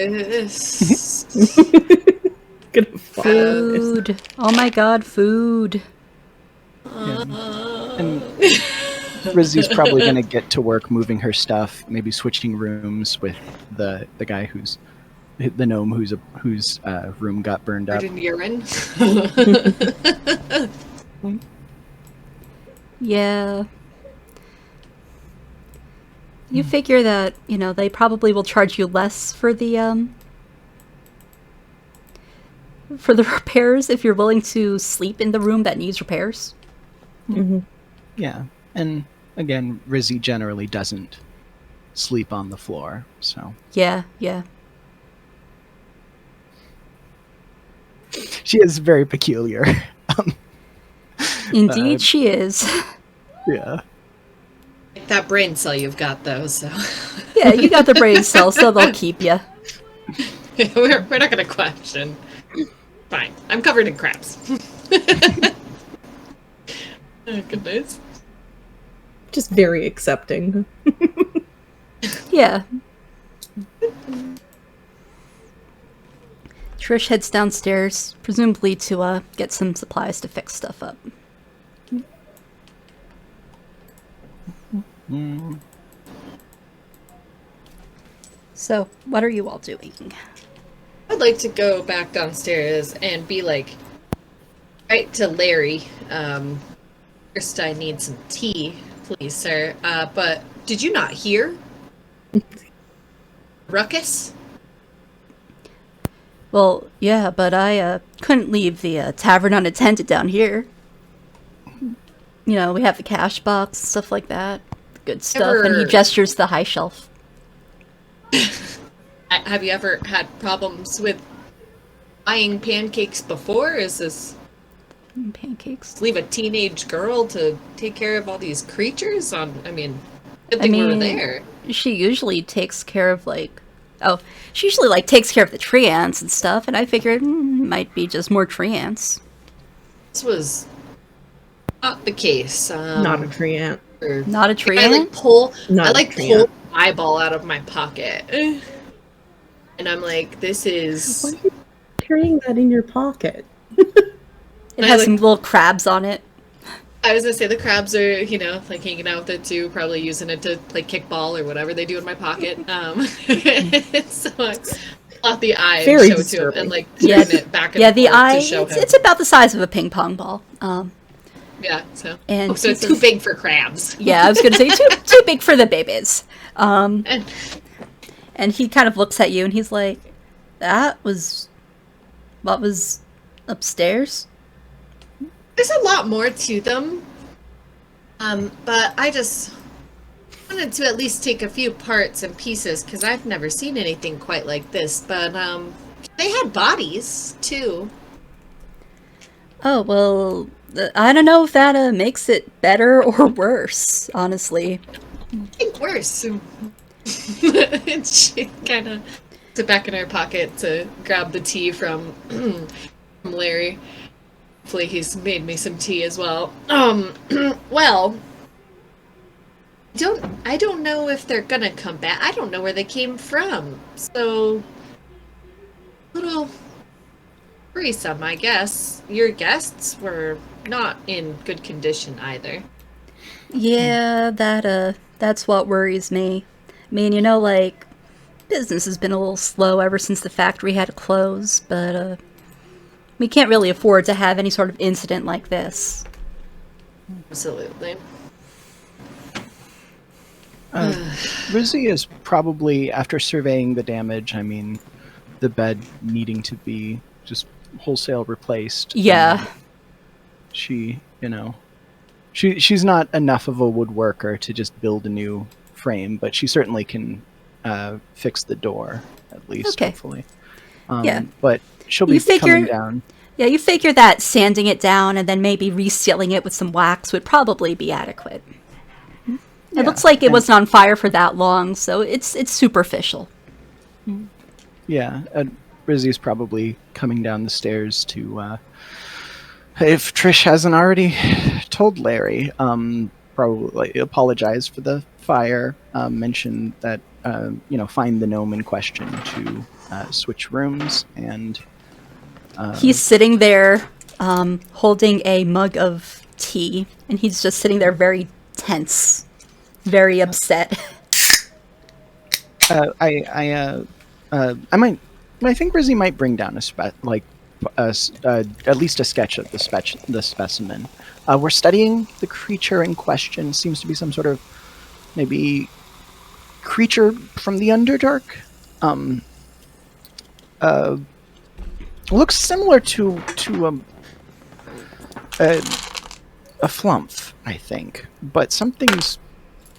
Food. Oh my god, food. And Rizzy's probably going to get to work moving her stuff, maybe switching rooms with the guy who's the gnome whose room got burned up. Urine. Yeah. You figure that, they probably will charge you less for the repairs if you're willing to sleep in the room that needs repairs. Mm-hmm. Yeah, and again, Rizzy generally doesn't sleep on the floor, so. Yeah. She is very peculiar. Indeed, she is. Yeah. that brain cell you've got, though, so... Yeah, you got the brain cell, so they'll keep you. we're not going to question. Fine. I'm covered in crabs. Oh, goodness. Just very accepting. Yeah. Trish heads downstairs, presumably to get some supplies to fix stuff up. So, what are you all doing? I'd like to go back downstairs and be like, right to Larry. First, I need some tea, please, sir. But did you not hear? Ruckus? Well, yeah, but I couldn't leave the tavern unattended down here. You know, we have the cash box, stuff like that. Good stuff. And he gestures to the high shelf. Have you ever had problems with buying pancakes before? Is this... Pancakes? Leave a teenage girl to take care of all these creatures? Good thing we were there. She usually takes care of, she usually, takes care of the tree ants and stuff, and I figured it might be just more tree ants. This was not the case. Not a tree ant. Not a tree I ant? pull Not an a tree ant. eyeball out of my pocket. And I'm like, this is... Why are you carrying that in your pocket? It has some little crabs on it. I was gonna say the crabs are, hanging out with it too, probably using it to play kickball or whatever they do in my pocket. So I plot the eye Very and show it to him and Yeah, turn it back and yeah, the forth eye, to show him. it's about the size of a ping pong ball. Yeah, so And so he it's says- too big for crabs. Yeah, I was gonna say too big for the babies. And And he kind of looks at you and he's like, what was upstairs? there's a lot more to them. But I just wanted to at least take a few parts and pieces because I've never seen anything quite like this. But they had bodies too. Oh, well, I don't know if that makes it better or worse, honestly. I think worse. And she kind of took back in her pocket to grab the tea from Larry. Hopefully he's made me some tea as well. Well, I don't know if they're gonna come back. I don't know where they came from. So, a little worrisome, I guess. Your guests were not in good condition either. Yeah, that's what worries me. I mean, business has been a little slow ever since the factory had to close, but we can't really afford to have any sort of incident like this. Absolutely. Rizzy is probably, after surveying the damage, the bed needing to be just wholesale replaced. Yeah. She's not enough of a woodworker to just build a new frame, but she certainly can fix the door, at least, Okay. hopefully. Yeah. But she'll be coming down. Yeah, you figure that sanding it down and then maybe resealing it with some wax would probably be adequate. It looks like it wasn't on fire for that long, so it's superficial. Yeah, Rizzy's probably coming down the stairs to, if Trish hasn't already told Larry, probably apologize for the fire, mention that, find the gnome in question to switch rooms, and... He's sitting there holding a mug of tea, and he's just sitting there very tense, very upset. I think Rizzy might bring down at least a sketch of the specimen. We're studying the creature in question. Seems to be some sort of maybe creature from the Underdark. Looks similar to a flump, I think, but something's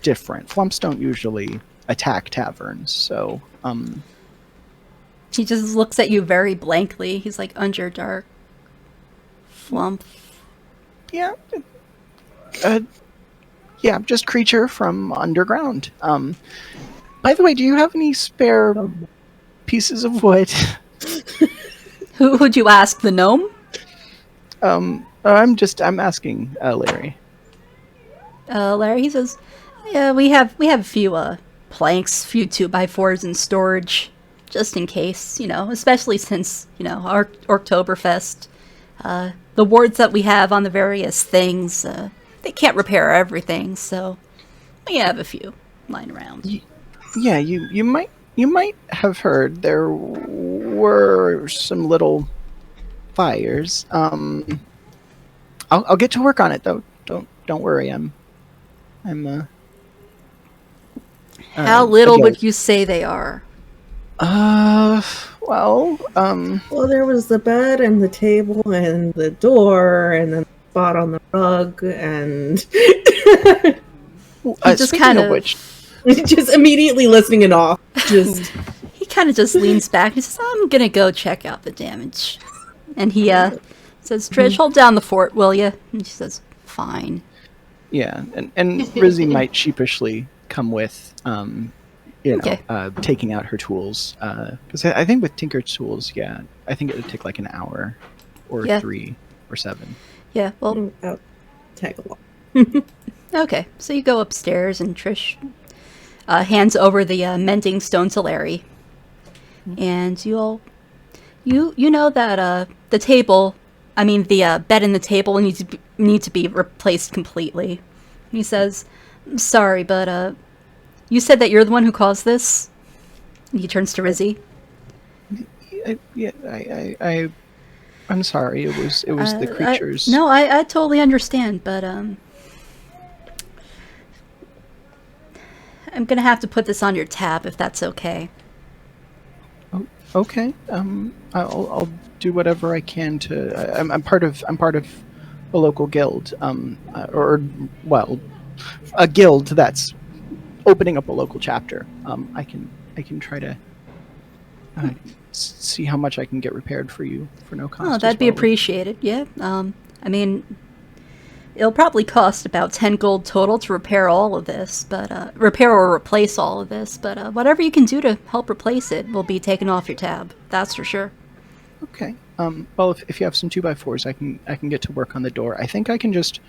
different. Flumps don't usually attack taverns, so He just looks at you very blankly. He's like, Underdark. Flump. yeah. Yeah, just creature from underground. By the way, do you have any spare pieces of wood? Who would you ask? The gnome? I'm asking Larry. Larry, he says, yeah, we have a few planks, few 2x4s in storage, just in case, especially since, our Oktoberfest. The wards that we have on the various things, they can't repair everything, so we have a few lying around. Yeah, you might have heard there were some little fires. I'll get to work on it though. Don't worry. I'm How little would you say they are? Well, there was the bed and the table and the door and then the spot on the rug and just kind of just immediately listing it off. Just he kind of just leans back. He says, "I'm gonna go check out the damage," and he says, "Trish, hold down the fort, will you?" And she says, "Fine." Yeah, and Rizzy might sheepishly come with, taking out her tools. Because I think with Tinker's tools, I think it would take like an hour or 3 or 7. Yeah, well, that'll take a while. Okay, so you go upstairs and Trish hands over the mending stone to Larry. And you know that the table, the bed and the table need to be replaced completely. He says, "I'm sorry, but you said that you're the one who caused this?" And he turns to Rizzy. I'm sorry. It was the creatures. I totally understand, but I'm gonna have to put this on your tab if that's okay. Oh, okay. I'll do whatever I can to. I'm part of a local guild. A guild that's opening up a local chapter. I can try to see how much I can get repaired for you for no cost. Oh, that'd be appreciated. Yeah. It'll probably cost about 10 gold total to repair all of this, but repair or replace all of this. But whatever you can do to help replace it will be taken off your tab. That's for sure. Okay. Well, if you have some 2x4s, I can get to work on the door. I think I can just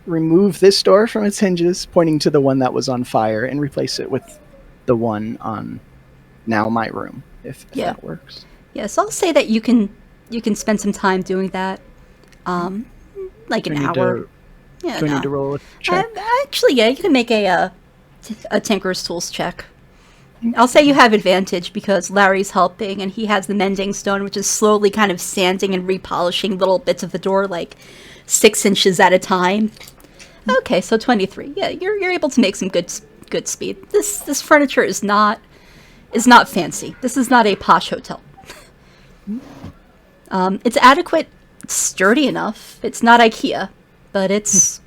remove this door from its hinges, pointing to the one that was on fire, and replace it with the one on now my room, if that works. Yes, I'll say that you can spend some time doing that, like an hour. Do I need to roll a check? Actually, you can make a Tinker's Tools check. I'll say you have advantage because Larry's helping, and he has the mending stone, which is slowly kind of sanding and repolishing little bits of the door, like 6 inches at a time. Okay, so 23. Yeah, you're able to make some good speed. This furniture is not fancy. This is not a posh hotel. It's adequate, sturdy enough. It's not IKEA, but it's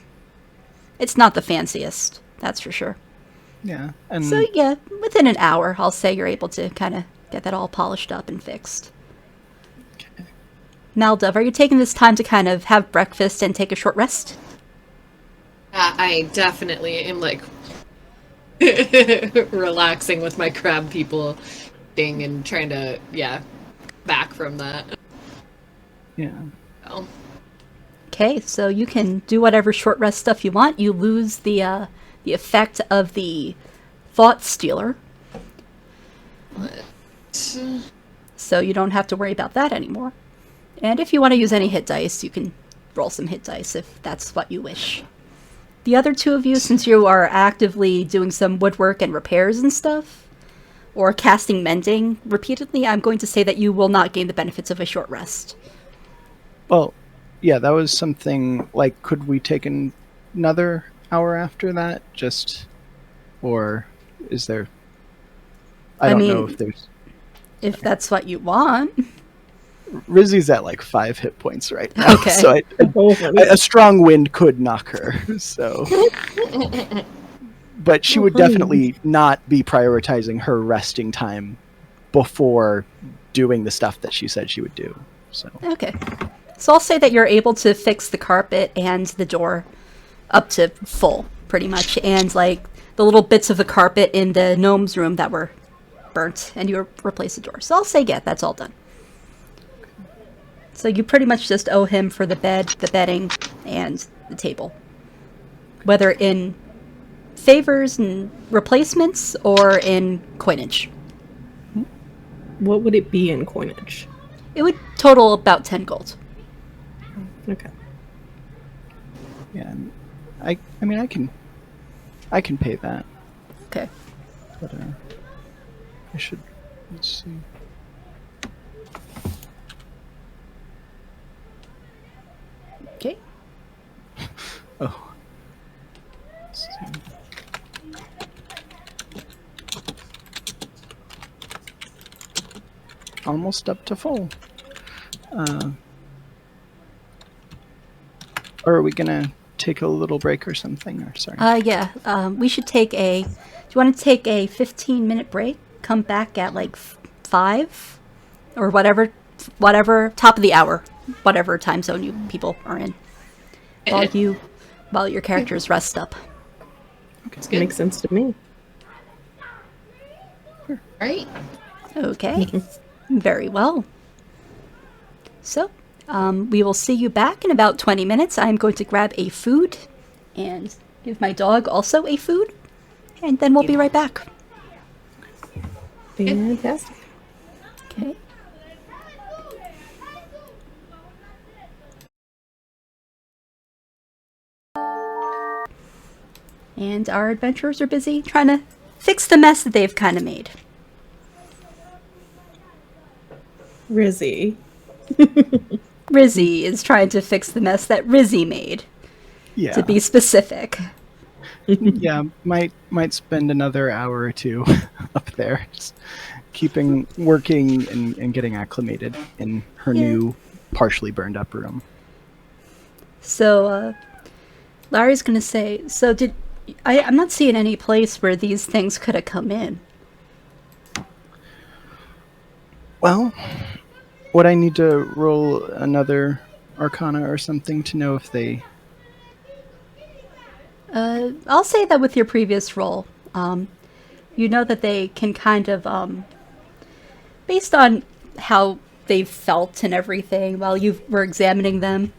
not the fanciest. That's for sure. Yeah. And so yeah, within an hour, I'll say you're able to kind of get that all polished up and fixed. Okay. Maldov, are you taking this time to kind of have breakfast and take a short rest? I definitely am like relaxing with my crab people thing and trying to back from that. Yeah. Oh. Okay, so you can do whatever short rest stuff you want. You lose the effect of the Thought Stealer. What? So you don't have to worry about that anymore. And if you want to use any hit dice, you can roll some hit dice if that's what you wish. The other two of you, since you are actively doing some woodwork and repairs and stuff, or casting mending repeatedly, I'm going to say that you will not gain the benefits of a short rest. Well, yeah, that was something like, could we take another hour after that? Or is there... I don't know if there's... If that's what you want. Rizzy's at like 5 hit points right now. Okay. So a strong wind could knock her. So, but she would definitely not be prioritizing her resting time before doing the stuff that she said she would do. So okay. So I'll say that you're able to fix the carpet and the door up to full. pretty much, and like the little bits of the carpet in the gnome's room that were burnt, and you replace the door. So I'll say, yeah, that's all done. So you pretty much just owe him for the bed, the bedding, and the table. Whether in favors and replacements or in coinage. What would it be in coinage? It would total about 10 gold. Okay. Yeah, I mean, I can pay that, Okay. but I should. Let's see. Okay. Oh. Let's see. Almost up to full. Or are we gonna take a little break or something? Or sorry. Yeah. We should take a... Do you want to take a 15-minute break? Come back at like 5? Or whatever, top of the hour. Whatever time zone you people are in. While your characters rest up. It's It good. makes sense to me. Right. Okay. Very well. So, we will see you back in about 20 minutes. I'm going to grab a food and give my dog also a food. And then we'll be right back. Fantastic. Okay. And our adventurers are busy trying to fix the mess that they've kind of made. Rizzy. Rizzy is trying to fix the mess that Rizzy made, Yeah. to be specific. Yeah, might spend another hour or two up there, just working and getting acclimated in her new, partially burned up room. So, Larry's gonna say, so I'm not seeing any place where these things could have come in. Well, would I need to roll another Arcana or something to know if they... I'll say that with your previous roll, you know that they can kind of, based on how they've felt and everything while you were examining them,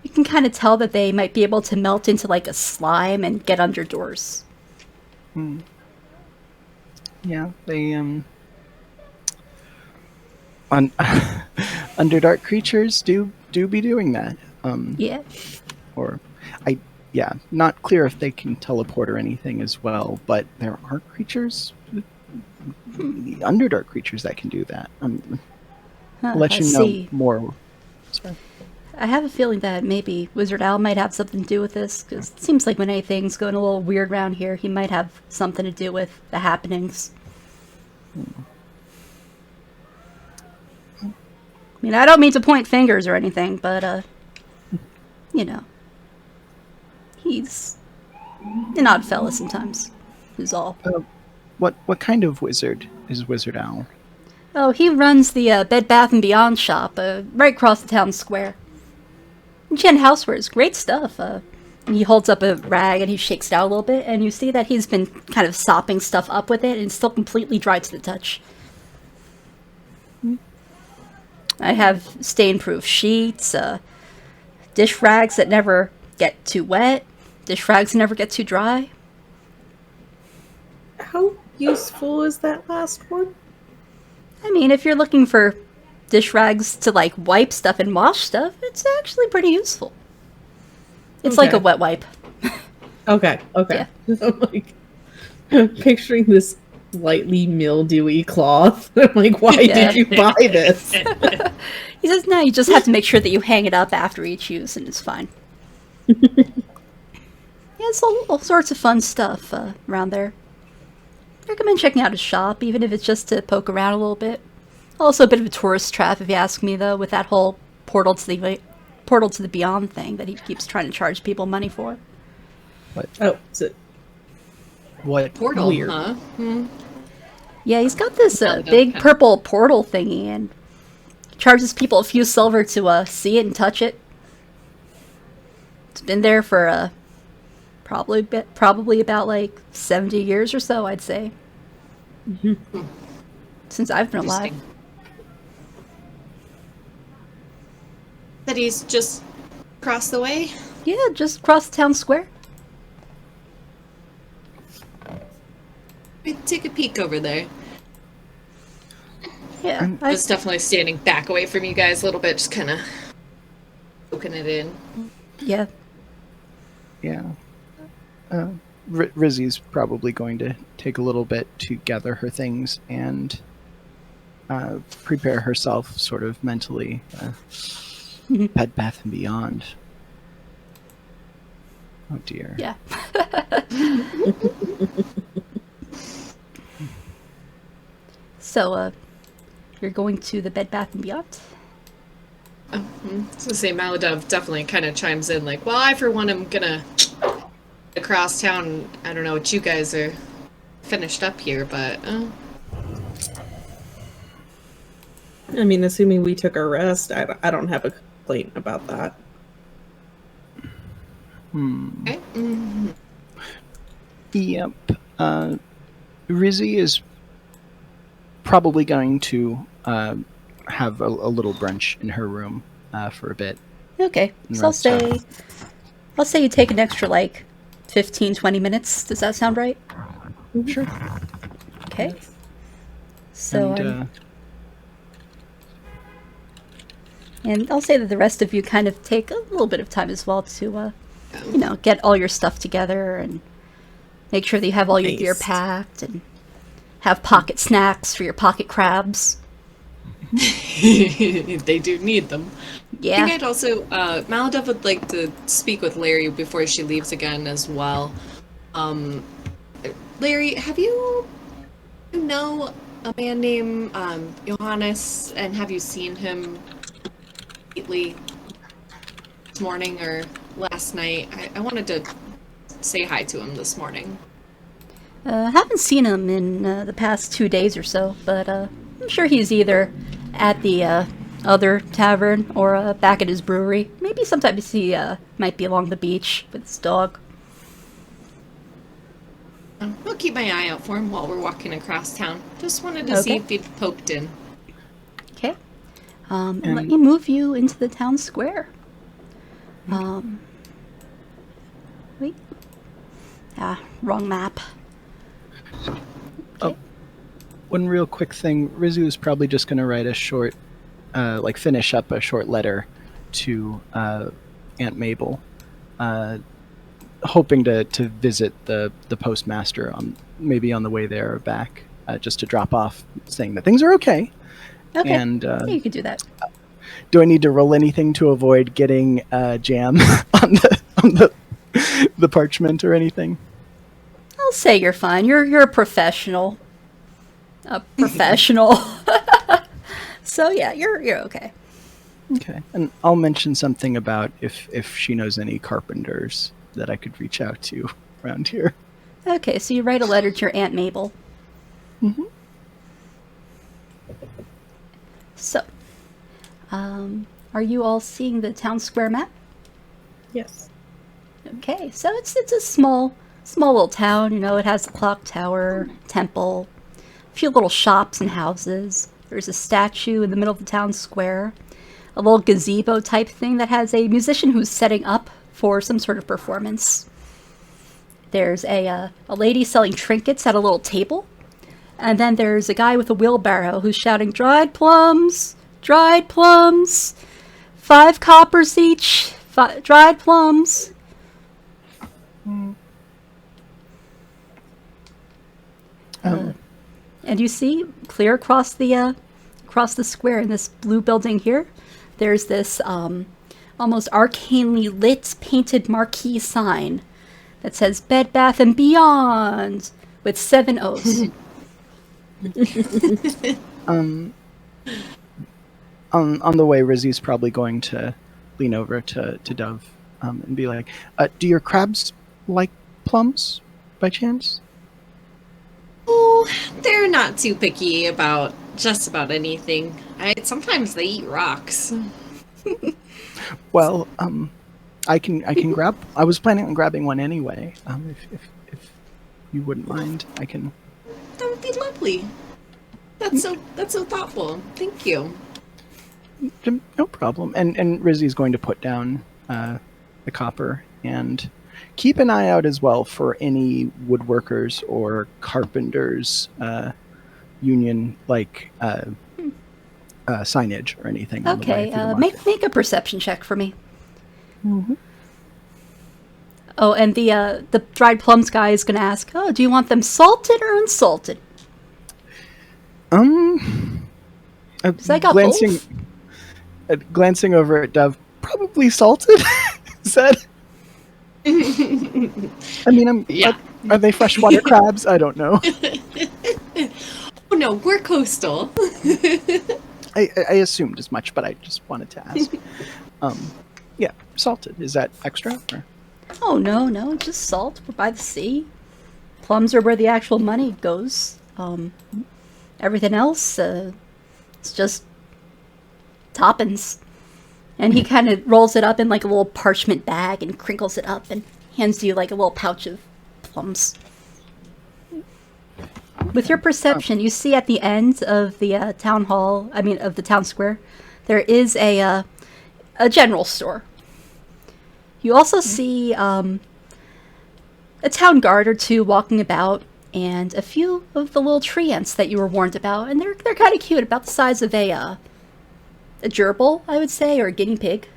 you can kind of tell that they might be able to melt into like a slime and get under doors. Yeah, they, Underdark creatures do be doing that. Yeah. Or, not clear if they can teleport or anything as well, but there are creatures, Underdark creatures that can do that. I'll let I you know see. more. Sorry. I have a feeling that maybe Wizard Owl might have something to do with this, because it seems like when anything's going a little weird around here, he might have something to do with the happenings. I mean, I don't mean to point fingers or anything, but, you know, he's an odd fella sometimes, is all. What kind of wizard is Wizard Owl? Oh, he runs the Bed Bath & Beyond shop, right across the town square. Gen Housewares, great stuff. And he holds up a rag and he shakes it out a little bit, and you see that he's been kind of sopping stuff up with it, and it's still completely dry to the touch. I have stain-proof sheets, dish rags that never get too wet, dish rags that never get too dry. How useful is that last one? I mean, if you're looking for dish rags to, like, wipe stuff and wash stuff, it's actually pretty useful. It's like a wet wipe. Okay. Yeah. I'm like picturing this lightly mildewy cloth. I'm like, why Yeah. did you buy this? He says, no, you just have to make sure that you hang it up after each use, and it's fine. Yeah, it's all sorts of fun stuff around there. I recommend checking out his shop, even if it's just to poke around a little bit. Also a bit of a tourist trap, if you ask me, though, with that whole portal to the beyond thing that he keeps trying to charge people money for. Oh, so What? Portal, Weird. huh? Yeah, he's got this Probably big don't purple portal thingy, and charges people a few silver to see it and touch it. It's been there for Probably about like 70 years or so, I'd say. Since I've been alive. Interesting. That he's just across the way? Yeah, just across the town square. We take a peek over there. Yeah, I was definitely standing back away from you guys a little bit, just kind of poking it in. yeah. Yeah. Rizzy's probably going to take a little bit to gather her things and prepare herself sort of mentally. Bed Bath and Beyond. Oh dear. Yeah. So, you're going to the Bed Bath & Beyond? I was gonna say Maladov definitely kind of chimes in like, well, I for one am gonna across town. I don't know what you guys are finished up here, but I mean, assuming we took our rest, I don't have a complaint about that. okay. Yep. Rizzy is probably going to have a little brunch in her room for a bit. Okay, so I'll say you take an extra, like, 15-20 minutes. Does that sound right? Sure. Okay. So, and I'll say that the rest of you kind of take a little bit of time as well to, get all your stuff together and make sure that you have all your gear Nice. packed and have pocket snacks for your pocket crabs. They do need them. I Yeah. think I'd also, Maladov would like to speak with Larry before she leaves again as well. Larry, have you know a man named Johannes, and have you seen him lately, this morning or last night? I wanted to say hi to him this morning. Haven't seen him in the past 2 days or so, but I'm sure he's either at the other tavern or back at his brewery. Maybe sometimes he might be along the beach with his dog. I'll keep my eye out for him while we're walking across town. Just wanted to see Okay. if he'd poked in. Okay. And let me move you into the town square. Wait. Ah, wrong map. One real quick thing, Rizzy is probably just going to write a short, finish up a short letter to Aunt Mabel, hoping to visit the postmaster maybe on the way there or back, just to drop off, saying that things are okay. Okay. And Yeah, you could do that. do I need to roll anything to avoid getting jam on the parchment or anything? I'll say you're fine. You're a professional. A professional. So yeah, you're okay. Okay, and I'll mention something about if she knows any carpenters that I could reach out to around here. Okay, so you write a letter to your Aunt Mabel. Mm-hmm. So, are you all seeing the town square map? Yes. Okay, so it's a small little town. It has a clock tower, temple, a few little shops and houses. There's a statue in the middle of the town square, a little gazebo type thing that has a musician who's setting up for some sort of performance. There's a lady selling trinkets at a little table. And then there's a guy with a wheelbarrow who's shouting, dried plums, 5 coppers each, dried plums. And you see, clear across the square in this blue building here, there's this almost arcanely lit painted marquee sign that says Bed Bath and Beyond with 7 O's. On the way, Rizzy's probably going to lean over to Dove and be like, do your crabs like plums, by chance? Oh, they're not too picky about just about anything. Sometimes they eat rocks. Well, I can grab. I was planning on grabbing one anyway. If you wouldn't mind, I can. That would be lovely. That's so thoughtful. Thank you. No problem. And Rizzy's going to put down the copper and keep an eye out as well for any woodworkers or carpenters union signage or anything. On the way Okay, through the market. make a perception check for me. Mhm. Oh, and the dried plums guy is going to ask, oh, do you want them salted or unsalted? I got both. Glancing over at Dove, probably salted. Said. I mean, are they freshwater crabs? I don't know. Oh no, we're coastal. I assumed as much, but I just wanted to ask. Yeah, salted. Is that extra? Or? Oh, no, just salt. We're by the sea. Plums are where the actual money goes. Everything else, it's just toppings. And he kind of rolls it up in like a little parchment bag and crinkles it up and hands you like a little pouch of plums. With your perception, you see at the end of the town hall, of the town square, there is a general store. You also see a town guard or two walking about, and a few of the little tree ants that you were warned about, and they're kind of cute, about the size of a gerbil, I would say, or a guinea pig,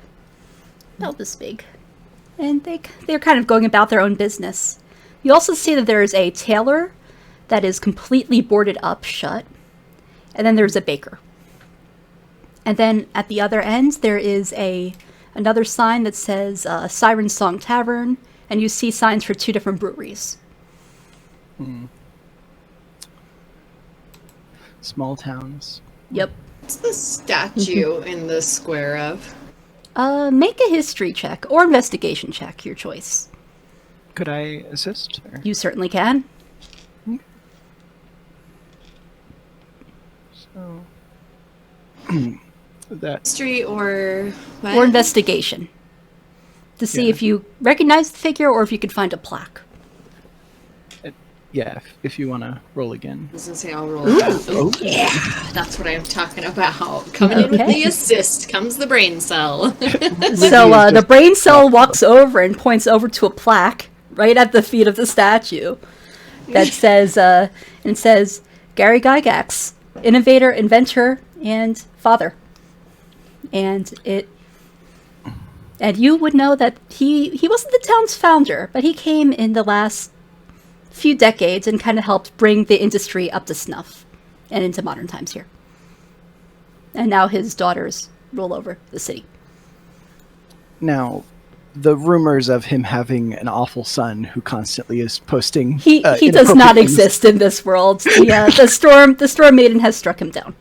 about this big, and they're kind of going about their own business. You also see that there is a tailor that is completely boarded up shut, and then there's a baker. And then at the other end, there is another sign that says Siren Song Tavern, and you see signs for 2 different breweries. Small towns. Yep. What's the statue in the square of? Make a history check or investigation check, your choice. Could I assist? Or? You certainly can. So that History or what? Or investigation. To see if you recognize the figure or if you could find a plaque. yeah, if you want to roll again. I was gonna say I'll roll that. Oh, yeah, that's what I'm talking about. Coming in with the assist comes the brain cell. So the brain cell walks over and points over to a plaque right at the feet of the statue that says, Gary Gygax, innovator, inventor, and father. And you would know that he wasn't the town's founder, but he came in the last few decades and kind of helped bring the industry up to snuff and into modern times here. And now his daughters rule over the city. Now, the rumors of him having an awful son who constantly is posting He does not exist in this world. The storm maiden has struck him down.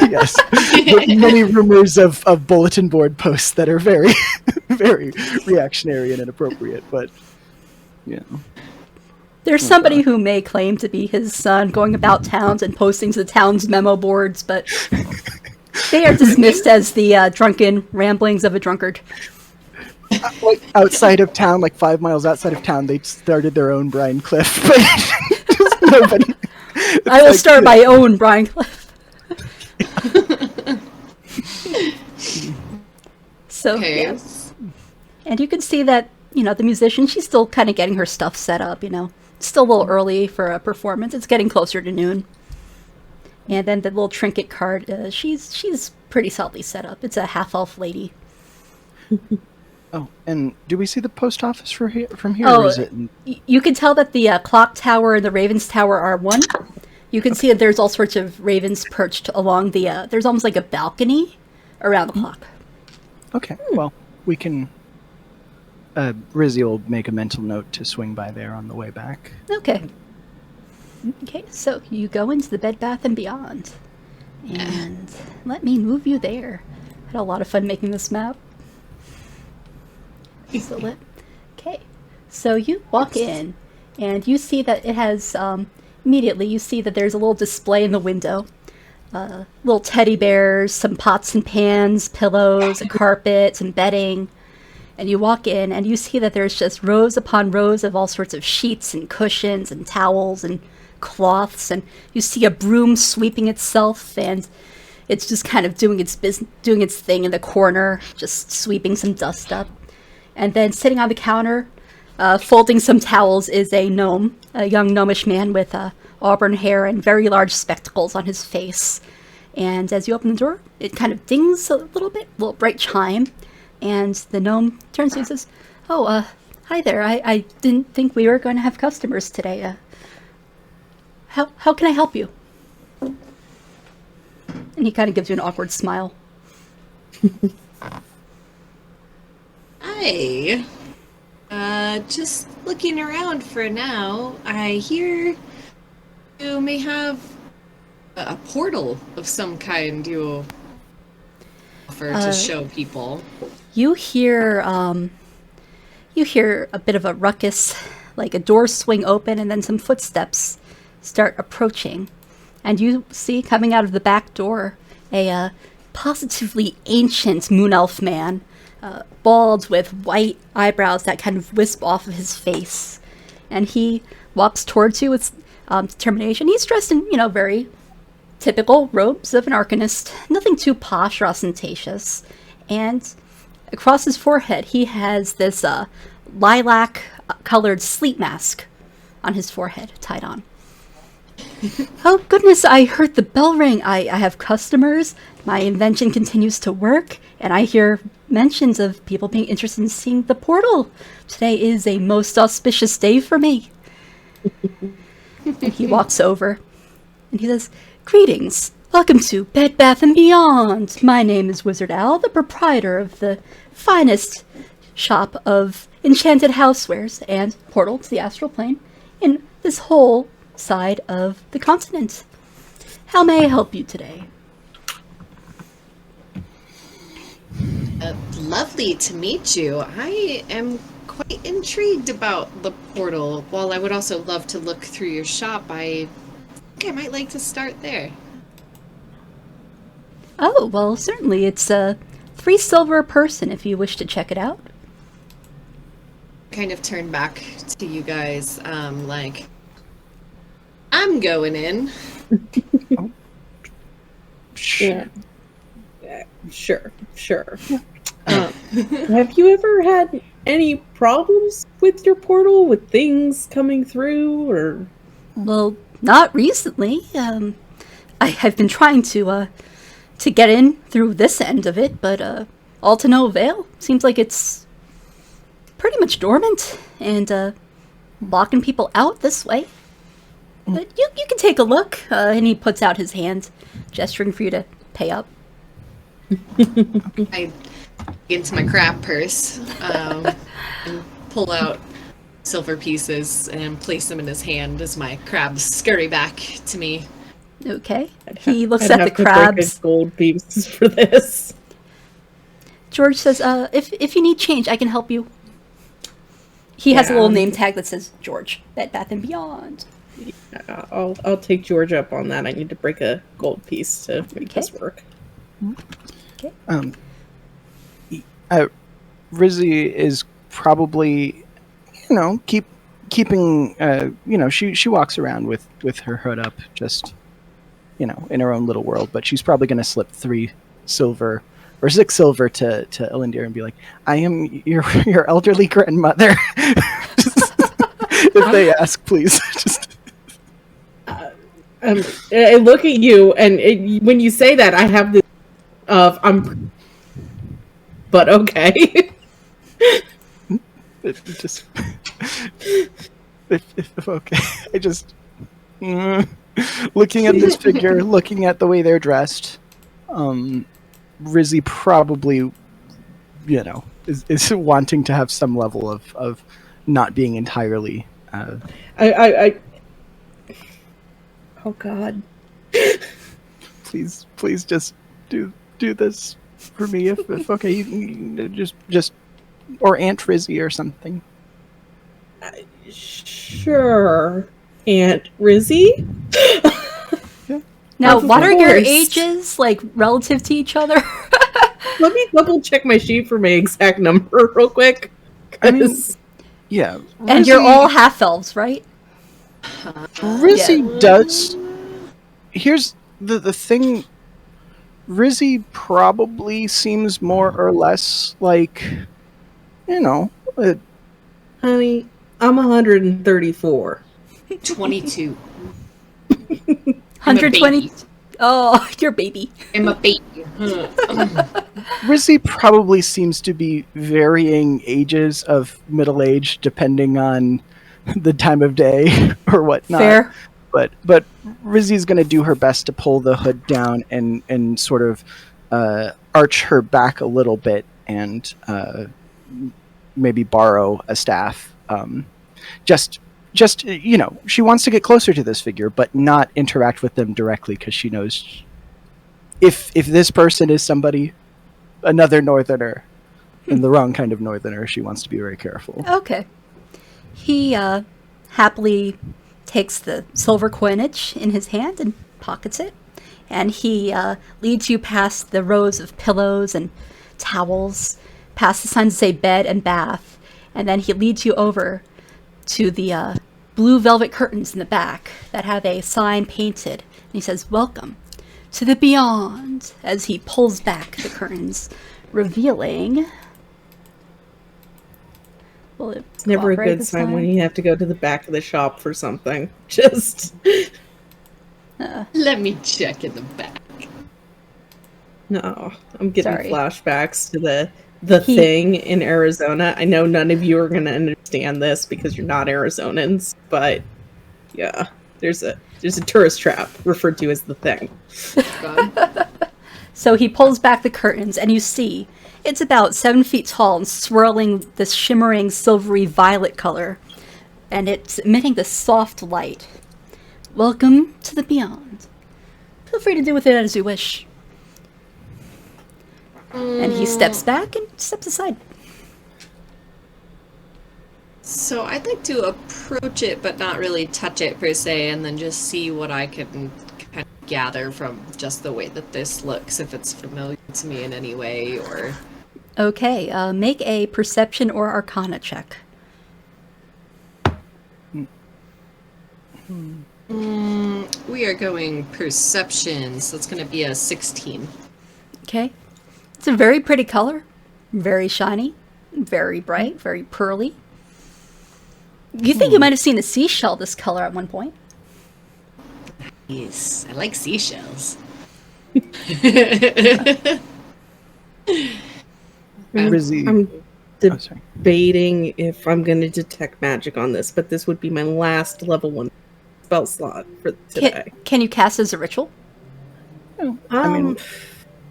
Yes. But many rumors of bulletin board posts that are very, very reactionary and inappropriate, but, you know. There's somebody who may claim to be his son going about towns and posting to the town's memo boards, but they are dismissed as the drunken ramblings of a drunkard. Like outside of town, like 5 miles outside of town, they started their own Brinecliffe, but just nobody. I will start my own Brinecliffe. So, Okay. yes. And you can see that, the musician, she's still kind of getting her stuff set up, It's still a little early for a performance. It's getting closer to noon. And then the little trinket card, she's pretty solidly set up. It's a half-elf lady. Oh, and do we see the post office from here? Oh, or is it? You can tell that the clock tower and the ravens tower are one. You can see that there's all sorts of ravens perched along the, there's almost like a balcony around the clock. Okay, well, we can... Rizzy will make a mental note to swing by there on the way back. Okay. Okay, so you go into the Bed Bath & Beyond. And let me move you there. I had a lot of fun making this map. Okay, so you walk in, and you see that it has, immediately you see that there's a little display in the window. Little teddy bears, some pots and pans, pillows, a carpet, some bedding. And you walk in, and you see that there's just rows upon rows of all sorts of sheets and cushions and towels and cloths, and you see a broom sweeping itself, and it's just kind of doing its thing in the corner, just sweeping some dust up. And then sitting on the counter, folding some towels, is a gnome, a young gnomish man with auburn hair and very large spectacles on his face. And as you open the door, it kind of dings a little bit, a little bright chime. And the gnome turns to you and says, "Oh, hi there. I didn't think we were going to have customers today. How can I help you?" And he kind of gives you an awkward smile. Hi. Just looking around for now. I hear you may have a portal of some kind you offer to show people. You hear a bit of a ruckus, like a door swing open and then some footsteps start approaching. And you see coming out of the back door a positively ancient moon elf man, bald with white eyebrows that kind of wisp off of his face. And he walks towards you with determination. He's dressed in, very typical robes of an arcanist, nothing too posh or ostentatious. And across his forehead, he has this lilac-colored sleep mask on his forehead, tied on. "Oh, goodness, I heard the bell ring. I have customers. My invention continues to work, and I hear mentions of people being interested in seeing the portal. Today is a most auspicious day for me." And he walks over, and he says, "Greetings. Welcome to Bed Bath & Beyond. My name is Wizard Al, the proprietor of the finest shop of enchanted housewares and portal to the Astral Plane in this whole side of the continent. How may I help you today?" Lovely to meet you. I am quite intrigued about the portal. While I would also love to look through your shop, I think I might like to start there. "Oh, well, certainly. It's 3 silver a person if you wish to check it out." Kind of turn back to you guys, like, I'm going in. Yeah. Sure. Have you ever had any problems with your portal, with things coming through, or? Well, not recently. I have been trying to get in through this end of it, but all to no avail. Seems like it's pretty much dormant and blocking people out this way. But you can take a look. And he puts out his hand, gesturing for you to pay up. I dig into my crab purse and pull out silver pieces and place them in his hand as my crabs scurry back to me. Okay. He looks I'd at have the to break crabs. a gold pieces for this. George says, if you need change, I can help you. He has a little name tag that says George, Bed Bath & Beyond. I'll take George up on that. I need to break a gold piece to make this work. Okay. Rizzy is probably, keeping, she walks around with her hood up, just, in her own little world, but she's probably going to slip 3 silver or 6 silver to Elinder and be like, "I am your elderly grandmother." If they ask, please. I look at you, and when you say that, I have this I'm. But okay. Okay. I just looking at this figure, looking at the way they're dressed. Rizzy probably, is wanting to have some level of not being entirely. Oh God! Please, just do this for me, if okay. You just or Aunt Rizzy or something. Sure, Aunt Rizzy. Now, Of what are your course. ages, like, relative to each other? Let me double check my sheet for my exact number real quick. I mean, yeah. And you're all half-elves, right? Rizzy does. Here's the thing. Rizzy probably seems more or less like, honey, I'm 134. 22. 120. Oh, your baby. I'm a baby. Rizzy probably seems to be varying ages of middle age depending on the time of day or whatnot. Fair. But Rizzy's going to do her best to pull the hood down and sort of arch her back a little bit and maybe borrow a staff. Just she wants to get closer to this figure, but not interact with them directly because she knows if this person is another northerner, and the wrong kind of northerner, she wants to be very careful. Okay. He happily takes the silver coinage in his hand and pockets it, and he leads you past the rows of pillows and towels, past the signs that say bed and bath, and then he leads you over to the blue velvet curtains in the back that have a sign painted, and he says, "Welcome to the Beyond," as he pulls back the curtains, revealing... It's never a good sign when you have to go to the back of the shop for something. Just... Let me check in the back. No, I'm getting flashbacks to the thing in Arizona. I know none of you are going to understand this because you're not Arizonans, but yeah, there's a tourist trap referred to as the thing. So he pulls back the curtains, and you see it's about 7 feet tall and swirling this shimmering silvery violet color, and it's emitting this soft light. Welcome to the Beyond. Feel free to do with it as you wish. And he steps back and steps aside. So I'd like to approach it, but not really touch it per se, and then just see what I can kind of gather from just the way that this looks, if it's familiar to me in any way, or... Okay, make a perception or arcana check. We are going perception, so it's going to be a 16. Okay. It's a very pretty color. Very shiny. Very bright. Very pearly. You think you might have seen a seashell this color at one point. Yes, I like seashells. I'm debating if I'm going to detect magic on this, but this would be my last level 1 spell slot for today. Can you cast as a ritual?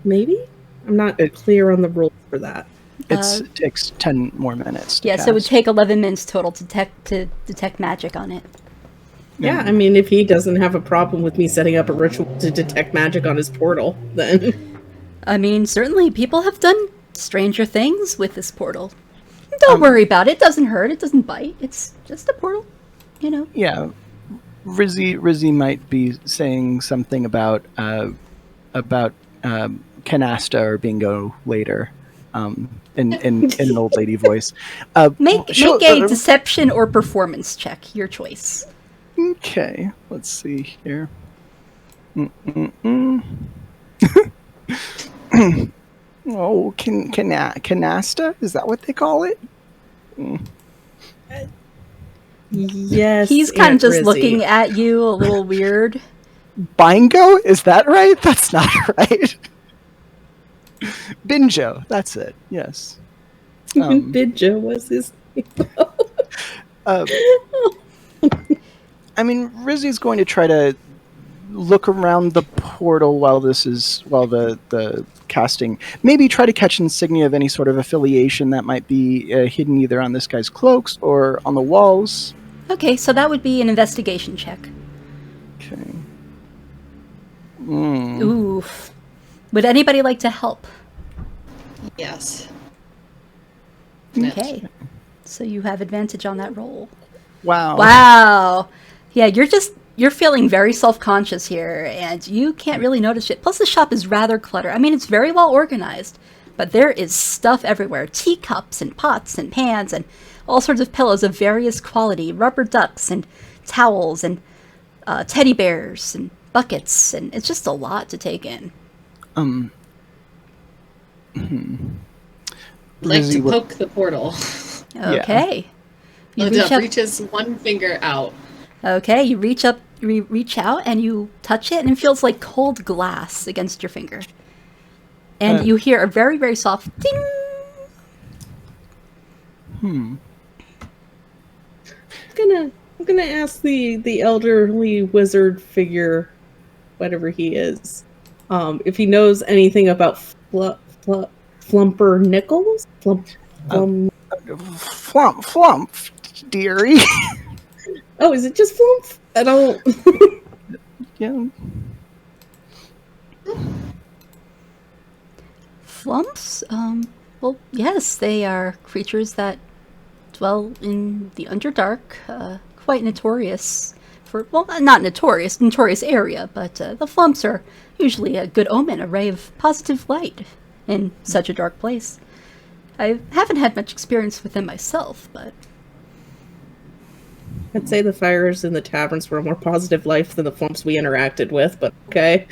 Maybe? I'm not clear on the rules for that. It takes 10 more minutes to Yeah, cast. so it would take 11 minutes total to detect magic on it. Yeah, I mean, if he doesn't have a problem with me setting up a ritual to detect magic on his portal, then... I mean, certainly people have done stranger things with this portal. Don't worry about it. It doesn't hurt. It doesn't bite. It's just a portal, you know. Yeah. Rizzy might be saying something about canasta or bingo later, in an old lady voice. Make a deception or performance check, your choice. Okay, let's see here. Oh, canasta? Is that what they call it? Yes. He's kind of just Rizzy. looking at you a little weird. Bingo? Is that right? That's not right. Binjo, that's it. Yes. Binjo was his name. I mean, Rizzy's going to try to look around the portal while the casting. Maybe try to catch insignia of any sort of affiliation that might be hidden either on this guy's cloaks or on the walls. Okay, so that would be an investigation check. Okay. Ooh. Would anybody like to help? Yes. Okay. So you have advantage on that roll. Wow. Wow. Yeah, you're feeling very self-conscious here, and you can't really notice it. Plus, the shop is rather cluttered. I mean, it's very well organized, But there is stuff everywhere. Teacups and pots and pans and all sorts of pillows of various quality. Rubber ducks and towels and teddy bears and buckets. And it's just a lot to take in. Like Lizzie to will- poke the portal. Okay. You reach Love up, reaches one finger out. okay, you reach up, you reach out and you touch it and it feels like cold glass against your finger. And you hear a very, very soft ding. I'm gonna ask the elderly wizard figure, whatever he is, if he knows anything about Flumper Nichols. Flump, dearie. Oh, is it just Flump? I don't. Yeah. Flumps? Well, yes, they are creatures that dwell in the Underdark, quite notorious for, well, not notorious area, but the Flumps are usually a good omen, a ray of positive light in such a dark place. I haven't had much experience with them myself, but I'd say the fires in the taverns were a more positive life than the Flumps we interacted with, but okay.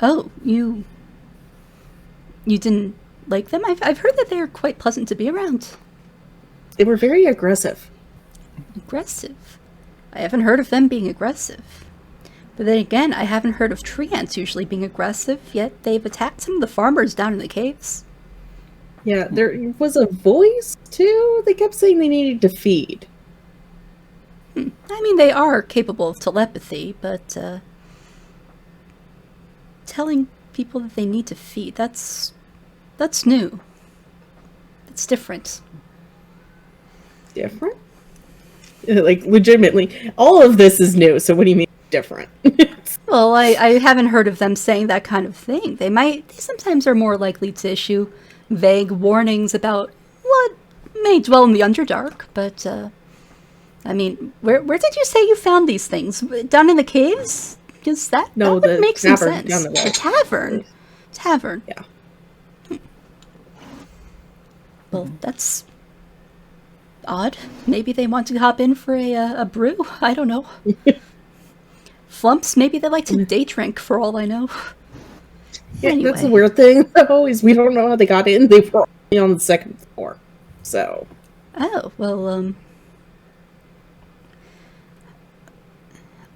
oh, you didn't like them? I've heard that they are quite pleasant to be around. They were very aggressive. Aggressive? I haven't heard of them being aggressive. But then again, I haven't heard of tree ants usually being aggressive, yet they've attacked some of the farmers down in the caves. Yeah, there was a voice, too. They kept saying they needed to feed. I mean, they are capable of telepathy, but telling people that they need to feed, that's new. It's different. Different? Like, legitimately, all of this is new, so what do you mean different? Well, I haven't heard of them saying that kind of thing. They sometimes are more likely to issue vague warnings about what may dwell in the Underdark, but, I mean, where did you say you found these things? Down in the caves? Because that would make some tavern sense. down the way. A tavern. Tavern. Yeah. Well, that's odd. Maybe they want to hop in for a brew. I don't know. Flumps, maybe they like to day drink for all I know. Yeah, Anyway. that's the weird thing. Always, we don't know how they got in. They were only on the second floor. So. Oh, well,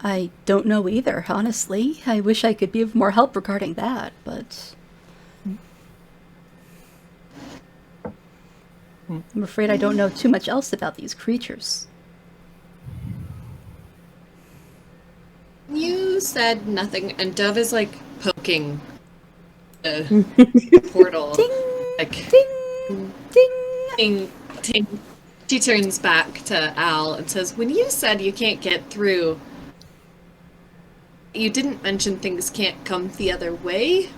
I don't know either, honestly. I wish I could be of more help regarding that, but I'm afraid I don't know too much else about these creatures. You said nothing, and Dove is like poking the portal. Ding! Like, Ding! Ding! ting, ting. She turns back to Al and says, "When you said you can't get through, you didn't mention things can't come the other way.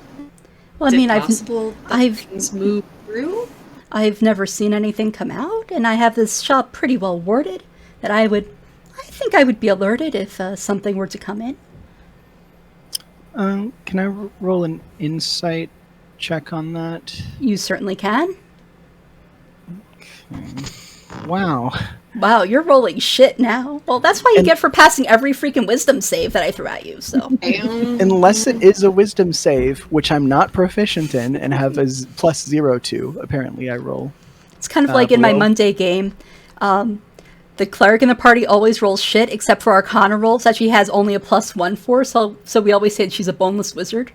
Well, I Is it mean, possible that things move through?" I've never seen anything come out, and I have this shop pretty well warded that I think I would be alerted if something were to come in. Can I roll an insight check on that? You certainly can. Wow. Wow, you're rolling shit now. Well, that's what you get for passing every freaking wisdom save that I threw at you, so. Unless it is a wisdom save, which I'm not proficient in and have as +0 to, apparently I roll. It's kind of like in my below. Monday game. The cleric in the party always rolls shit, except for Arcana rolls that she has only a +1 for, so we always say she's a boneless wizard.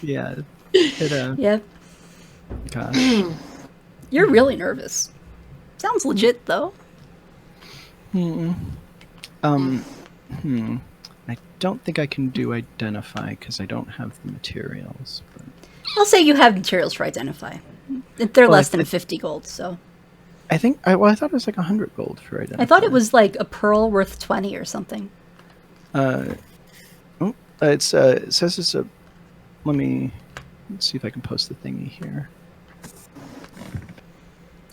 Yeah. Yep. Gosh. You're really nervous. Sounds legit, though. I don't think I can do identify because I don't have the materials. But... I'll say you have materials for identify. They're less than 50 gold, so. I think I thought it was like 100 gold for identify. I thought it was like a pearl worth 20 or something. It says it's a. Let's see if I can post the thingy here.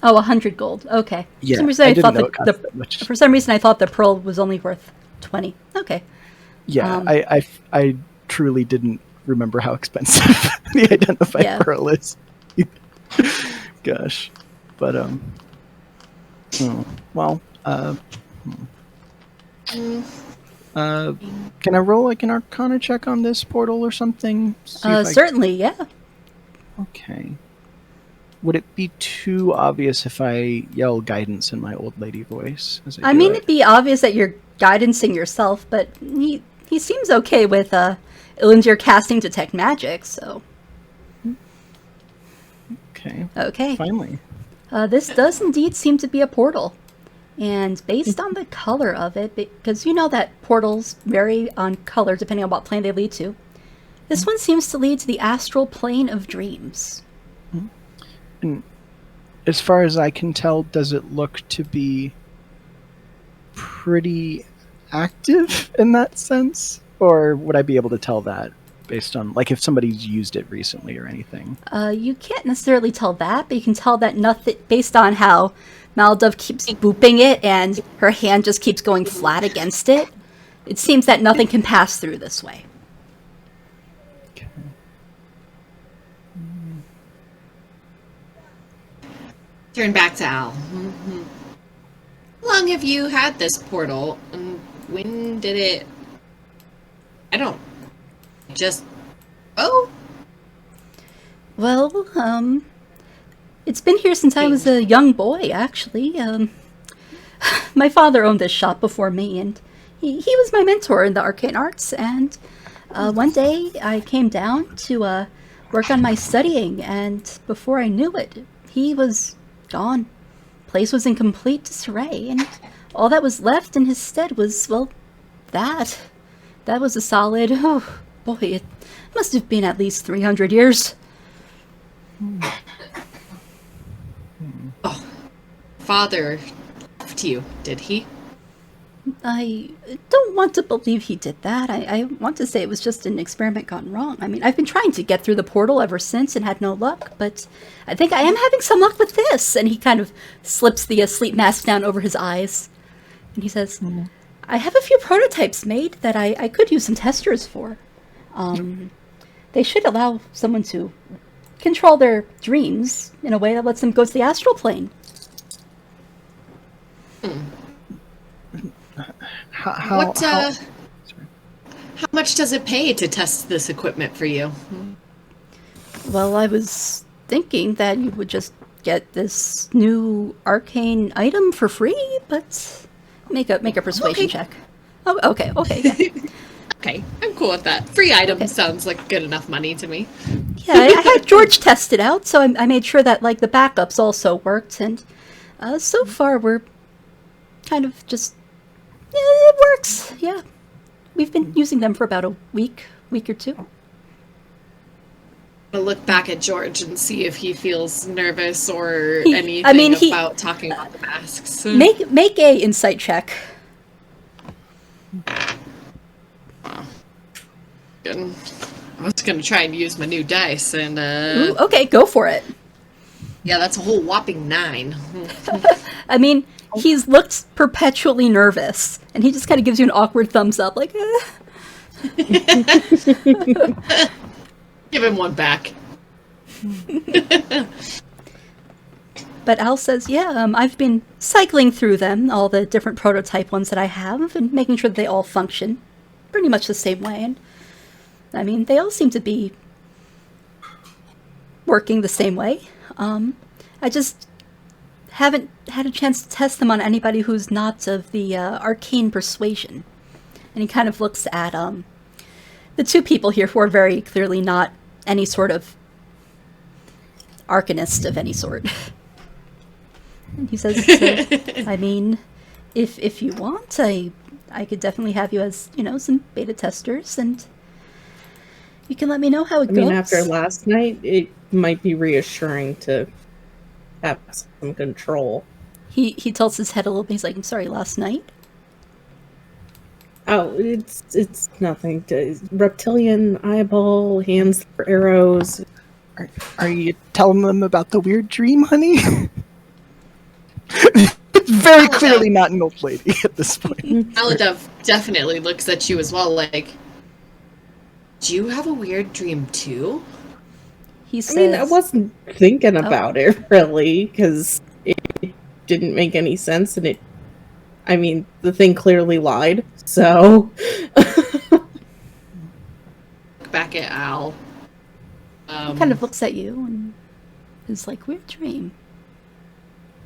Oh, 100 gold. Okay. Yeah, for some reason I I didn't thought know it cost that much. for some reason I thought the pearl was only worth 20. Okay. Yeah, I truly didn't remember how expensive the identified pearl is. Gosh. But, well, can I roll like an Arcana check on this portal or something? Certainly, yeah. Okay. Would it be too obvious if I yell guidance in my old lady voice? I mean, it'd be obvious that you're guidancing yourself, but he seems okay with Elinder casting Detect Magic, so... Okay. Finally. This does indeed seem to be a portal. And based on the color of it, because you know that portals vary on color depending on what plane they lead to, this one seems to lead to the Astral Plane of Dreams. And as far as I can tell, does it look to be pretty active in that sense? Or would I be able to tell that based on, like, if somebody's used it recently or anything? You can't necessarily tell that, but you can tell that nothing, based on how Maladov keeps booping it and her hand just keeps going flat against it. It seems that nothing can pass through this way. Okay. Turn back to Al. Mm-hmm. How long have you had this portal? And when did it... I don't... Just... Oh? Well, it's been here since I was a young boy, actually. My father owned this shop before me, and he was my mentor in the arcane arts, and one day I came down to work on my studying, and before I knew it, he was gone. Place was in complete disarray, and all that was left in his stead was, well, that. That was a solid, oh boy, it must have been at least 300 years. Oh, father left you, did he? I don't want to believe he did that. I want to say it was just an experiment gone wrong. I mean, I've been trying to get through the portal ever since and had no luck, but I think I am having some luck with this. And he kind of slips the sleep mask down over his eyes. And he says, I have a few prototypes made that I could use some testers for. They should allow someone to control their dreams in a way that lets them go to the astral plane. How much does it pay to test this equipment for you? Well, I was thinking that you would just get this new arcane item for free, but make a persuasion check. Oh, okay, yeah. Okay, I'm cool with that. Free item sounds like good enough money to me. Yeah, I had George test it out, so I made sure that like the backups also worked, and so far we're kind of just it works. Yeah, we've been using them for about a week or two. I'll look back at George and see if he feels nervous or anything about talking about the masks. Make a insight check. Wow. Good. I was gonna try and use my new dice and Ooh, okay, go for it. Yeah, that's a whole whopping 9. I mean, he's looked perpetually nervous, and he just kind of gives you an awkward thumbs up, like, Give him one back. But Al says, yeah, I've been cycling through them, all the different prototype ones that I have, and making sure that they all function pretty much the same way. And I mean, they all seem to be working the same way. I just haven't had a chance to test them on anybody who's not of the arcane persuasion. And he kind of looks at the two people here who are very clearly not any sort of arcanist of any sort. And he says, I mean, if you want, I could definitely have you as, some beta testers, and you can let me know how it goes. I mean, after last night, it might be reassuring to have some control. He tilts his head a little bit. He's like, I'm sorry, last night? Oh, it's nothing. Reptilian eyeball, hands for arrows. Are you telling them about the weird dream, honey? It's very clearly not an old lady at this point. Maladov definitely looks at you as well, like, Do you have a weird dream too? He says, I mean, I wasn't thinking about it really, because it didn't make any sense, and the thing clearly lied, so... Back at Al. he kind of looks at you and is like, weird dream.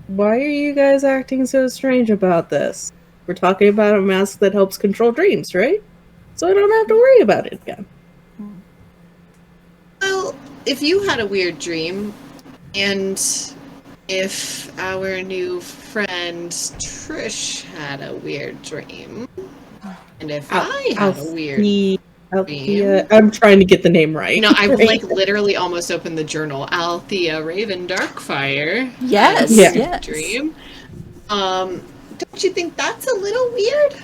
Why are you guys acting so strange about this? We're talking about a mask that helps control dreams, right? So I don't have to worry about it again. Well, if you had a weird dream, and if our new friend Trish had a weird dream, and if I had a weird dream... I'm trying to get the name right. No, I right? literally almost opened the journal. Althea Raven Darkfire. Yes, had a yes. dream. Don't you think that's a little weird?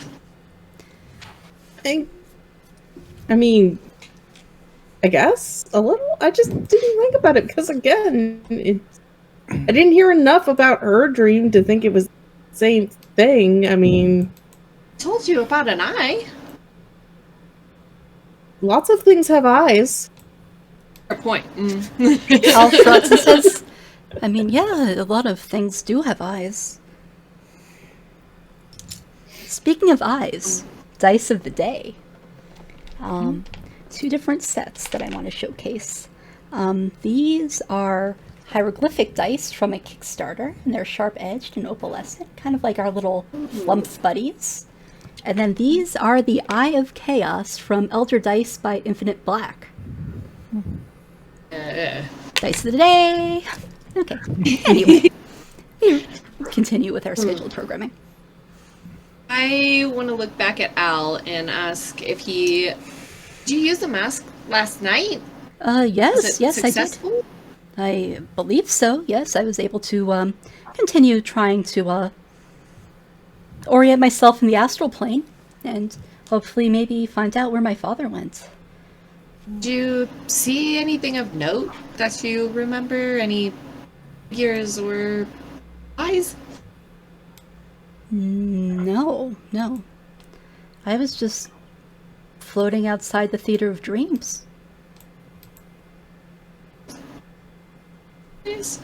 I guess a little. I just didn't think about it because, again, I didn't hear enough about her dream to think it was the same thing. I told you about an eye. Lots of things have eyes. Fair point. Al shrugs and says, yeah, a lot of things do have eyes. Speaking of eyes, dice of the day. 2 different sets that I want to showcase. These are hieroglyphic dice from a Kickstarter, and they're sharp-edged and opalescent, kind of like our little Flumps buddies. And then these are the Eye of Chaos from Elder Dice by Infinite Black. Dice of the day! Okay, anyway. We continue with our scheduled programming. I want to look back at Al and ask if did you use the mask last night? Yes, successful? I did. I believe so, yes. I was able to continue trying to orient myself in the Astral Plane and hopefully maybe find out where my father went. Did you see anything of note that you remember? Any figures or eyes? No. I was just floating outside the Theater of Dreams. Yes.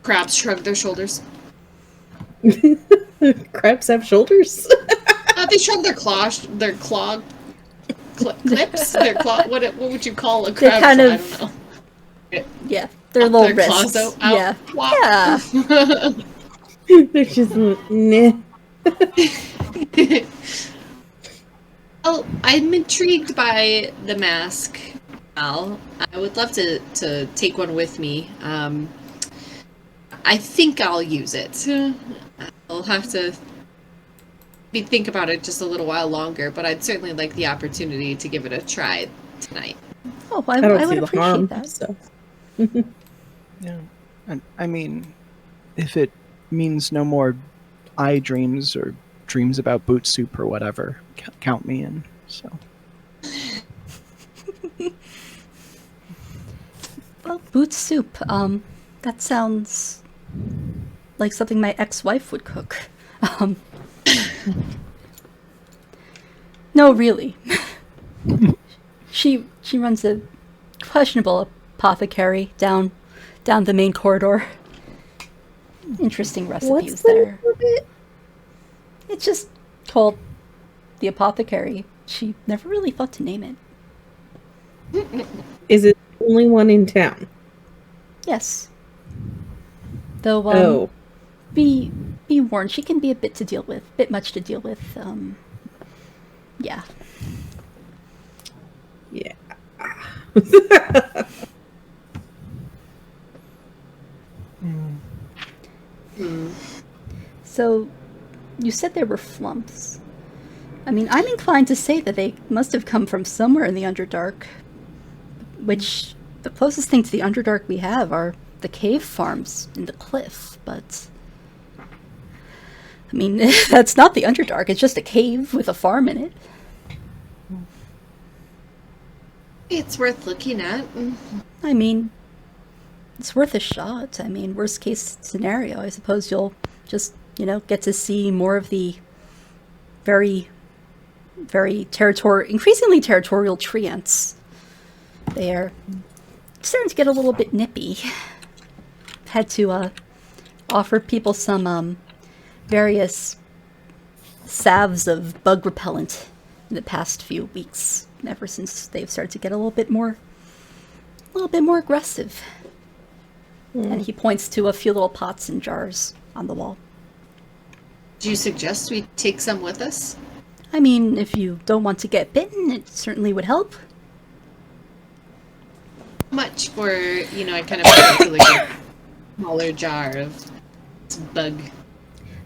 Crabs shrug their shoulders. Crabs have shoulders? They shrug their clips. Their claw. What would you call a crab? Kind of. I don't know. Yeah, their little their claws wrists. out. Yeah. Wow. Yeah. They're just meh. Well, I'm intrigued by the mask, Al. I would love to take one with me. I think I'll use it. I'll have to think about it just a little while longer, but I'd certainly like the opportunity to give it a try tonight. Oh, I I would see the appreciate harm. that. So. Yeah. And if it means no more eye dreams or dreams about boot soup or whatever, count me in. So. Well, boot soup. That sounds like something my ex-wife would cook. No, really. She runs a questionable apothecary down the main corridor. Interesting recipes What's there. the name of it? It's just called the Apothecary. She never really thought to name it. Is it the only one in town? Yes. Though, Oh. be warned, she can be a bit much to deal with. Yeah. Yeah. So, you said there were flumps. I'm inclined to say that they must have come from somewhere in the Underdark. Which, the closest thing to the Underdark we have are the cave farms in the cliff, but... that's not the Underdark, it's just a cave with a farm in it. It's worth looking at. It's worth a shot. Worst case scenario, I suppose you'll just, get to see more of the very increasingly territorial tree ants. They're starting to get a little bit nippy. Had to offer people some various salves of bug repellent in the past few weeks, ever since they've started to get a little bit more aggressive. And he points to a few little pots and jars on the wall. Do you suggest we take some with us? I mean, if you don't want to get bitten, it certainly would help. Much for, I kind of put into like a smaller jar of bug.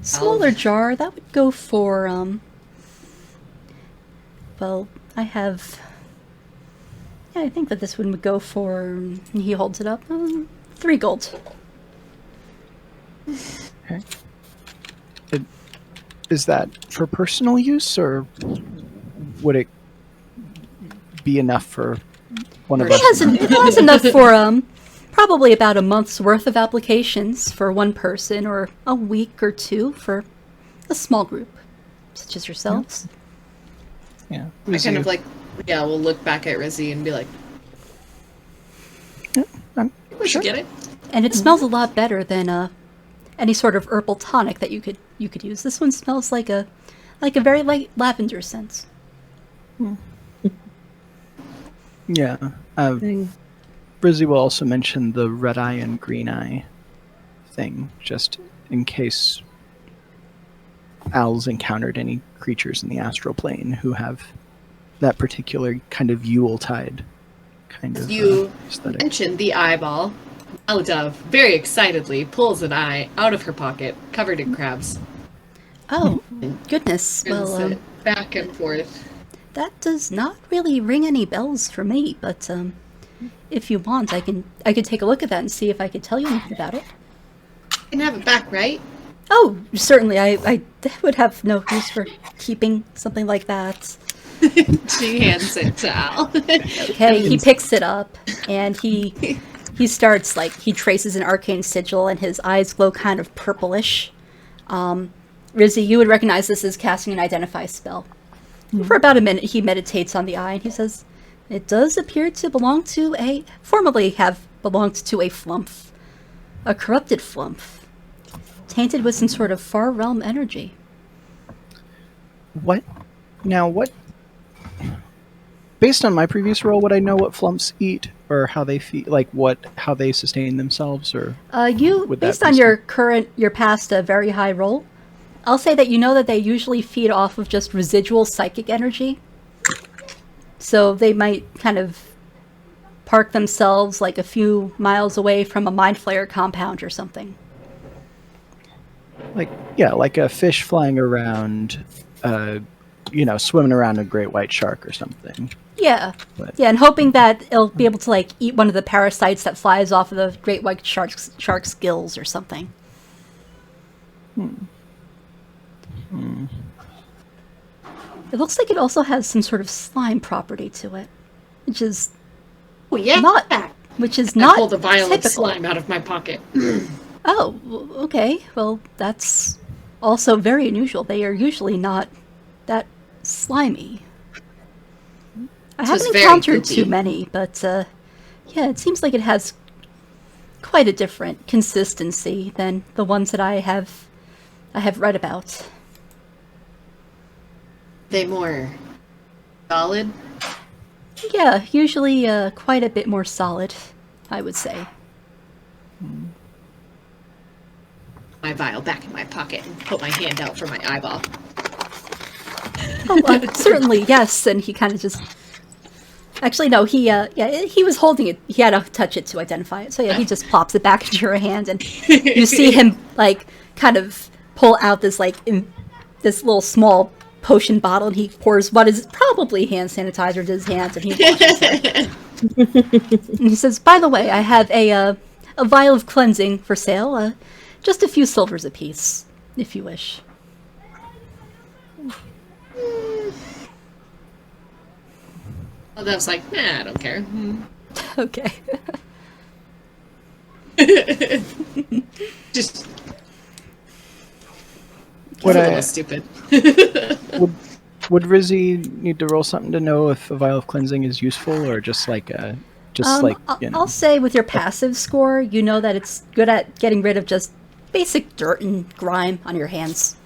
Smaller jar, that would go for, well, I think that this one would go for, he holds it up, 3 gold. Okay. Is that for personal use, or would it be enough for one of us? It has enough for probably about a month's worth of applications for one person, or a week or 2 for a small group, such as yourselves. Yeah. I kind of we'll look back at Rizzy and be like, we should get it. And it smells a lot better than any sort of herbal tonic that you could use. This one smells like a very light lavender scent. Yeah. Brizzy will also mention the red eye and green eye thing, just in case Al's encountered any creatures in the astral plane who have that particular kind of Yuletide kind of You aesthetic. mentioned the eyeball. Maladove very excitedly pulls an eye out of her pocket, covered in crabs. Oh, goodness. And Well, sit back and forth. that does not really ring any bells for me, but if you want, I can take a look at that and see if I could tell you anything about it. You can have it back, right? Oh, certainly. I would have no use for keeping something like that. She hands it to Al. Okay, he picks it up, and he starts, he traces an arcane sigil, and his eyes glow kind of purplish. Rizzy, you would recognize this as casting an identify spell. For about a minute, he meditates on the eye, and he says, it does appear to formerly have belonged to a flump. A corrupted flump. Tainted with some sort of far realm energy. What? Now, what? Based on my previous role, would I know what flumps eat, or how they feed, how they sustain themselves, or? Based on your past very high roll, I'll say that you know that they usually feed off of just residual psychic energy. So they might kind of park themselves a few miles away from a mind flayer compound or something. Like a fish flying around, swimming around a great white shark or something. Yeah. But- Yeah, and hoping that it'll be able to eat one of the parasites that flies off of the great white shark's gills or something. It looks like it also has some sort of slime property to it, which is Oh, yeah. not I typical. pulled a vial of slime out of my pocket. Oh, okay. Well, that's also very unusual. They are usually not that slimy. I So it's haven't very encountered goopy. too many, but yeah, it seems like it has quite a different consistency than the ones that I have read about. They more solid. Yeah, usually quite a bit more solid, I would say. My vial back in my pocket and put my hand out for my eyeball. Oh, certainly, yes. And he kind of just... Actually, no, he was holding it. He had to touch it to identify it. So yeah, he just plops it back into your hand, and you see him, kind of pull out this, this little small potion bottle, and he pours what is probably hand sanitizer into his hands, and he washes it. And he says, by the way, I have a vial of cleansing for sale. Just a few silvers apiece, if you wish. Well, I was like, nah, I don't care. Okay. Just Would a I- little stupid. Would Would Rizzy need to roll something to know if a vial of cleansing is useful, or just like I'll say with your passive score, you know that it's good at getting rid of just basic dirt and grime on your hands.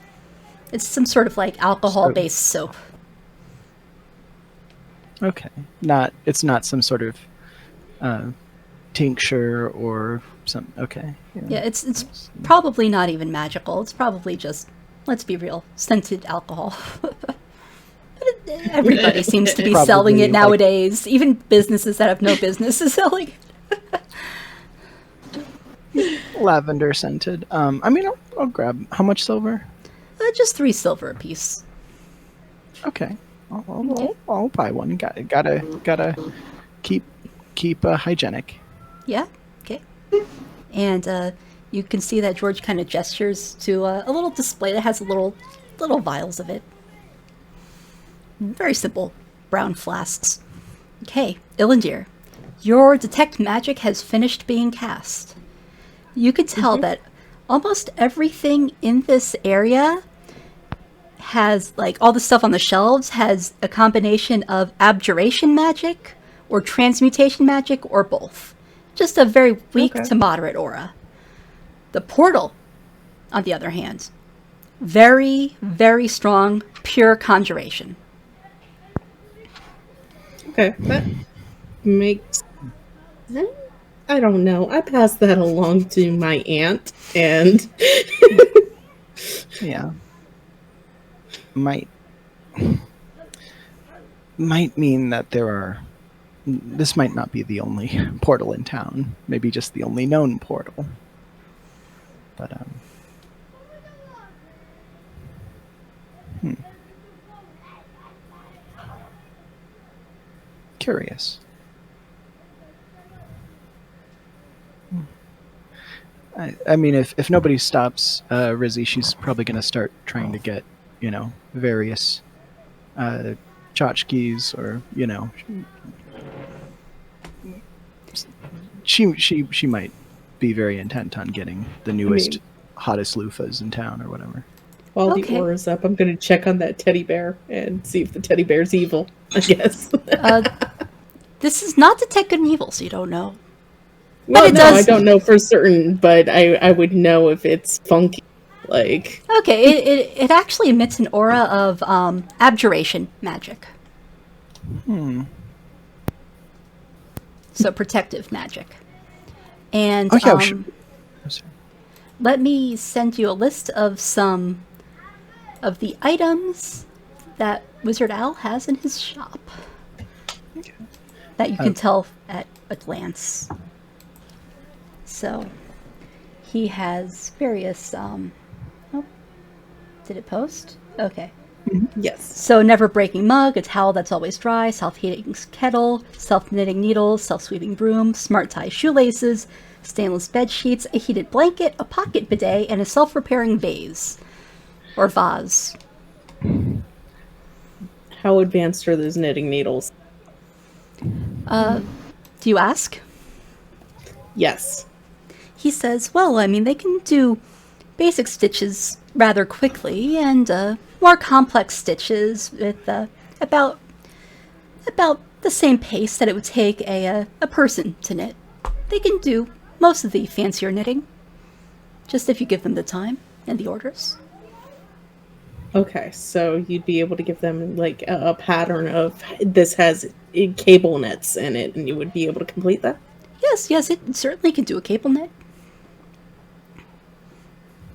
It's some sort of like alcohol-based soap. Okay, it's not some sort of tincture or some. Okay. Yeah, it's probably not even magical. It's probably just, let's be real, scented alcohol. Everybody seems to be Probably, selling it like- nowadays. Even businesses that have no business is selling it. Lavender scented. I'll grab. How much silver? Just 3 silver apiece. Okay. Okay. I'll buy one. Gotta keep hygienic. Yeah, okay. And you can see that George kind of gestures to a little display that has little vials of it. Very simple brown flasks. Okay, Elinder, your detect magic has finished being cast. You can tell that almost everything in this area has, like, all the stuff on the shelves has a combination of abjuration magic or transmutation magic or both. Just a very weak to moderate aura. The portal, on the other hand, very, very strong, pure conjuration. Okay, that makes sense. I don't know. I passed that along to my aunt, and Yeah. Might mean that this might not be the only portal in town. Maybe just the only known portal. But curious. I mean, if nobody stops Rizzy, she's probably going to start trying to get, various tchotchkes or, she might be very intent on getting the newest, hottest loofahs in town or whatever. while Okay. the aura's up, I'm going to check on that teddy bear and see if the teddy bear's evil, I guess. This is not detect good and evil, so you don't know. Well, it no, does- I don't know for certain, but I would know if it's funky. Like, Okay, it actually emits an aura of abjuration magic. So protective magic. And Oh, yeah, we should. Oh, sorry. let me send you a list of some of the items that Wizard Al has in his shop. Okay. That you can tell at a glance. So, he has various, did it post? Okay. yes. So, never breaking mug, a towel that's always dry, self-heating kettle, self-knitting needles, self-sweeping broom, smart tie shoelaces, stainless bed sheets, a heated blanket, a pocket bidet, and a self-repairing vase. Or vase. How advanced are those knitting needles? Do you ask? Yes. He says, well, I mean, they can do basic stitches rather quickly, and more complex stitches with about the same pace that it would take a person to knit. They can do most of the fancier knitting, just if you give them the time and the orders. Okay, so you'd be able to give them like a pattern of this has cable knits in it, and you would be able to complete that? Yes, it certainly can do a cable knit.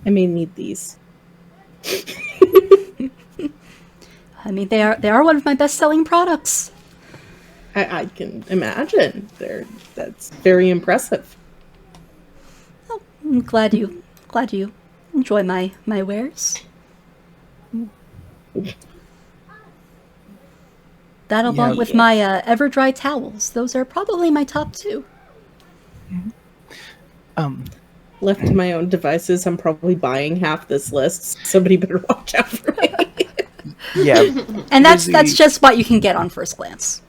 I may need these. I mean, they are one of my best-selling products. I can imagine. That's very impressive. Oh, I'm glad you enjoy my wares. That along with my ever-dry towels. Those are probably my top 2. Left to my own devices, I'm probably buying half this list. Somebody better watch out for me. Yeah. And that's Rizzy- just what you can get on first glance.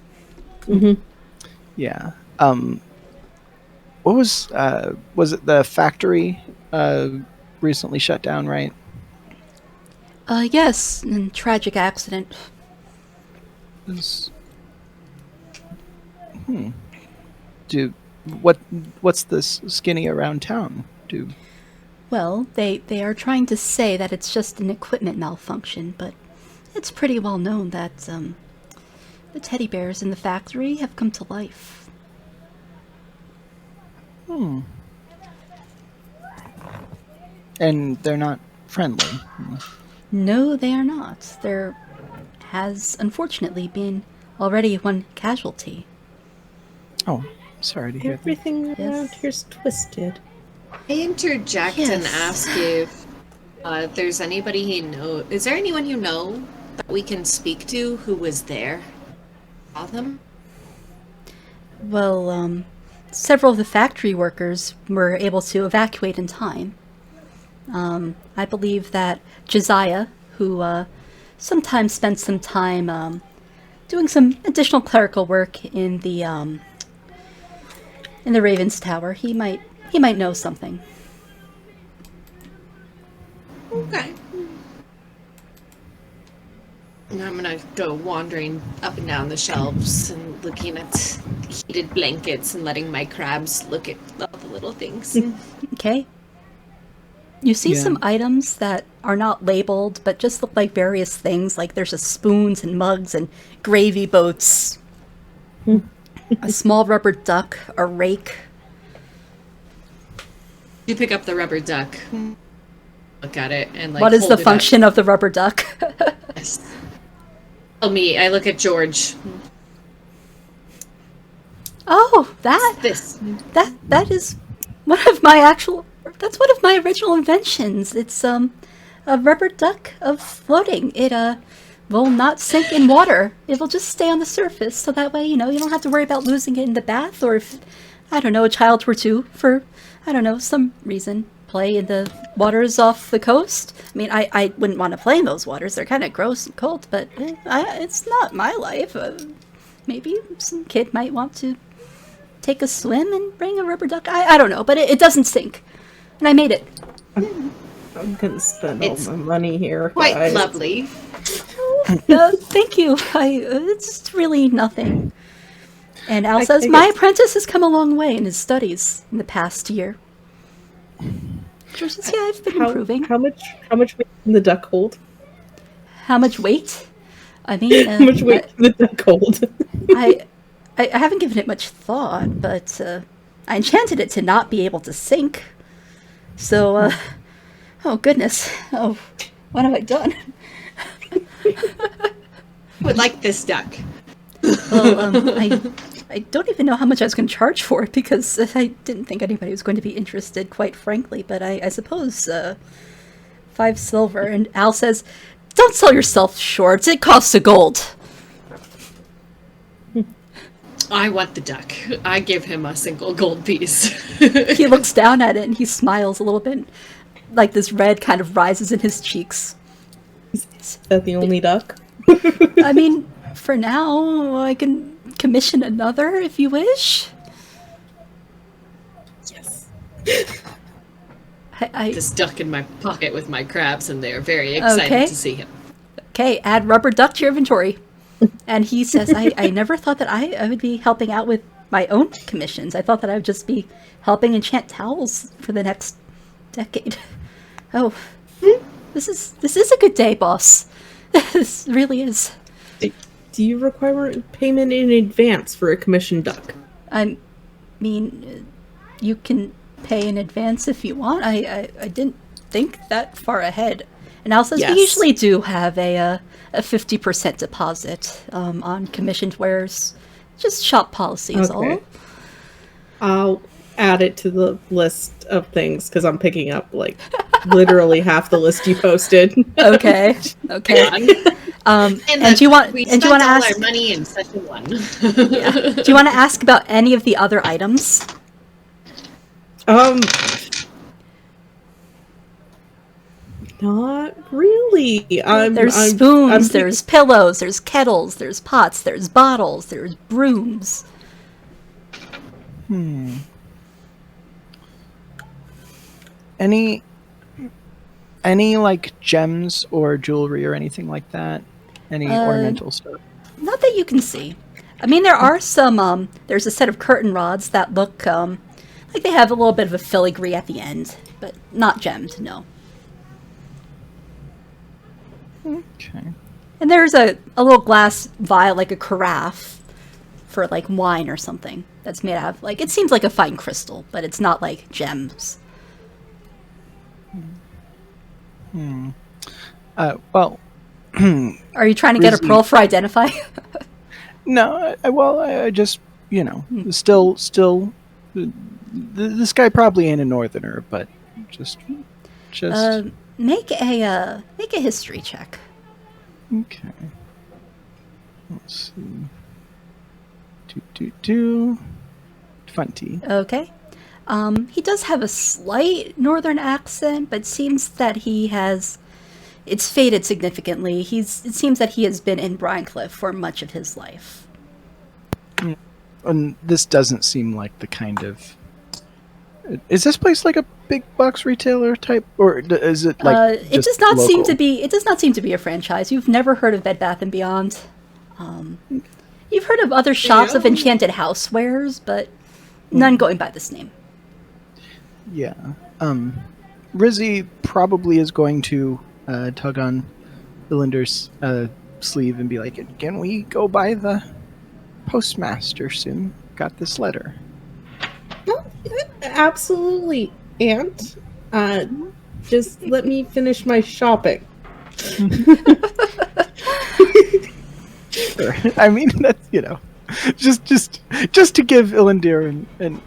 Yeah. What was it the factory recently shut down, right? Yes, in tragic accident. Is... What's this skinny around town? Well, they are trying to say that it's just an equipment malfunction, but it's pretty well known that the teddy bears in the factory have come to life. And they're not friendly. No, they are not. There has unfortunately been already one casualty. Oh, sorry to hear that. Everything around Yes. here's twisted. I interject and ask if there's anybody you know. Is there anyone you know that we can speak to who was there? Saw them? Well, several of the factory workers were able to evacuate in time. I believe that Josiah, who sometimes spends some time doing some additional clerical work in the Raven's Tower, he might know something. Okay. And I'm gonna go wandering up and down the shelves and looking at heated blankets and letting my crabs look at all the little things. Okay. You see Yeah. some items that are not labeled, but just look like various things. Like there's spoons and mugs and gravy boats, a small rubber duck, a rake. You pick up the rubber duck, look at it, and like. What is hold the it up. function of the rubber duck? Yes. Tell me. I look at George. Oh, that This. is one of my actual. That's one of my original inventions. It's a rubber duck of floating. It will not sink in water. It will just stay on the surface, so that way you don't have to worry about losing it in the bath, or if I don't know, a child were to, for I don't know, some reason, play in the waters off the coast. I mean, I wouldn't want to play in those waters. They're kind of gross and cold, but it's not my life. Maybe some kid might want to take a swim and bring a rubber duck. I don't know, but it doesn't sink. And I made it. I'm gonna spend It's all my money here. Quite guys. lovely. Thank you. It's really nothing. And Al I says, think my it's- apprentice has come a long way in his studies in the past year. George says, yeah, I've been improving. How much weight can the duck hold? How much weight? I mean, How much weight can the duck hold? I haven't given it much thought, but I enchanted it to not be able to sink. So, oh goodness. Oh, what have I done? Would like this duck. Well, I don't even know how much I was going to charge for it, because I didn't think anybody was going to be interested, quite frankly. But I suppose 5 silver. And Al says, don't sell yourself short. It costs a gold. I want the duck. I give him a single gold piece. He looks down at it and he smiles a little bit. Like this red kind of rises in his cheeks. Is that the only duck? I mean, for now, I can commission another if you wish. Yes. This duck in my pocket with my crabs, and they are very excited Okay. to see him. Okay, add rubber duck to your inventory. And he says, I never thought that I would be helping out with my own commissions. I thought that I would just be helping enchant towels for the next decade. Oh, this is a good day, boss. This really is. Do you require payment in advance for a commissioned duck? I mean, you can pay in advance if you want. I didn't think that far ahead. And Al says, Yes. we usually do have a 50% deposit on commissioned wares. Just shop policy is all. I'll add it to the list of things because I'm picking up like literally half the list you posted. Okay. And And do you want we to spent all ask? our money in session 1. Do you want to ask about any of the other items? Not really. There's spoons, there's pillows, there's kettles, there's pots, there's bottles, there's brooms. Any like gems or jewelry or anything like that? Any ornamental stuff? Not that you can see. I mean, there are some, there's a set of curtain rods that look, like they have a little bit of a filigree at the end, but not gemmed, no. Okay. And there's a little glass vial, like a carafe, for, like, wine or something, that's made out of, like, it seems like a fine crystal, but it's not, like, gems. Well... Are you trying to get a pearl for identify? No, I just, still, this guy probably ain't a northerner, but just. Make a history check. Okay. Let's see. 20. Okay. He does have a slight northern accent, but seems that he has. It's faded significantly. It seems that he has been in Brinecliffe for much of his life. And this doesn't seem like the kind of... Is this place like a big box retailer type, or is it like it does not seem to be. It does not seem to be a franchise. You've never heard of Bed Bath & Beyond. You've heard of other shops of enchanted housewares, but none going by this name. Yeah. Rizzy probably is going to tug on Elinder's sleeve and be like, "Can we go by the postmaster soon? Got this letter." Oh, absolutely, Aunt. Just let me finish my shopping. Sure. I mean, that's, just to give Elinder and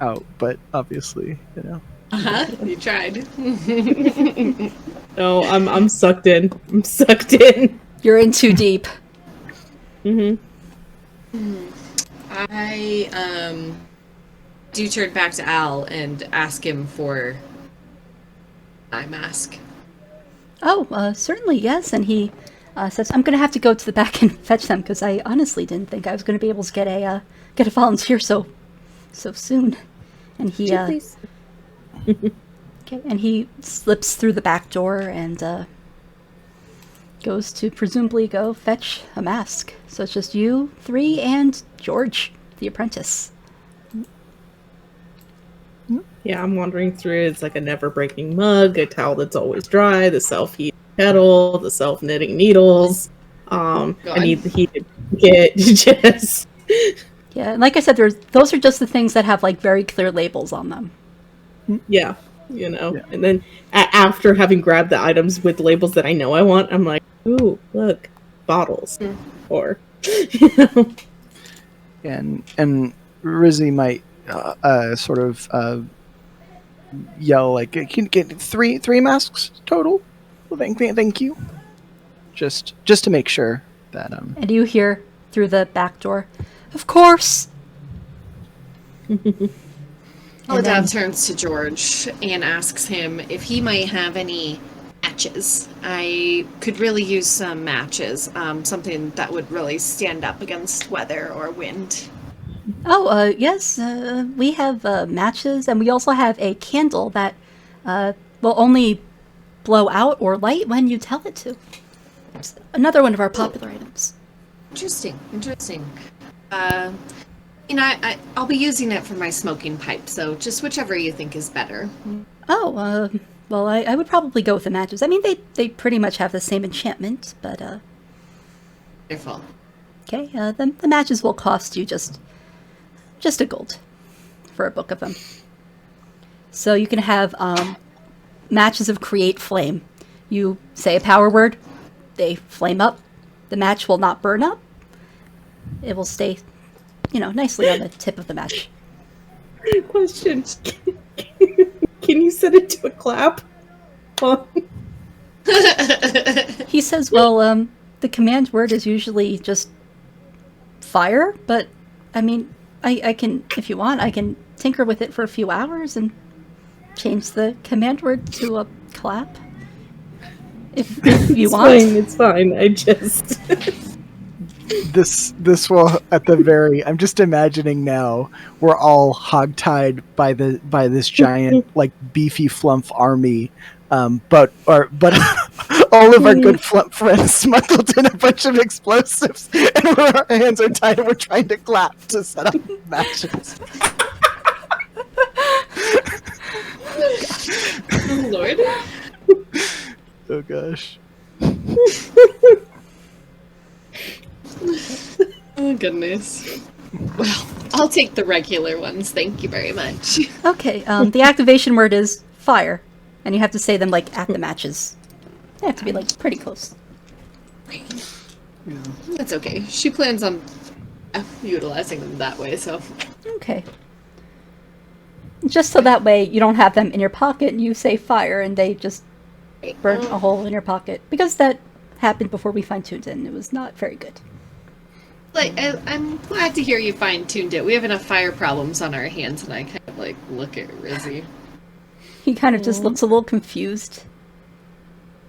out, but obviously, You tried. No, I'm sucked in. I'm sucked in. You're in too deep. Mm-hmm. I do turn back to Al and ask him for eye mask. Oh, certainly, yes. And he says, "I'm going to have to go to the back and fetch them because I honestly didn't think I was going to be able to get a volunteer so soon." And he Please. okay, and he slips through the back door and goes to presumably go fetch a mask. So it's just you three and George, the apprentice. Yeah, I'm wandering through. It's like a never-breaking mug, a towel that's always dry, the self-heating kettle, the self-knitting needles. I need the heated blanket. Just Yeah, and like I said, those are just the things that have like very clear labels on them. yeah. And then after having grabbed the items with labels that I know I want, I'm like, ooh, look, bottles, or and Rizzy might sort of yell like, "Can get three masks total? Well, thank you." Just to make sure that And you hear through the back door, "Of course." Paladin turns to George and asks him if he might have any matches. I could really use some matches, something that would really stand up against weather or wind. Oh, yes, we have matches, and we also have a candle that will only blow out or light when you tell it to. It's another one of our popular items. Interesting. I'll be using it for my smoking pipe, so just whichever you think is better. Oh, well, I would probably go with the matches. I mean, they pretty much have the same enchantment, but, Wonderful. Okay, the matches will cost you just a gold for a book of them. So you can have, matches of Create Flame. You say a power word, they flame up. The match will not burn up. It will stay, nicely on the tip of the match. question: Can you set it to a clap? He says, well, the command word is usually just fire, but, I mean, I can, if you want, I can tinker with it for a few hours and change the command word to a clap. If you want. It's fine. I just... This will at the very. I'm just imagining now we're all hogtied by this giant like beefy flump army, but All of our good friends smuggled in a bunch of explosives, and our hands are tied and we're trying to clap to set up matches. Oh, Lord. Oh, gosh. Oh, goodness. Well, I'll take the regular ones. Thank you very much. Okay, the activation word is fire. And you have to say them, like, at the matches. They have to be, like, pretty close. That's okay. She plans on utilizing them that way, so... Okay. Just so that way you don't have them in your pocket and you say fire and they just burn a hole in your pocket. Because that happened before we fine-tuned it and it was not very good. Like, I'm glad to hear you fine-tuned it. We have enough fire problems on our hands, and I kind of, like, look at Rizzy. He kind of just looks a little confused.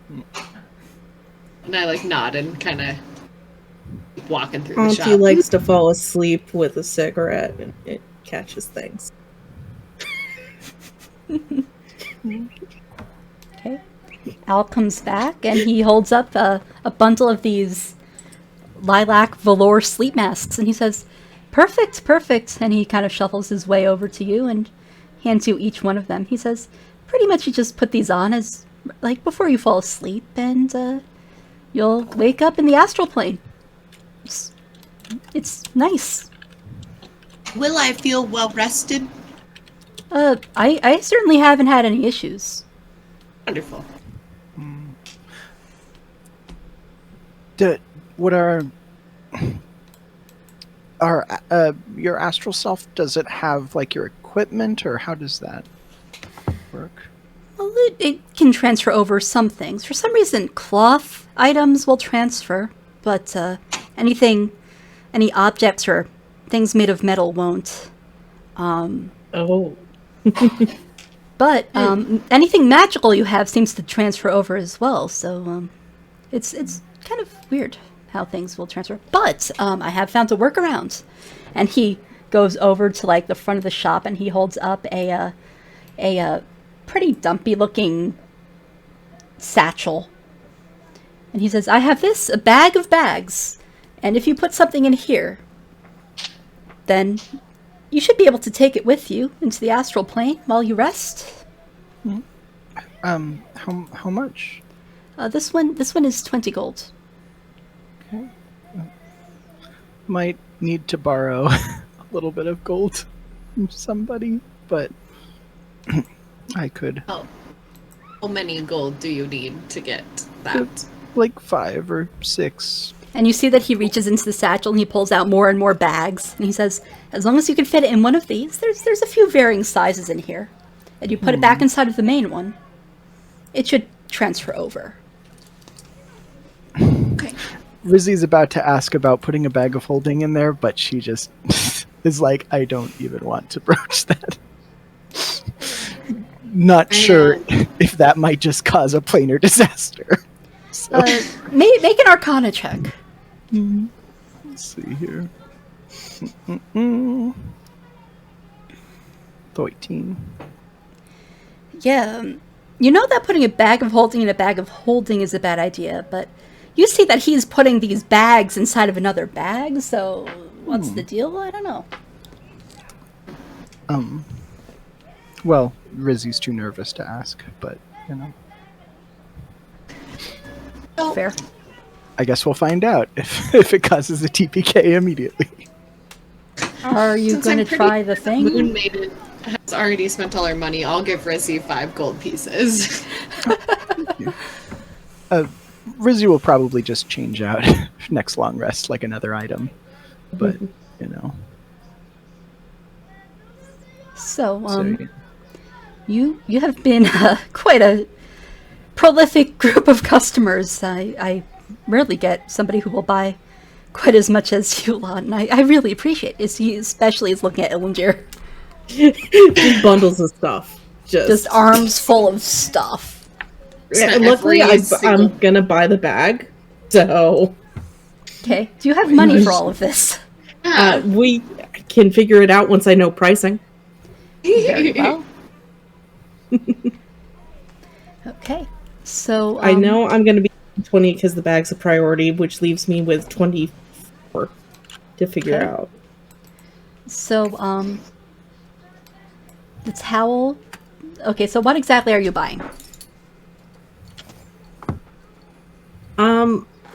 And I, like, nod and kind of keep walking through the shop. Auntie likes to fall asleep with a cigarette, and it catches things. Okay. Al comes back and he holds up a bundle of these lilac velour sleep masks and he says, "Perfect, perfect." And he kind of shuffles his way over to you and hands you each one of them. He says, "Pretty much you just put these on as, like, before you fall asleep and you'll wake up in the astral plane. It's nice." Will I feel well rested? I certainly haven't had any issues. Wonderful. What are your astral self? Does it have like your equipment, or how does that work? Well, it can transfer over some things. For some reason, cloth items will transfer, but any objects or things made of metal won't. Oh. But anything magical you have seems to transfer over as well. So it's kind of weird how things will transfer. But I have found a workaround. And he goes over to like the front of the shop and he holds up a pretty dumpy looking satchel. And he says, "I have this, a bag of bags. And if you put something in here, then you should be able to take it with you into the astral plane while you rest." How much? This one is 20 gold. Okay. Might need to borrow a little bit of gold from somebody, but I could. Oh. How many gold do you need to get that? Like 5 or 6. And you see that he reaches into the satchel and he pulls out more and more bags. And he says, "As long as you can fit it in one of these, there's a few varying sizes in here. And you put it back inside of the main one, it should transfer over." Okay. Rizzy's about to ask about putting a bag of holding in there, but she just is like, "I don't even want to broach that." Not sure if that might just cause a planar disaster. So. Make an Arcana check. Let's see here. 13. Yeah, you know that putting a bag of holding in a bag of holding is a bad idea, but you see that he's putting these bags inside of another bag, so what's the deal? I don't know. Well, Rizzy's too nervous to ask, but, you know. Fair. I guess we'll find out if it causes a TPK immediately. Are you going to try the thing? Moon Maiden has already spent all her money. I'll give Rizzy 5 gold pieces. Rizzy will probably just change out next long rest like another item, but you know. So, you have been quite a prolific group of customers. I rarely get somebody who will buy quite as much as you lot, and I really appreciate it. He especially is looking at Elinder. Big bundles of stuff. Just arms full of stuff. Yeah, luckily, I'm gonna buy the bag, so... Okay, do you have money for all of this? We can figure it out once I know pricing. Very well. Okay. So I know I'm going to be 20 because the bag's a priority, which leaves me with 24 to figure Okay. out. So the towel. Okay, so what exactly are you buying?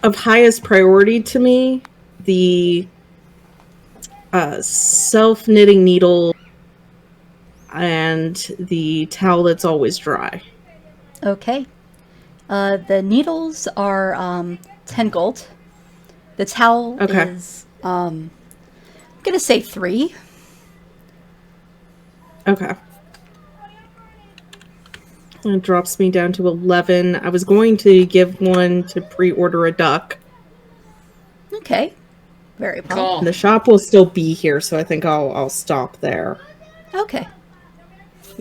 Of highest priority to me, the self-knitting needle and the towel that's always dry. Okay. The needles are 10 gold. The towel Okay. is I'm gonna say 3. Okay. And it drops me down to 11. I was going to give one to pre-order a duck. Okay. Very well. Cool. And the shop will still be here, so I think I'll stop there. Okay.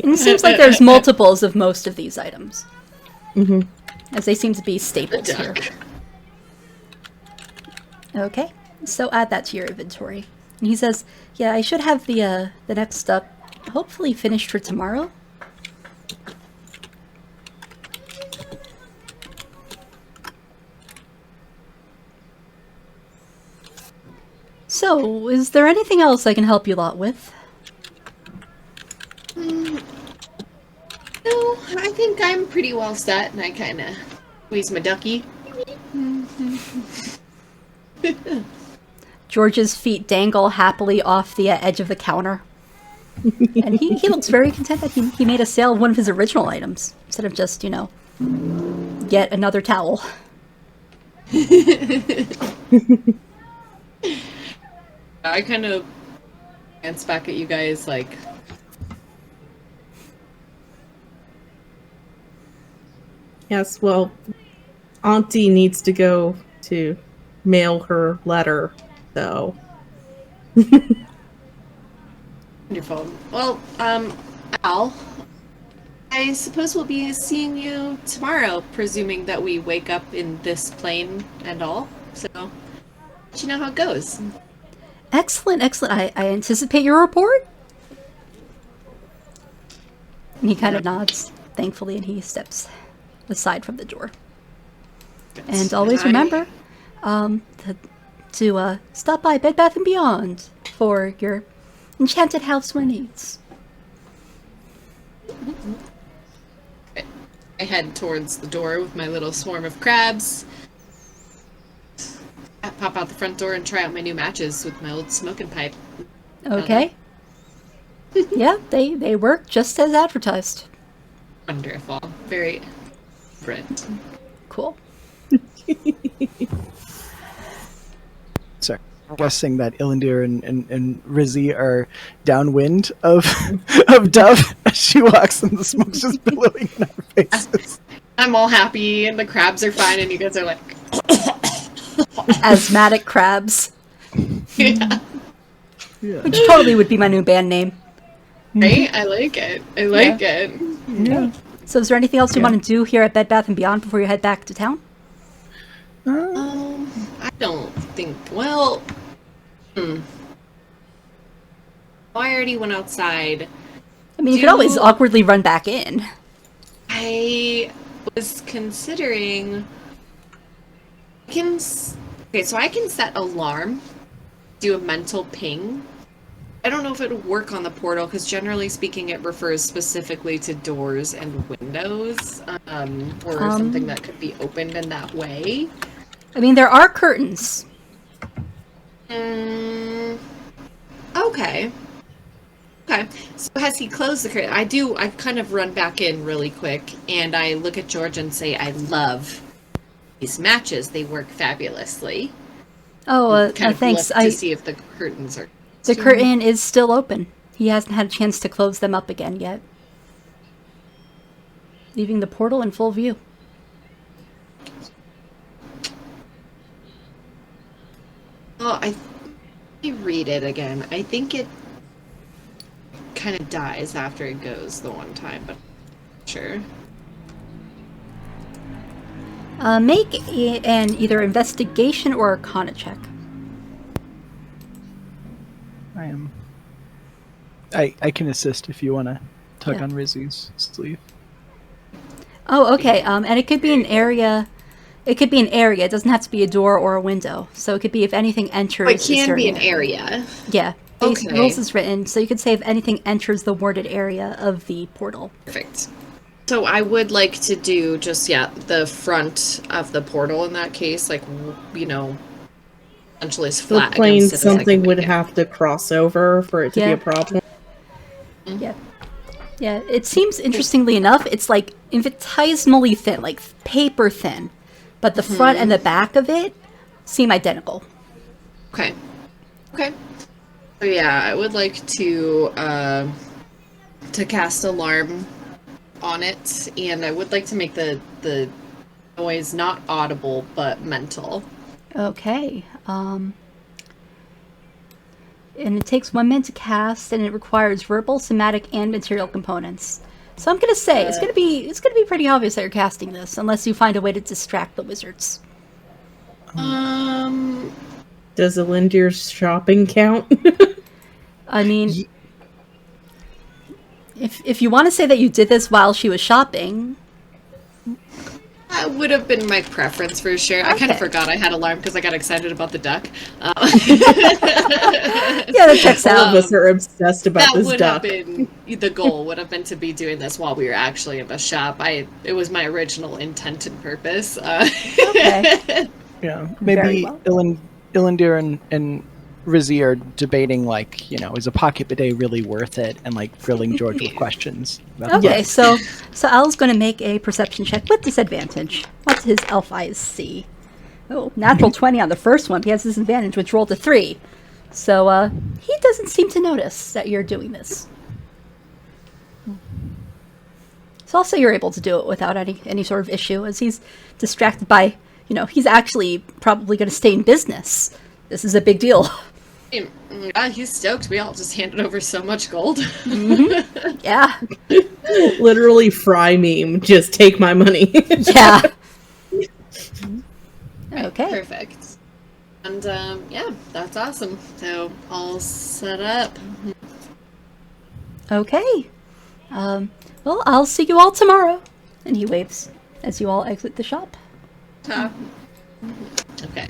And it seems like there's multiples of most of these items. Mm-hmm. As they seem to be staples here. Duck. Okay. So add that to your inventory. And he says, yeah, I should have the next step hopefully finished for tomorrow. So, is there anything else I can help you lot with? No, I think I'm pretty well set, and I kind of squeeze my ducky. George's feet dangle happily off the edge of the counter. And he looks very content that he made a sale of one of his original items, instead of just, yet another towel. I kind of glance back at you guys like, Yes, well, Auntie needs to go to mail her letter, so. wonderful. Well, Al, I suppose we'll be seeing you tomorrow, presuming that we wake up in this plane and all. So, let you know how it goes. Excellent, excellent. I anticipate your report. And he kind of nods, thankfully, and he steps aside from the door. And always remember to stop by Bed Bath & Beyond for your enchanted houseware needs. I head towards the door with my little swarm of crabs. I pop out the front door and try out my new matches with my old smoking pipe. Okay. Yeah, they work just as advertised. Wonderful. Very different. Cool. So I'm guessing that Elinder and Rizzy are downwind of of Dove as she walks and the smoke's just billowing in her faces. I'm all happy and the crabs are fine and you guys are like, Asthmatic crabs. yeah. Yeah. Which totally would be my new band name. Right? I like it. I like it. Yeah. So is there anything else you want to do here at Bed Bath & Beyond before you head back to town? I don't think. Well, I already went outside. I mean, you could always awkwardly run back in. I was considering. Okay, so I can set alarm, do a mental ping. I don't know if it would work on the portal because generally speaking, it refers specifically to doors and windows, or something that could be opened in that way. I mean, there are curtains. Okay. Okay. So has he closed the curtain? I kind of run back in really quick and I look at George and say, I love these matches. They work fabulously. Oh, Kind of thanks. look to see if the curtains are... The curtain is still open. He hasn't had a chance to close them up again yet. Leaving the portal in full view. Oh, I read it again. I think it kind of dies after it goes the one time, but sure. Make an either investigation or arcana check. I can assist if you want to tug Yeah. on Rizzy's sleeve. Oh, okay. And it could be an area. It could be an area. It doesn't have to be a door or a window. So it could be if anything enters. It can a be certain an area. Yeah. Base Okay. rules is written, so you could say if anything enters the warded area of the portal. Perfect. So I would like to do just, the front of the portal in that case, like, essentially as The flat. plane, against it as I can something would make it. have to cross over for it to be Yeah. a problem. Yeah. Yeah, it seems, interestingly enough, it's like infinitesimally thin, like paper thin. But the front and the back of it seem identical. Okay. Okay. So yeah, I would like to cast alarm on it, and I would like to make the noise not audible but mental. Okay. And it takes 1 minute to cast, and it requires verbal, somatic, and material components. So I'm gonna say it's gonna be pretty obvious that you're casting this, unless you find a way to distract the wizards. Does Elinder's shopping count? I mean, if you want to say that you did this while she was shopping, That would have been my preference for sure. I kind Okay. of forgot I had alarm because I got excited about the duck. yeah, that checks All out. of us are obsessed about That this would duck. have been the goal. Would have been to be doing this while we were actually in the shop. It was my original intent and purpose. Okay. Yeah, Very maybe well. Elinder and Rizzy are debating, like, is a pocket bidet really worth it? And, like, grilling George with questions. about Okay, that. so Al's going to make a perception check with disadvantage. What does his elf eyes see? Oh, natural 20 on the first one. He has disadvantage, which rolled a 3. So he doesn't seem to notice that you're doing this. So I'll say you're able to do it without any sort of issue, as he's distracted by, he's actually probably going to stay in business. This is a big deal. He's stoked. We all just handed over so much gold. Yeah. Literally Fry meme. Just take my money. Yeah. Okay. Perfect. And that's awesome. So all set up. Okay. Well, I'll see you all tomorrow. And he waves as you all exit the shop. Okay.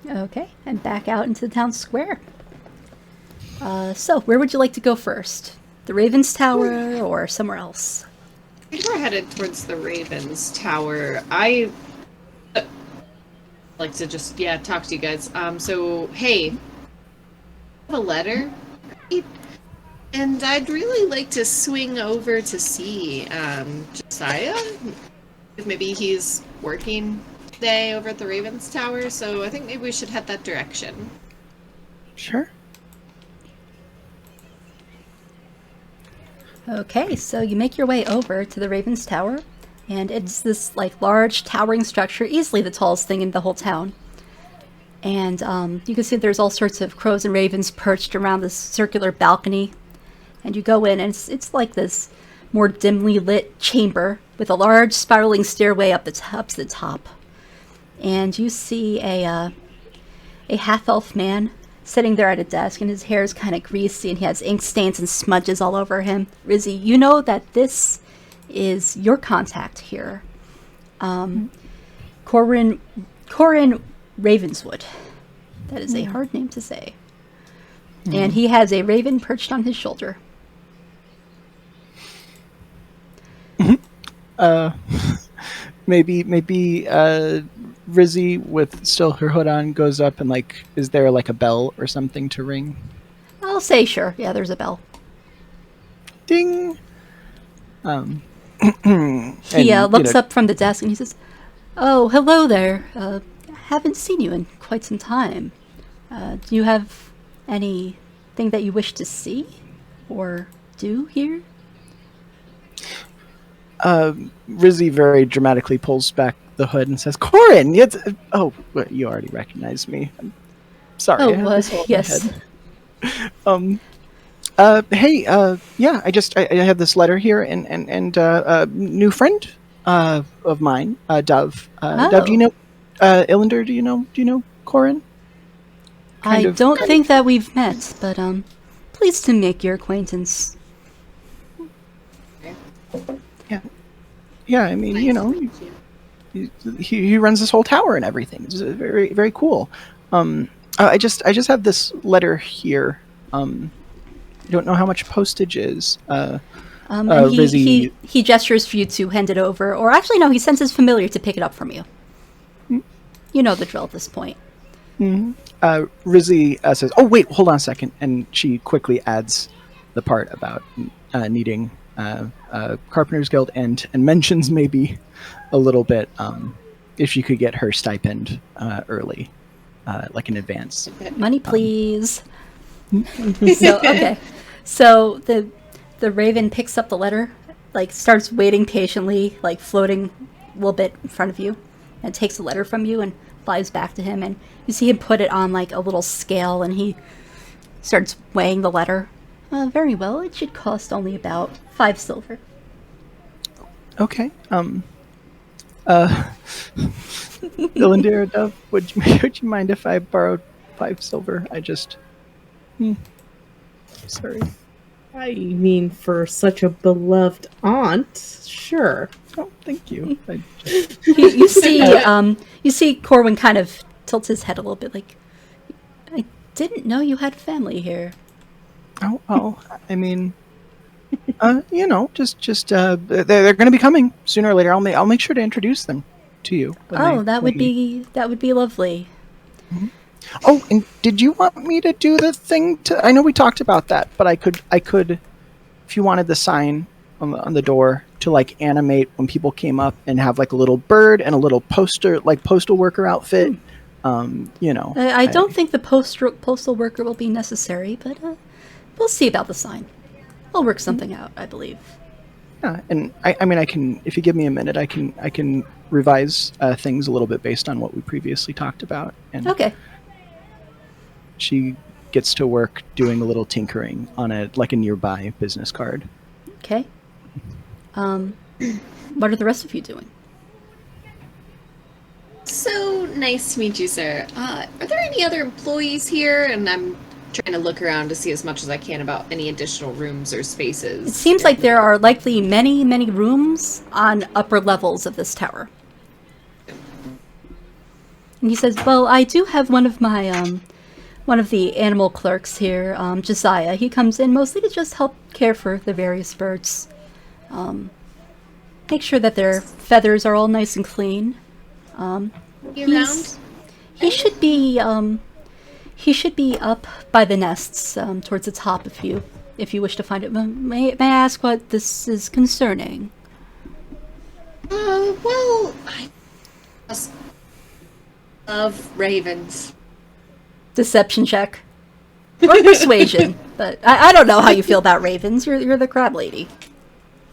Okay, and back out into the town square. So, where would you like to go first? The Raven's Tower or somewhere else? We're headed towards the Ravens Tower. I like to just talk to you guys. So hey, I have a letter, right? And I'd really like to swing over to see Josiah. If maybe he's working today over at the Ravens Tower, so I think maybe we should head that direction. Sure. Okay, so you make your way over to the Raven's Tower, and it's this large towering structure, easily the tallest thing in the whole town. And you can see there's all sorts of crows and ravens perched around this circular balcony. And you go in, and it's like this more dimly lit chamber with a large spiraling stairway up to the top. And you see a half-elf man sitting there at a desk, and his hair is kind of greasy, and he has ink stains and smudges all over him. Rizzy, you know that this is your contact here. Corin Ravenswood. That is a hard name to say. And he has a raven perched on his shoulder. Maybe Rizzy, with still her hood on, goes up and, is there a bell or something to ring? I'll say sure. Yeah, there's a bell. Ding. He looks up from the desk and he says, "Oh, hello there. Haven't seen you in quite some time. Do you have anything that you wish to see or do here?" Rizzy very dramatically pulls back the hood and says, "Corin, it's oh, well, you already recognized me. I'm sorry. I had this all in my yes. head. Hey, yeah, I have this letter here, and new friend of mine, Dove. Dove, do you know Elinder? Do you know Corin? I don't think that we've met, but pleased to make your acquaintance. Yeah, I mean, you know, he runs this whole tower and everything. It's very very cool. I just have this letter here. I don't know how much postage is. And Rizzy, he gestures for you to hand it over, or actually no, he sends his familiar to pick it up from you. You know the drill at this point. Rizzy says, "Oh wait, hold on a second," and she quickly adds the part about needing Carpenters Guild and mentions maybe a little bit if she could get her stipend early, like in advance. Money, please. So the raven picks up the letter, like starts waiting patiently, like floating a little bit in front of you, and takes the letter from you and flies back to him. And you see him put it on like a little scale, and he starts weighing the letter. Very well. It should cost only about 5 silver. Okay. Elinder, Dove, would you mind if I borrowed 5 silver? I just... Sorry. I mean, for such a beloved aunt, sure. Oh, thank you. You see Corwin kind of tilts his head a little bit, like, I didn't know you had family here. Oh, I mean, you know, just they're going to be coming sooner or later. I'll make sure to introduce them to you. That would be lovely. Mm-hmm. Oh, and did you want me to do the thing I know we talked about that, but I could, if you wanted the sign on the door to like animate when people came up and have like a little bird and a little poster, like postal worker outfit. You know, I don't think the postal worker will be necessary, but we'll see about the sign. I'll work something out, I believe. Yeah, and I mean, I can, if you give me a minute, I can revise things a little bit based on what we previously talked about. And okay. She gets to work doing a little tinkering on a nearby business card. Okay. What are the rest of you doing? So nice to meet you, sir. Are there any other employees here? And I'm trying to look around to see as much as I can about any additional rooms or spaces. It seems like there are likely many, many rooms on upper levels of this tower. And he says, well, I do have one of my, one of the animal clerks here, Josiah. He comes in mostly to just help care for the various birds. Make sure that their feathers are all nice and clean. He should be up by the nests, towards the top if you wish to find it. May I ask what this is concerning? Well, I just love ravens. Deception check. Or persuasion. But I don't know how you feel about ravens. You're the crab lady.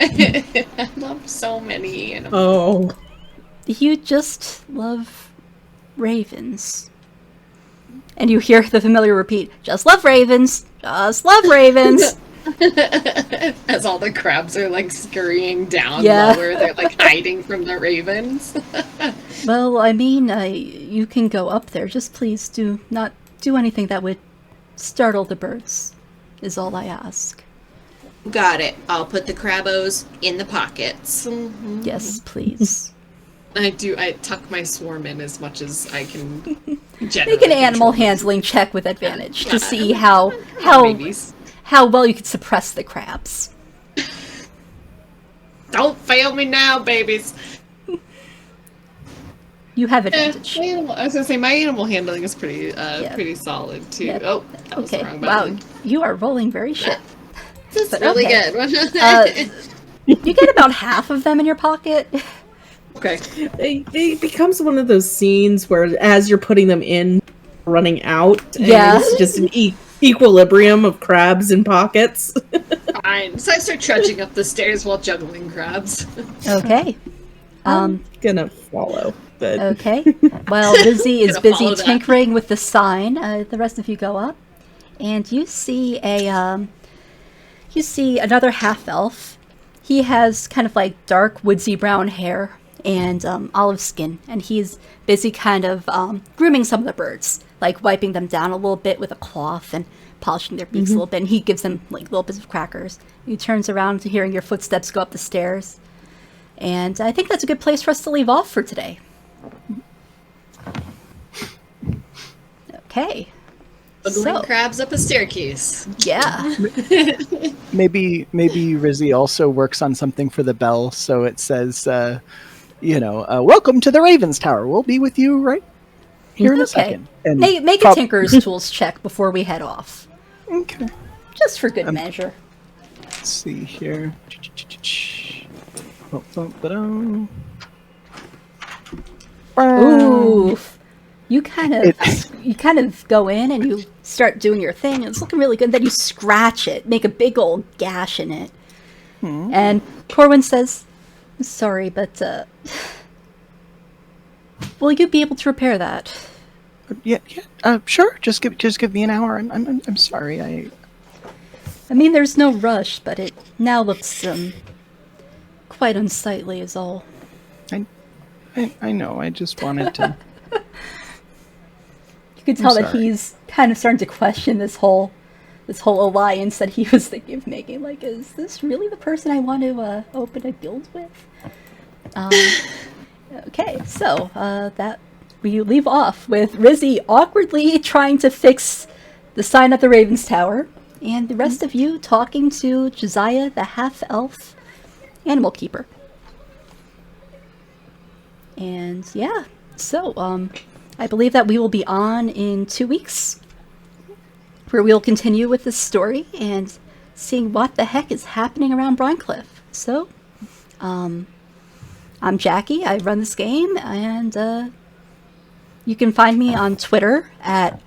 I love so many animals. Oh. You just love ravens. And you hear the familiar repeat, just love ravens. Just love ravens. As all the crabs are like scurrying down lower, they're like hiding from the ravens. Well, I mean, you can go up there. Just please do not do anything that would startle the birds, is all I ask. Got it. I'll put the crabos in the pockets. Mm-hmm. Yes, please. I tuck my swarm in as much as I can. Make an animal handling check with advantage to see how well you can suppress the crabs. Don't fail me now, babies. You have advantage. I was gonna say my animal handling is pretty solid too. Yeah. Oh, that was the wrong wow, button. you are rolling very shit. This is But really good. You get about half of them in your pocket. Okay. It becomes one of those scenes where, as you're putting them in, running out, and it's just an equilibrium of crabs in pockets. Fine. So I start trudging up the stairs while juggling crabs. Okay. I'm gonna follow. But... Okay. Well, Lizzie is busy tinkering with the sign. The rest of you go up, and you see another half elf. He has kind of like dark woodsy brown hair and olive skin, and he's busy kind of grooming some of the birds. like wiping them down a little bit with a cloth and polishing their beaks a little bit. And he gives them like little bits of crackers. He turns around to hearing your footsteps go up the stairs. And I think that's a good place for us to leave off for today. Okay. Ugly crabs up a staircase. Yeah. Maybe Rizzy also works on something for the bell, so it says, welcome to the Raven's Tower. We'll be with you right here in a second. And make a Tinker's Tools check before we head off. Okay. Just for good measure. Let's see here. Ooh. You kind of go in and you start doing your thing. And it's looking really good. Then you scratch it, make a big old gash in it. And Corwin says, "Sorry, but will you be able to repair that?" Yeah. Sure. Just give me an hour. I'm sorry. I mean, there's no rush, but it now looks quite unsightly, is all. I know. I just wanted to. You can tell that he's kind of starting to question this whole alliance that he was thinking of making. Like, is this really the person I want to open a guild with? Okay, so that we leave off with Rizzy awkwardly trying to fix the sign at the Raven's Tower, and the rest of you talking to Josiah, the half-elf animal keeper. And yeah, so I believe that we will be on in 2 weeks, where we'll continue with this story and seeing what the heck is happening around Brinecliffe. So, I'm Jackie. I run this game, and you can find me on Twitter at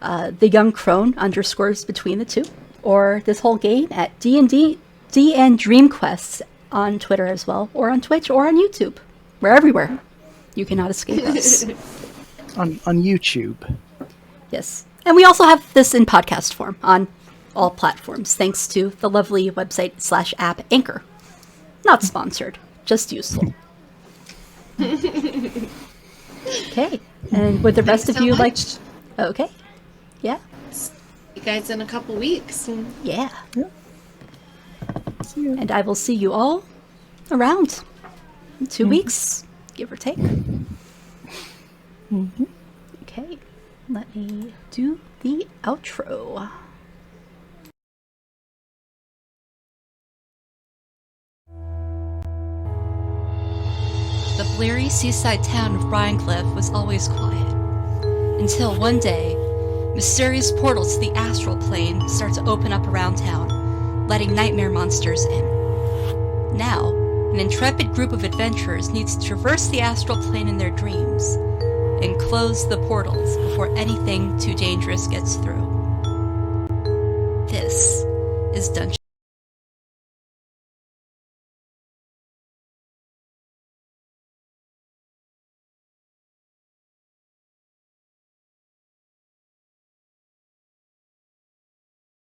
@theyoungcrone _ between the two, or this whole game at D&D Dreamquests on Twitter as well, or on Twitch, or on YouTube. We're everywhere. You cannot escape us. On YouTube. Yes. And we also have this in podcast form on all platforms, thanks to the lovely website /app Anchor. Not sponsored, just useful. Okay. And would the rest of you like... Okay. Yeah. See you guys in a couple weeks. Yeah. And I will see you all around in 2 weeks, give or take. Okay, let me do the outro. The bleary seaside town of Brinecliffe was always quiet, until one day, mysterious portals to the Astral Plane start to open up around town, letting nightmare monsters in. Now, an intrepid group of adventurers needs to traverse the Astral Plane in their dreams, and close the portals before anything too dangerous gets through. This is Dungeons